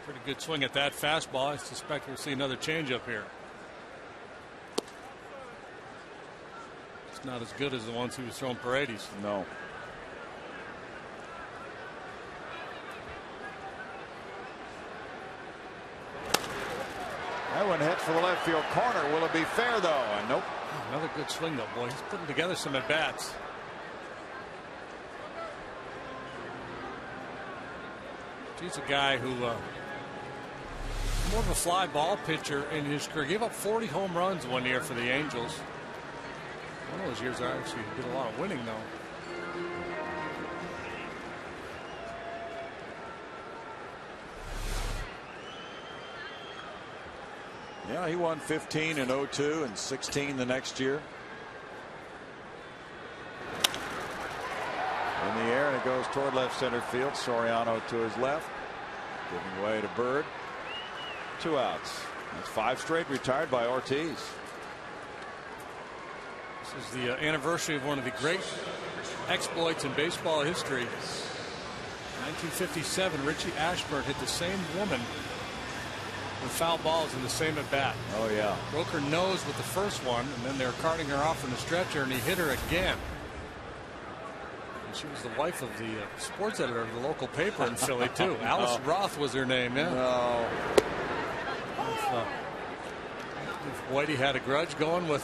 Pretty good swing at that fastball. I suspect we'll see another changeup here. It's not as good as the ones he was throwing Paredes. No. That one hit for the left field corner. Will it be fair though? And nope. Oh, another good swing though, boy. He's putting together some at bats. He's a guy who more of a fly ball pitcher in his career. Gave up 40 home runs one year for the Angels. One of those years I actually did a lot of winning though. Yeah, he won 15 in 02 and 16 the next year. In the air, and it goes toward left center field. Soriano to his left, giving way to Bird. 2 outs. That's 5 straight retired by Ortiz. This is the anniversary of one of the great exploits in baseball history. 1957, Richie Ashburn hit the same woman with foul balls in the same at bat. Oh yeah. Broke her nose with the first one, and then they were carting her off in the stretcher, and he hit her again. And she was the wife of the sports editor of the local paper in Philly too. Alice Roth was her name. Yeah. No. If Whitey had a grudge going with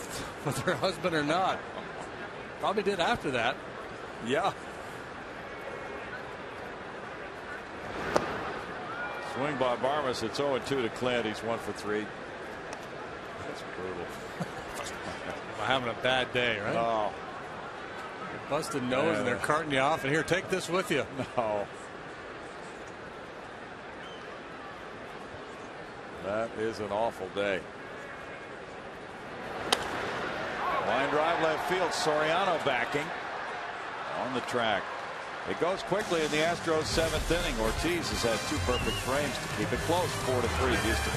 her husband or not. Probably did after that. Yeah. Swing by Barmas. It's 0-2 to Clint. He's 1 for 3. That's brutal. Having a bad day, right? Oh. Busted nose, and they're carting you off. And here, take this with you. No. That is an awful day. Line drive left field. Soriano backing on the track. It goes quickly in the Astros' 7th inning. Ortiz has had 2 perfect frames to keep it close. 4-3 Houston.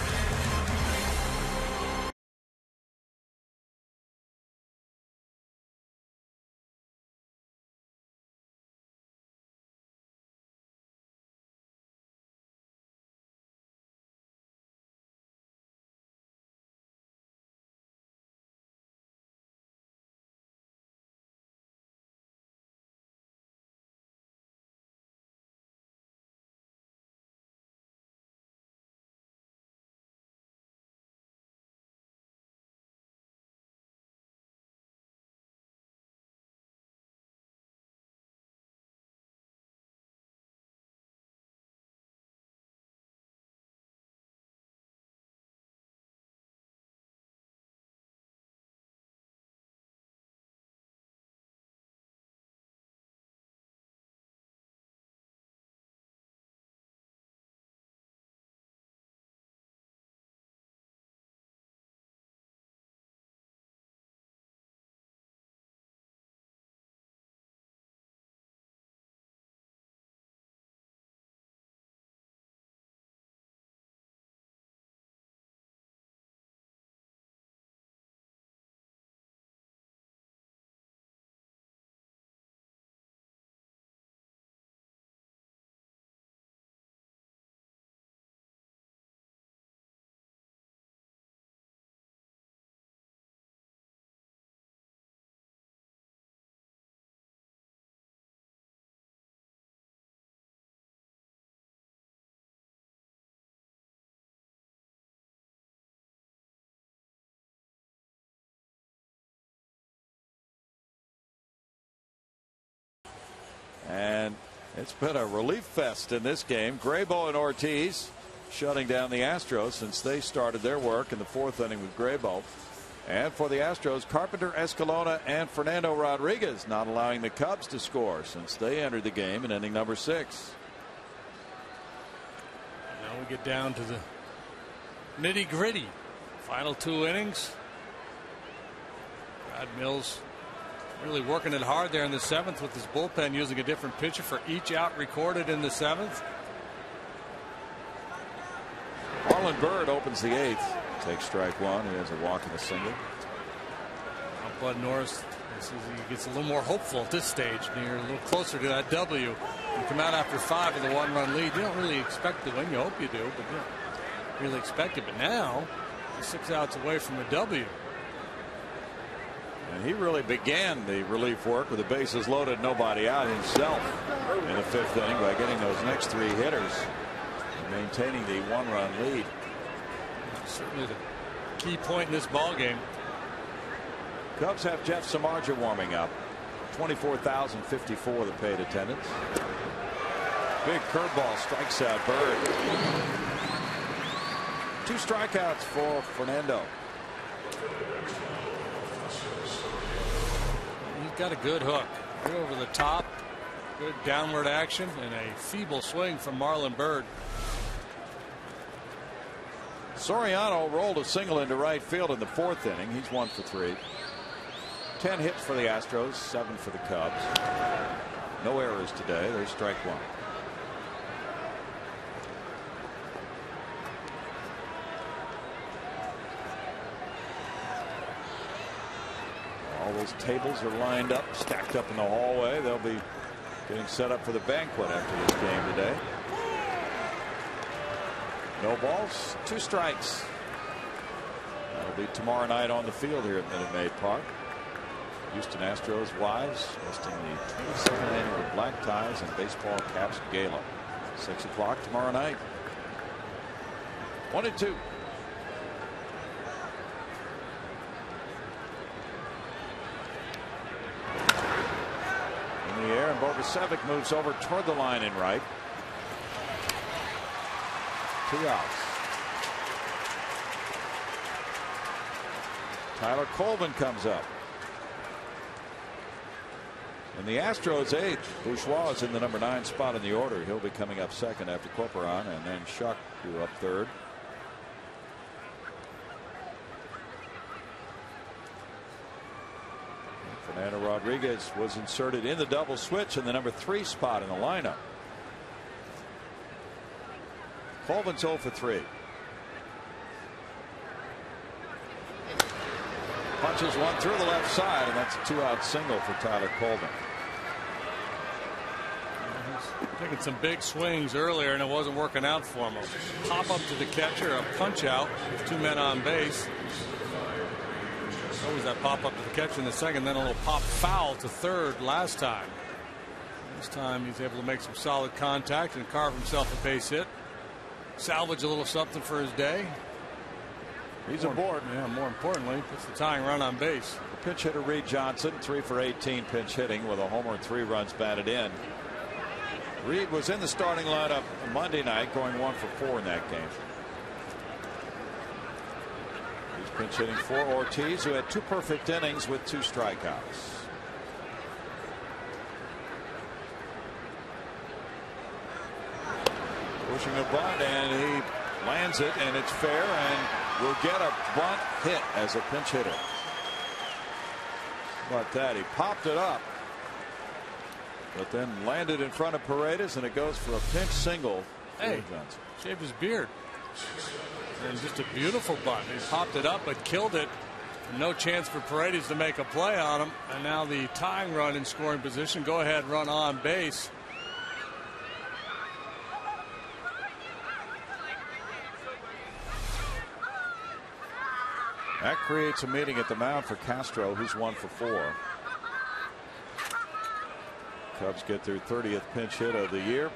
And it's been a relief fest in this game. Graybo and Ortiz shutting down the Astros since they started their work in the 4th inning with Graybo. And for the Astros, Carpenter, Escalona, and Fernando Rodriguez not allowing the Cubs to score since they entered the game in inning number 6. Now we get down to the nitty gritty. Final 2 innings. Brad Mills really working it hard there in the 7th with his bullpen, using a different pitcher for each out recorded in the 7th. Marlon Byrd opens the 8th. Takes strike 1. He has a walk and a single. Bud Norris, he gets a little more hopeful at this stage. You're a little closer to that W. You come out after 5 with a 1-run lead. You don't really expect to win. You hope you do, but you don't really expect it. But now, you're 6 outs away from a W. And he really began the relief work with the bases loaded, nobody out himself in the 5th inning by getting those next 3 hitters and maintaining the 1-run lead. Certainly the key point in this ball game. Cubs have Jeff Samardzija warming up. 24,054 the paid attendance. Big curveball strikes out Bird. 2 strikeouts for Fernando. He's got a good hook. Good over the top. Good downward action and a feeble swing from Marlon Byrd. Soriano rolled a single into right field in the 4th inning. He's 1 for 3. 10 hits for the Astros, 7 for the Cubs. No errors today. There's strike 1. All those tables are lined up, stacked up in the hallway. They'll be getting set up for the banquet after this game today. No balls, 2 strikes. That'll be tomorrow night on the field here at Minute Maid Park. Houston Astros wives hosting the 22nd annual Black Ties and Baseball Caps Gala. 6 o'clock tomorrow night. 1-2. In the air, and Bogusevic moves over toward the line in right. 2 outs. Tyler Colvin comes up. In the Astros' age, Bourgeois is in the number 9 spot in the order. He'll be coming up second after Corporon, and then Schuck, who up third. Fernando Rodriguez was inserted in the double switch in the number 3 spot in the lineup. Colvin's 0 for 3. Punches one through the left side, and that's a 2-out single for Tyler Colvin. He's taking some big swings earlier, and it wasn't working out for him. A pop up to the catcher, a punch out with 2 men on base. So was that pop up to the catcher in the second, then a little pop foul to third last time. This time he's able to make some solid contact and carve himself a base hit. Salvage a little something for his day. He's aboard. Yeah, more importantly, puts the tying run on base. The pinch hitter Reed Johnson, 3 for 18 pinch hitting with a homer and 3 runs batted in. Reed was in the starting lineup Monday night, going 1 for 4 in that game. He's pinch hitting for Ortiz, who had 2 perfect innings with 2 strikeouts. Pushing a bunt, and he lands it, and it's fair, and will get a bunt hit as a pinch hitter. How about that? He popped it up, but then landed in front of Paredes, and it goes for a pinch single. Hey, shaved his beard. And just a beautiful bunt. He popped it up, but killed it. No chance for Paredes to make a play on him. And now the tying run in scoring position. Go ahead, run on base. That creates a meeting at the mound for Castro, who's 1 for 4. Cubs get their 30th pinch hit of the year.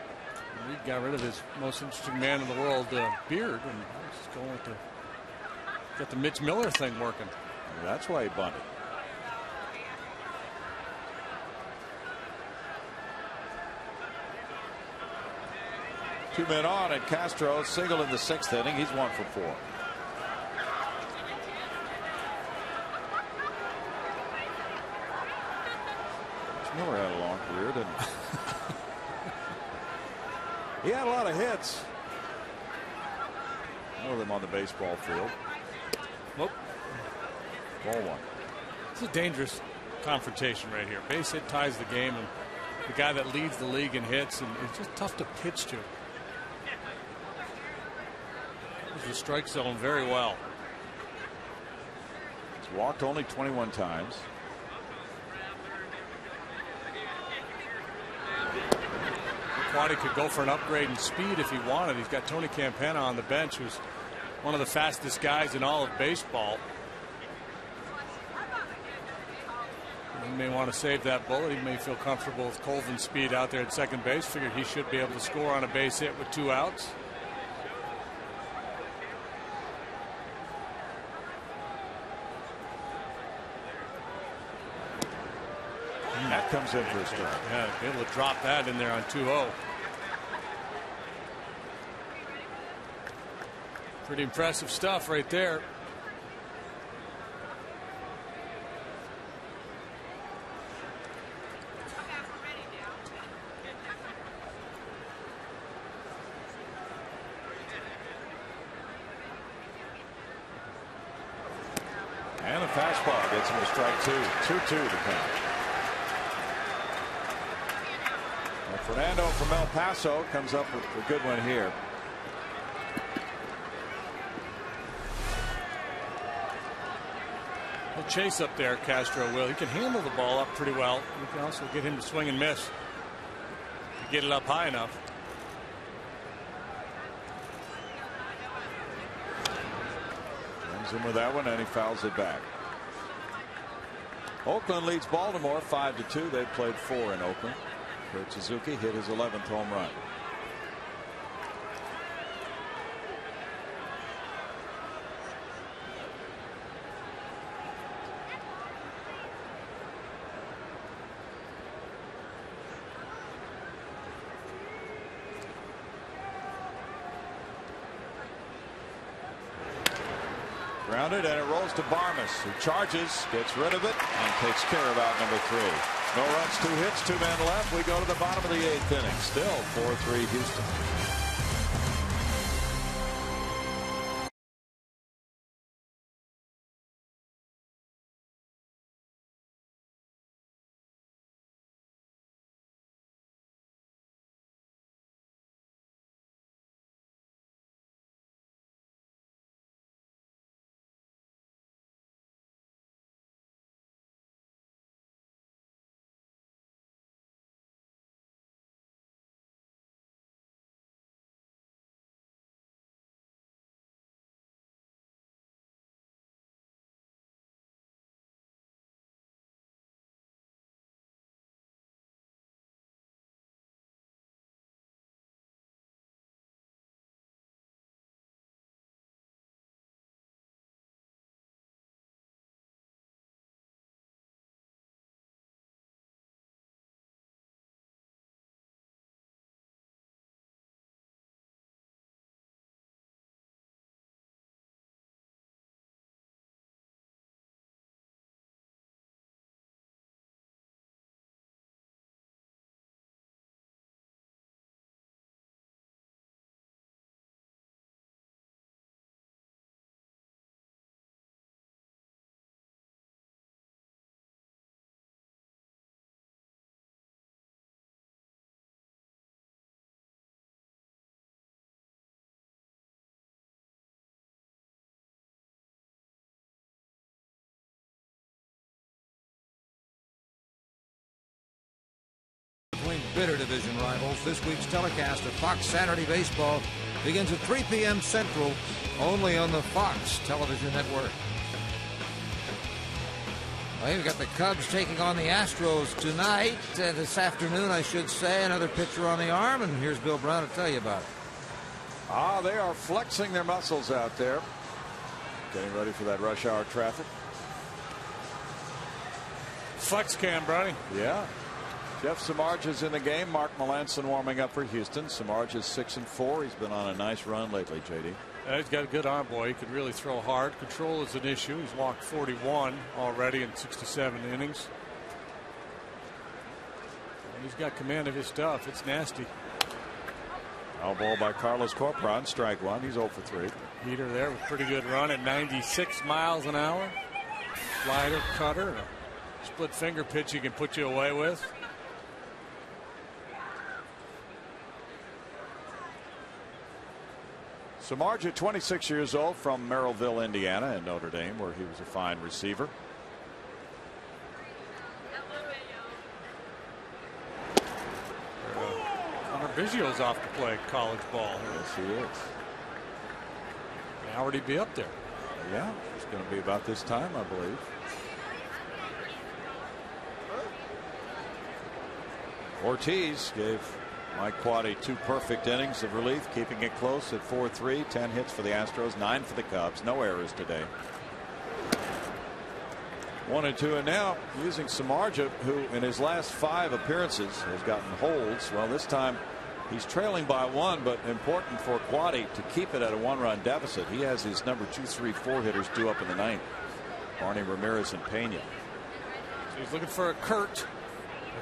He got rid of his most interesting man in the world, beard, and just going with got the Mitch Miller thing working. That's why he bunted. Two men on, and Castro single in the 6th inning. He's 1 for 4. Miller had a long career, didn't he? He had a lot of hits. More of them on the baseball field. Whoop. Ball 1. It's a dangerous confrontation right here. Base hit ties the game, and the guy that leads the league in hits, and it's just tough to pitch to. The strike zone very well. He's walked only 21 times. Quaddy could go for an upgrade in speed if he wanted. He's got Tony Campana on the bench, who's one of the fastest guys in all of baseball. He may want to save that bullet. He may feel comfortable with Colvin's speed out there at second base. Figured he should be able to score on a base hit with 2 outs. That comes in for a strike. Yeah, be able to drop that in there on 2-0. Pretty impressive stuff right there. fastball gets him to strike 2. 2-2 to count. Well, Fernando from El Paso comes up with a good one here. He'll chase up there, Castro will. He can handle the ball up pretty well. You can also get him to swing and miss. Get it up high enough. Comes in with that one and he fouls it back. Oakland leads Baltimore 5-2. They've played 4 in Oakland. Kurt Suzuki hit his 11th home run. Grounded and it rolls to Barmes, who charges, gets rid of it, and takes care of out number 3. No runs, 2 hits, 2 men left. We go to the bottom of the 8th inning. Still 4-3 Houston. Between bitter division rivals, this week's telecast of Fox Saturday Baseball begins at 3 p.m. Central, only on the Fox television network. Well, you've got the Cubs taking on the Astros tonight. This afternoon, I should say. Another pitcher on the arm, and here's Bill Brown to tell you about it. They are flexing their muscles out there. Getting ready for that rush hour traffic. Flex cam, Brownie. Yeah. Jeff Samardzija in the game. Mark Melanson warming up for Houston. Samardzija 6-4. He's been on a nice run lately, JD. He's got a good arm, boy. He can really throw hard. Control is an issue. He's walked 41 already in 67 innings. And he's got command of his stuff. It's nasty. Foul ball by Carlos Corpron. Strike 1. He's 0 for 3. Heater there with pretty good run at 96 miles an hour. Slider, cutter, and a split finger pitch he can put you away with. Samardzija, 26 years old, from Merrillville, Indiana, and Notre Dame, where he was a fine receiver. Connor Biggio's off to play college ball. Yes, he is. May already be up there. Yeah, it's going to be about this time, I believe. Ortiz gave Mike Quade 2 perfect innings of relief, keeping it close at 4-3. 10 hits for the Astros, 9 for the Cubs. No errors today. 1-2, and now using Samardzija, who in his last 5 appearances has gotten holds. Well, this time he's trailing by 1, but important for Quade to keep it at a 1-run deficit. He has his number 2, 3, 4 hitters due up in the 9th. Barney Ramirez and Pena. So he's looking for a Kurt.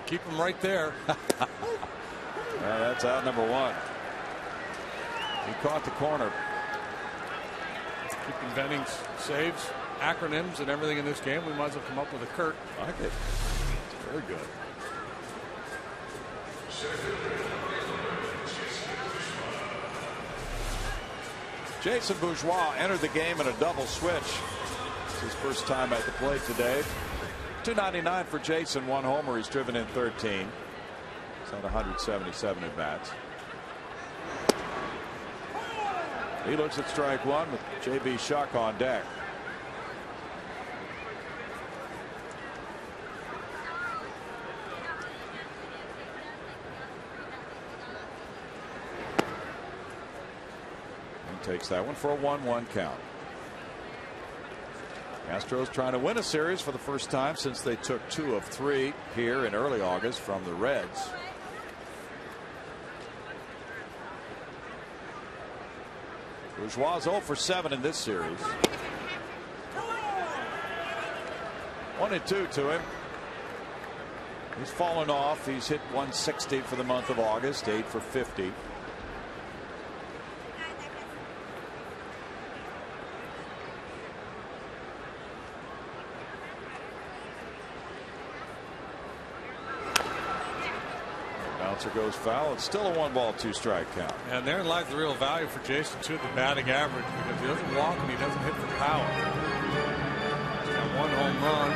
Keep him right there. That's out number 1. He caught the corner. Keep inventing saves, acronyms, and everything in this game. We might as well come up with a Kurt. I like it. It's very good. Jason Bourgeois entered the game in a double switch. It's his first time at the plate today. .299 for Jason, 1 homer. He's driven in 13. He's had 177 at bats. He looks at strike one with J.B. Shuck on deck. Takes that one for a 1-1 count. Astros trying to win a series for the first time since they took 2 of 3 here in early August from the Reds. Bourgeois 0 for 7 in this series. 1-2 to him. He's fallen off. He's hit 160 for the month of August, 8 for 50. Bouncer goes foul. It's still a 1-ball, 2-strike count. And therein lies the real value for Jason too, the batting average, because he doesn't walk and he doesn't hit for power. He's got 1 home run.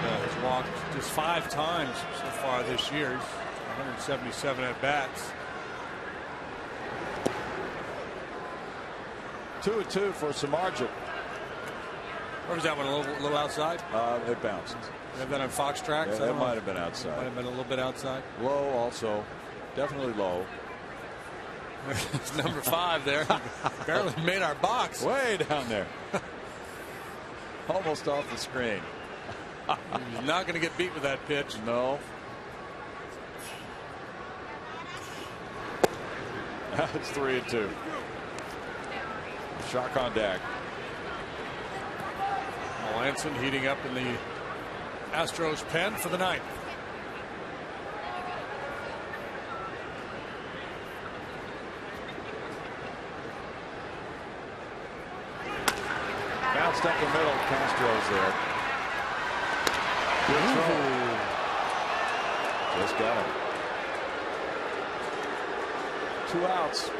And he's walked just 5 times so far this year. He's 177 at bats. 2-2 for Samardzija. Where was that one? A little outside? It bounced. You have that on Fox Tracks? Yeah, that might have been outside. Might have been a little bit outside. Low also. Definitely low. It's number 5 there. Barely made our box. Way down there. Almost off the screen. He's not going to get beat with that pitch. No. It's 3-2. Shock on deck. Melanson heating up in the Astros pen for the ninth. Bounced up the middle. Castro's there. Good throw. Just got him. 2 outs.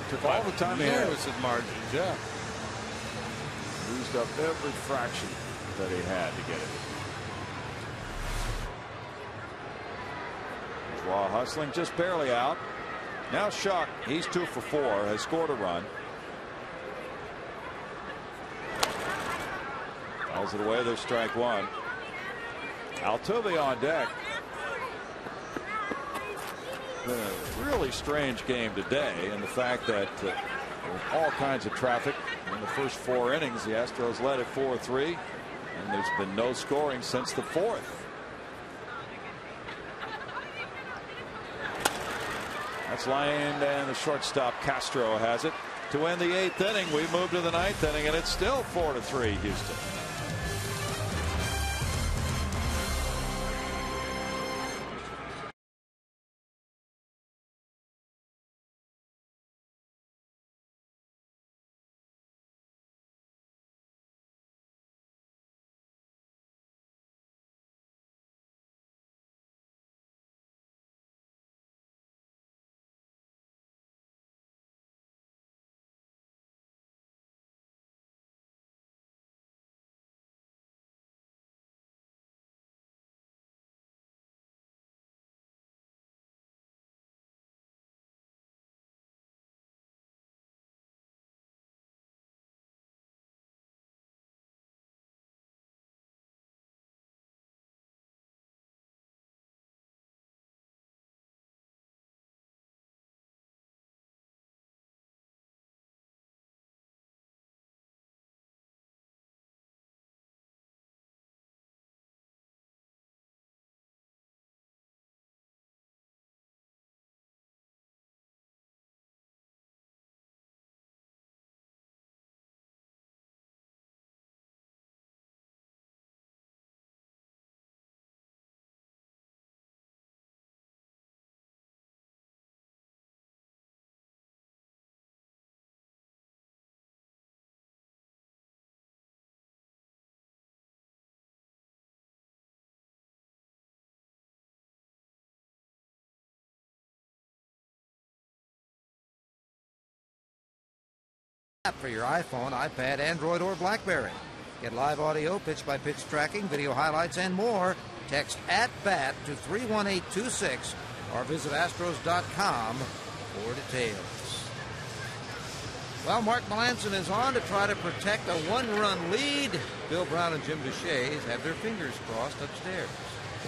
Took all the time he had. Norris at margins, yeah. Used up every fraction that he had to get it. Bourgeois hustling just barely out. Now Shuck, he's 2 for 4, has scored a run. Fouls it away. There's strike one. Altuve on deck. Been a really strange game today, and the fact that there was all kinds of traffic in the first 4 innings. The Astros led at 4-3, and there's been no scoring since the 4th. That's lined, and the shortstop Castro has it to end the 8th inning. We move to the 9th inning, and it's still 4-3 Houston. app for your iPhone, iPad, Android, or BlackBerry. Get live audio, pitch-by-pitch tracking, video highlights, and more. Text @BAT to 31826 or visit Astros.com for details. Well, Mark Melancon is on to try to protect a one-run lead. Bill Brown and Jim Deshaies have their fingers crossed upstairs.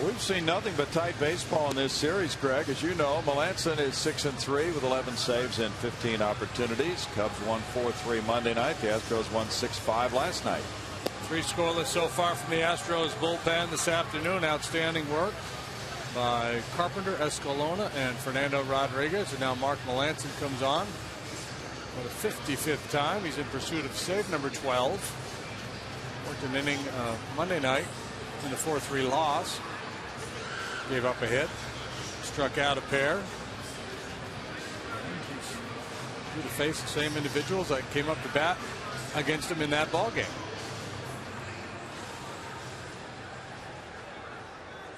We've seen nothing but tight baseball in this series, Greg. As you know, Melancon is 6-3 with 11 saves and 15 opportunities. Cubs won 4-3 Monday night. The Astros won 6-5 last night. 3 scoreless so far from the Astros bullpen this afternoon. Outstanding work by Carpenter, Escalona, and Fernando Rodriguez. And now Mark Melancon comes on for the 55th time. He's in pursuit of save number 12. Worked an inning Monday night in the 4-3 loss. Gave up a hit. Struck out a pair. Due to face the same individuals that came up to bat against him in that ball game.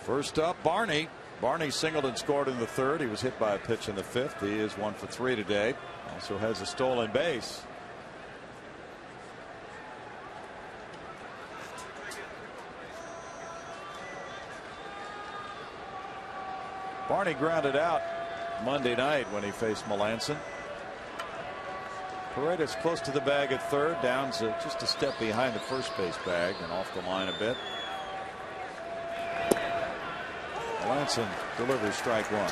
First up, Barney. Barney singled and scored in the 3rd. He was hit by a pitch in the 5th. He is 1 for 3 today. Also has a stolen base. Barney grounded out Monday night when he faced Melancon. Paredes close to the bag at 3rd. Downs just a step behind the first base bag and off the line a bit. Melancon delivers strike 1.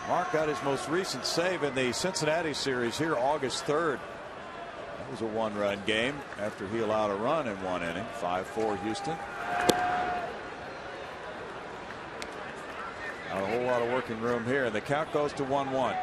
Mark got his most recent save in the Cincinnati series here August 3rd. That was a 1-run game after he allowed a run in 1 inning. 5-4 Houston. Not a whole lot of working room here, and the count goes to 1-1.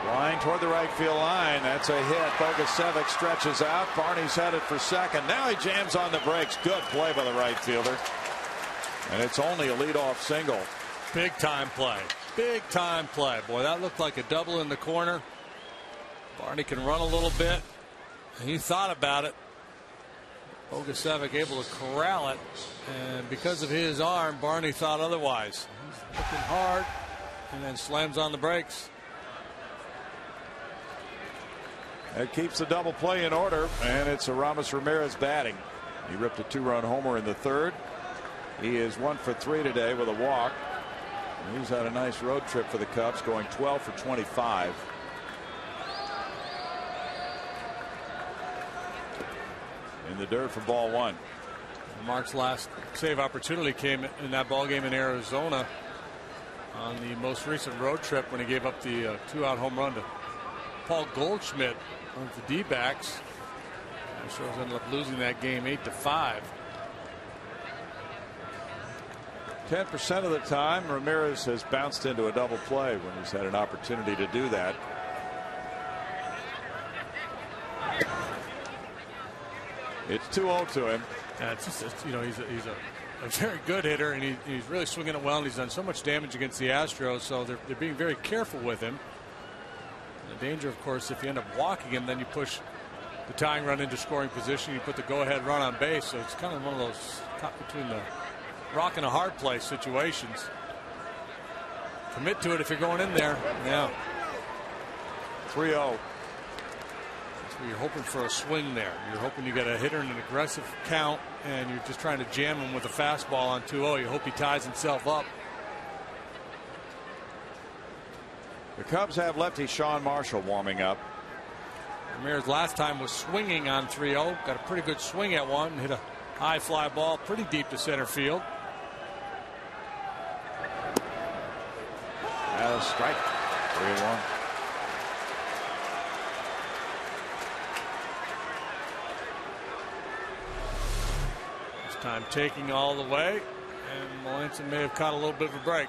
Line toward the right field line. That's a hit. Bogusevic stretches out. Barney's headed for second. Now he jams on the brakes. Good play by the right fielder. And it's only a leadoff single. Big time play. Big time play. Boy, that looked like a double in the corner. Barney can run a little bit. He thought about it. Bogusevic able to corral it. And because of his arm, Barney thought otherwise. He's looking hard and then slams on the brakes. That keeps the double play in order, and it's Aramis Ramirez batting. He ripped a 2-run homer in the 3rd. He is 1 for 3 today with a walk. He's had a nice road trip for the Cubs, going 12 for 25. In the dirt for ball 1. Mark's last save opportunity came in that ball game in Arizona on the most recent road trip when he gave up the 2-out home run to Paul Goldschmidt of the D-backs. Astros ended up losing that game 8-5. 10% of the time, Ramirez has bounced into a double play when he's had an opportunity to do that. It's 2-0 to him. It's just, you know, he's a very good hitter, and he's really swinging it well, and he's done so much damage against the Astros, so they're being very careful with him. And the danger, of course, if you end up walking him, then you push the tying run into scoring position, you put the go-ahead run on base, so it's kind of one of those caught between the rock and a hard place situations. Commit to it if you're going in there. Yeah. 3-0. So you're hoping for a swing there. You're hoping you get a hitter in an aggressive count, and you're just trying to jam him with a fastball on 2-0. You hope he ties himself up. The Cubs have lefty Sean Marshall warming up. Ramirez last time was swinging on 3-0. Got a pretty good swing at one. Hit a high fly ball pretty deep to center field. Strike. 3-1. This time taking all the way, and Melancon may have caught a little bit of a break.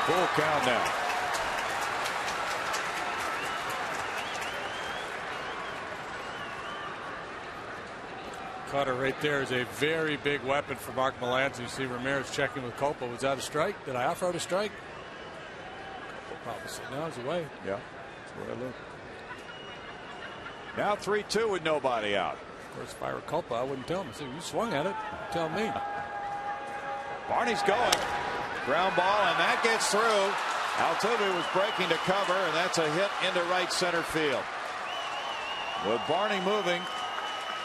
Full count now. Cutter right there is a very big weapon for Mark Melancon. You see Ramirez checking with Copa. Was that a strike? Did I off-road a strike? Probably said no, it's away. Yeah, that's the way it looked. Now 3-2 with nobody out. Of course, if I were Copa, I wouldn't tell him. I said, you swung at it. Tell me. Barney's going. Ground ball, and that gets through. Altuve was breaking to cover, and that's a hit into right center field. With Barney moving,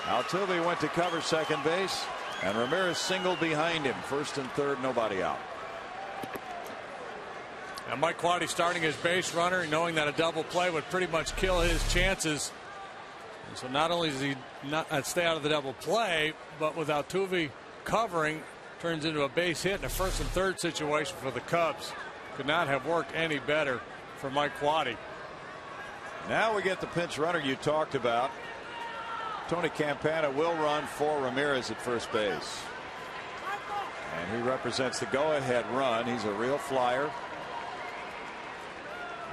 Altuve went to cover second base, and Ramirez singled behind him. First and third, nobody out. And Mike Quade starting his base runner, knowing that a double play would pretty much kill his chances. And so not only does he not stay out of the double play, but with Altuve covering, turns into a base hit in a first and third situation for the Cubs. Could not have worked any better for Mike Quade. Now we get the pinch runner you talked about. Tony Campana will run for Ramirez at first base. And he represents the go-ahead run. He's a real flyer.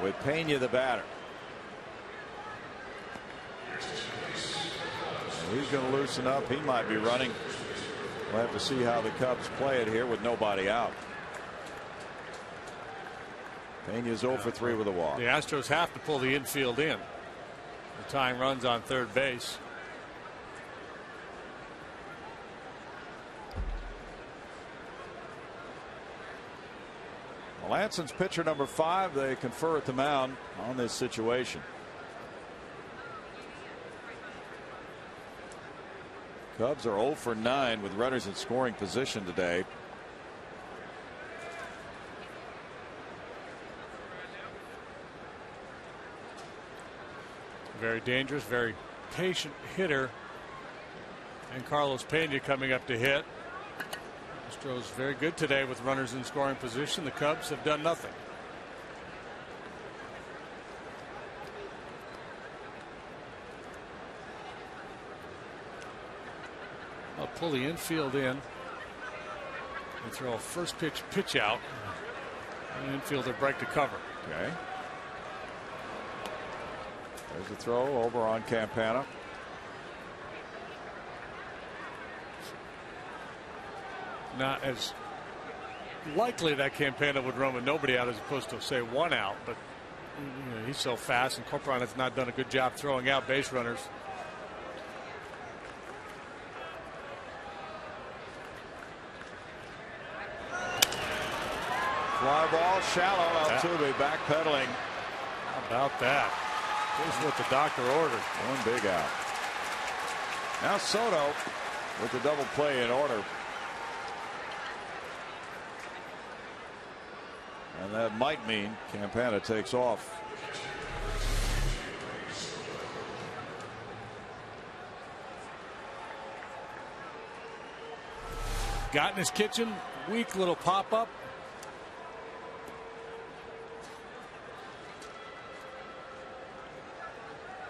With Pena the batter. And he's going to loosen up. He might be running. We'll have to see how the Cubs play it here with nobody out. Pena's 0 for 3 with a walk. The Astros have to pull the infield in. The tying runs on third base. Melancon's pitcher number 5. They confer at the mound on this situation. Cubs are 0 for 9 with runners in scoring position today. Very dangerous, very patient hitter. And Carlos Pena coming up to hit. Astros very good today with runners in scoring position. The Cubs have done nothing. I'll pull the infield in and throw a first pitch out. And the infielder break to cover. Okay. There's a throw over on Campana. Not as likely that Campana would run with nobody out as opposed to say one out, but you know, he's so fast, and Corcoran has not done a good job throwing out base runners. Fly ball shallow. Altuve backpedaling. How about that? Here's what the doctor ordered. One big out. Now Soto with the double play in order. And that might mean Campana takes off. Got in his kitchen. Weak little pop up.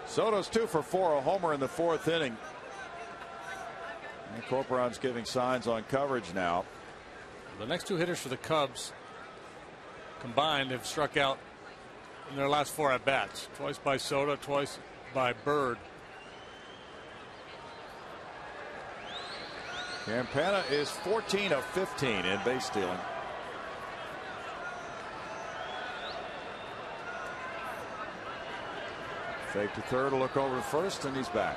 Soto's 2 for 4, a homer in the 4th inning. And Corcoran's giving signs on coverage now. The next 2 hitters for the Cubs combined have struck out in their last 4 at bats. Twice by Soto, twice by Bird. Campana is 14 of 15 in base stealing. Fake to third, a look over to first, and he's back.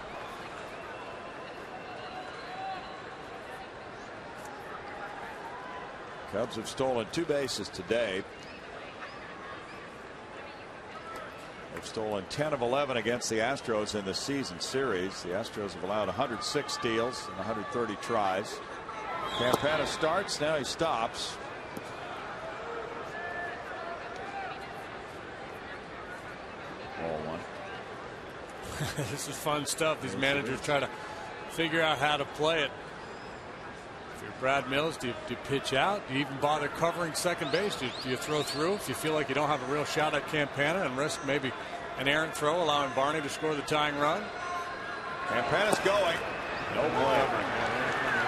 Cubs have stolen 2 bases today. They've stolen 10 of 11 against the Astros in the season series. The Astros have allowed 106 steals and 130 tries. Campana starts, now he stops. Ball 1. This is fun stuff. These managers try to figure out how to play it. If you're Brad Mills, do you pitch out? Do you even bother covering second base? Do you throw through if you feel like you don't have a real shot at Campana and risk maybe an errant throw, allowing Barney to score the tying run? Campana's going. No play.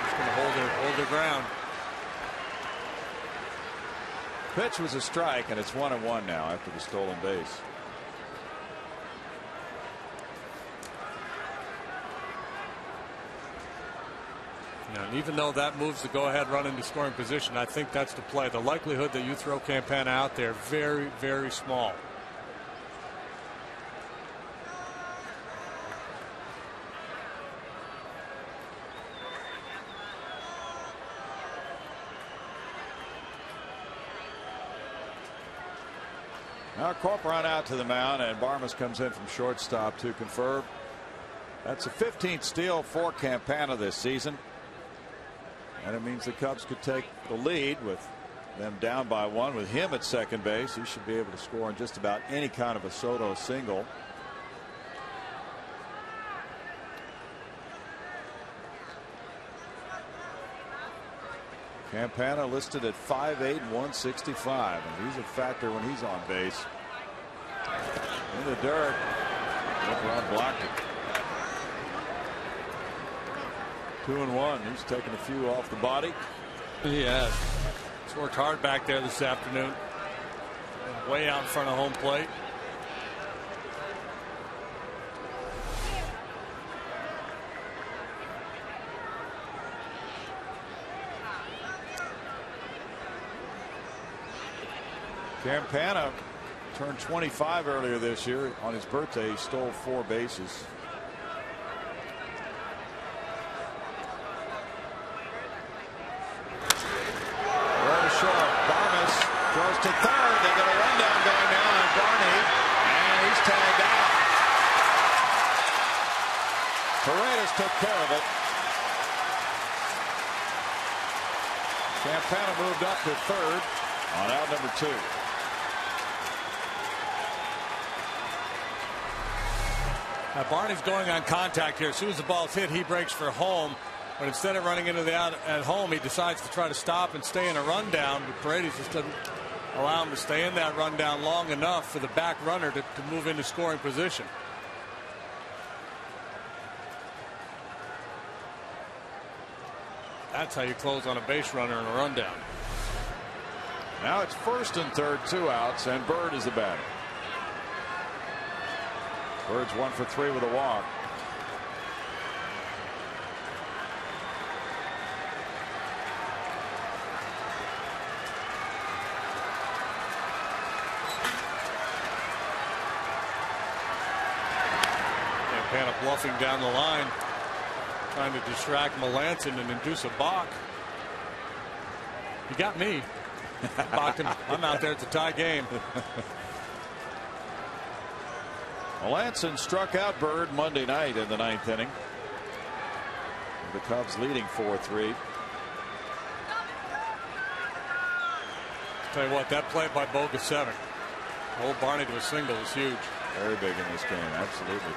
Just going to hold their ground. Pitch was a strike, and it's 1-1 now after the stolen base. And even though that moves the go-ahead run into scoring position, I think that's the play. The likelihood that you throw Campana out there, very, very small. Now Corcoran out to the mound, and Barmes comes in from shortstop to confirm. That's a 15th steal for Campana this season. And it means the Cubs could take the lead with them down by 1 with him at second base. He should be able to score on just about any kind of a Soto single. Campana listed at 5'8" and 165, and he's a factor when he's on base. In the dirt. Corcoran blocked it. 2-1. He's taken a few off the body. He has. He's worked hard back there this afternoon. Way out in front of home plate. Campana turned 25 earlier this year. On his birthday, he stole 4 bases. Throws to third. They get a rundown going down on Barney, and he's tagged out. Paredes took care of it. Campana moved up to third on out number 2. Now Barney's going on contact here. As soon as the ball's hit, he breaks for home. But instead of running into the out at home, he decides to try to stop and stay in a rundown. But Paredes just doesn't allow him to stay in that rundown long enough for the back runner to move into scoring position. That's how you close on a base runner in a rundown. Now it's first and third, 2 outs, and Bird is the batter. Bird's 1 for 3 with a walk. Campana bluffing down the line, trying to distract Melanson and induce a balk. You got me. Balked him. I'm out there. It's a tie game. Melanson struck out Bird Monday night in the 9th inning. The Cubs leading 4-3. Tell you what, that play by Bogasevic, old Barney to a single, is huge. Very big in this game, absolutely.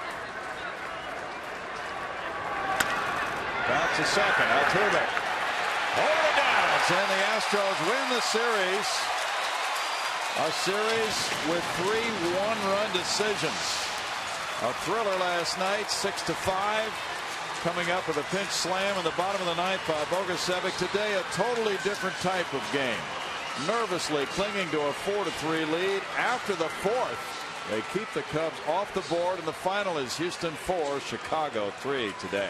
Back to second. Altuve. Hold it down. And the Astros win the series. A series with 3 one-run decisions. A thriller last night, 6-5. Coming up with a pinch slam in the bottom of the 9th by Bogasevic. Today, a totally different type of game. Nervously clinging to a 4-3 lead. After the 4th, they keep the Cubs off the board, and the final is Houston 4, Chicago 3 today.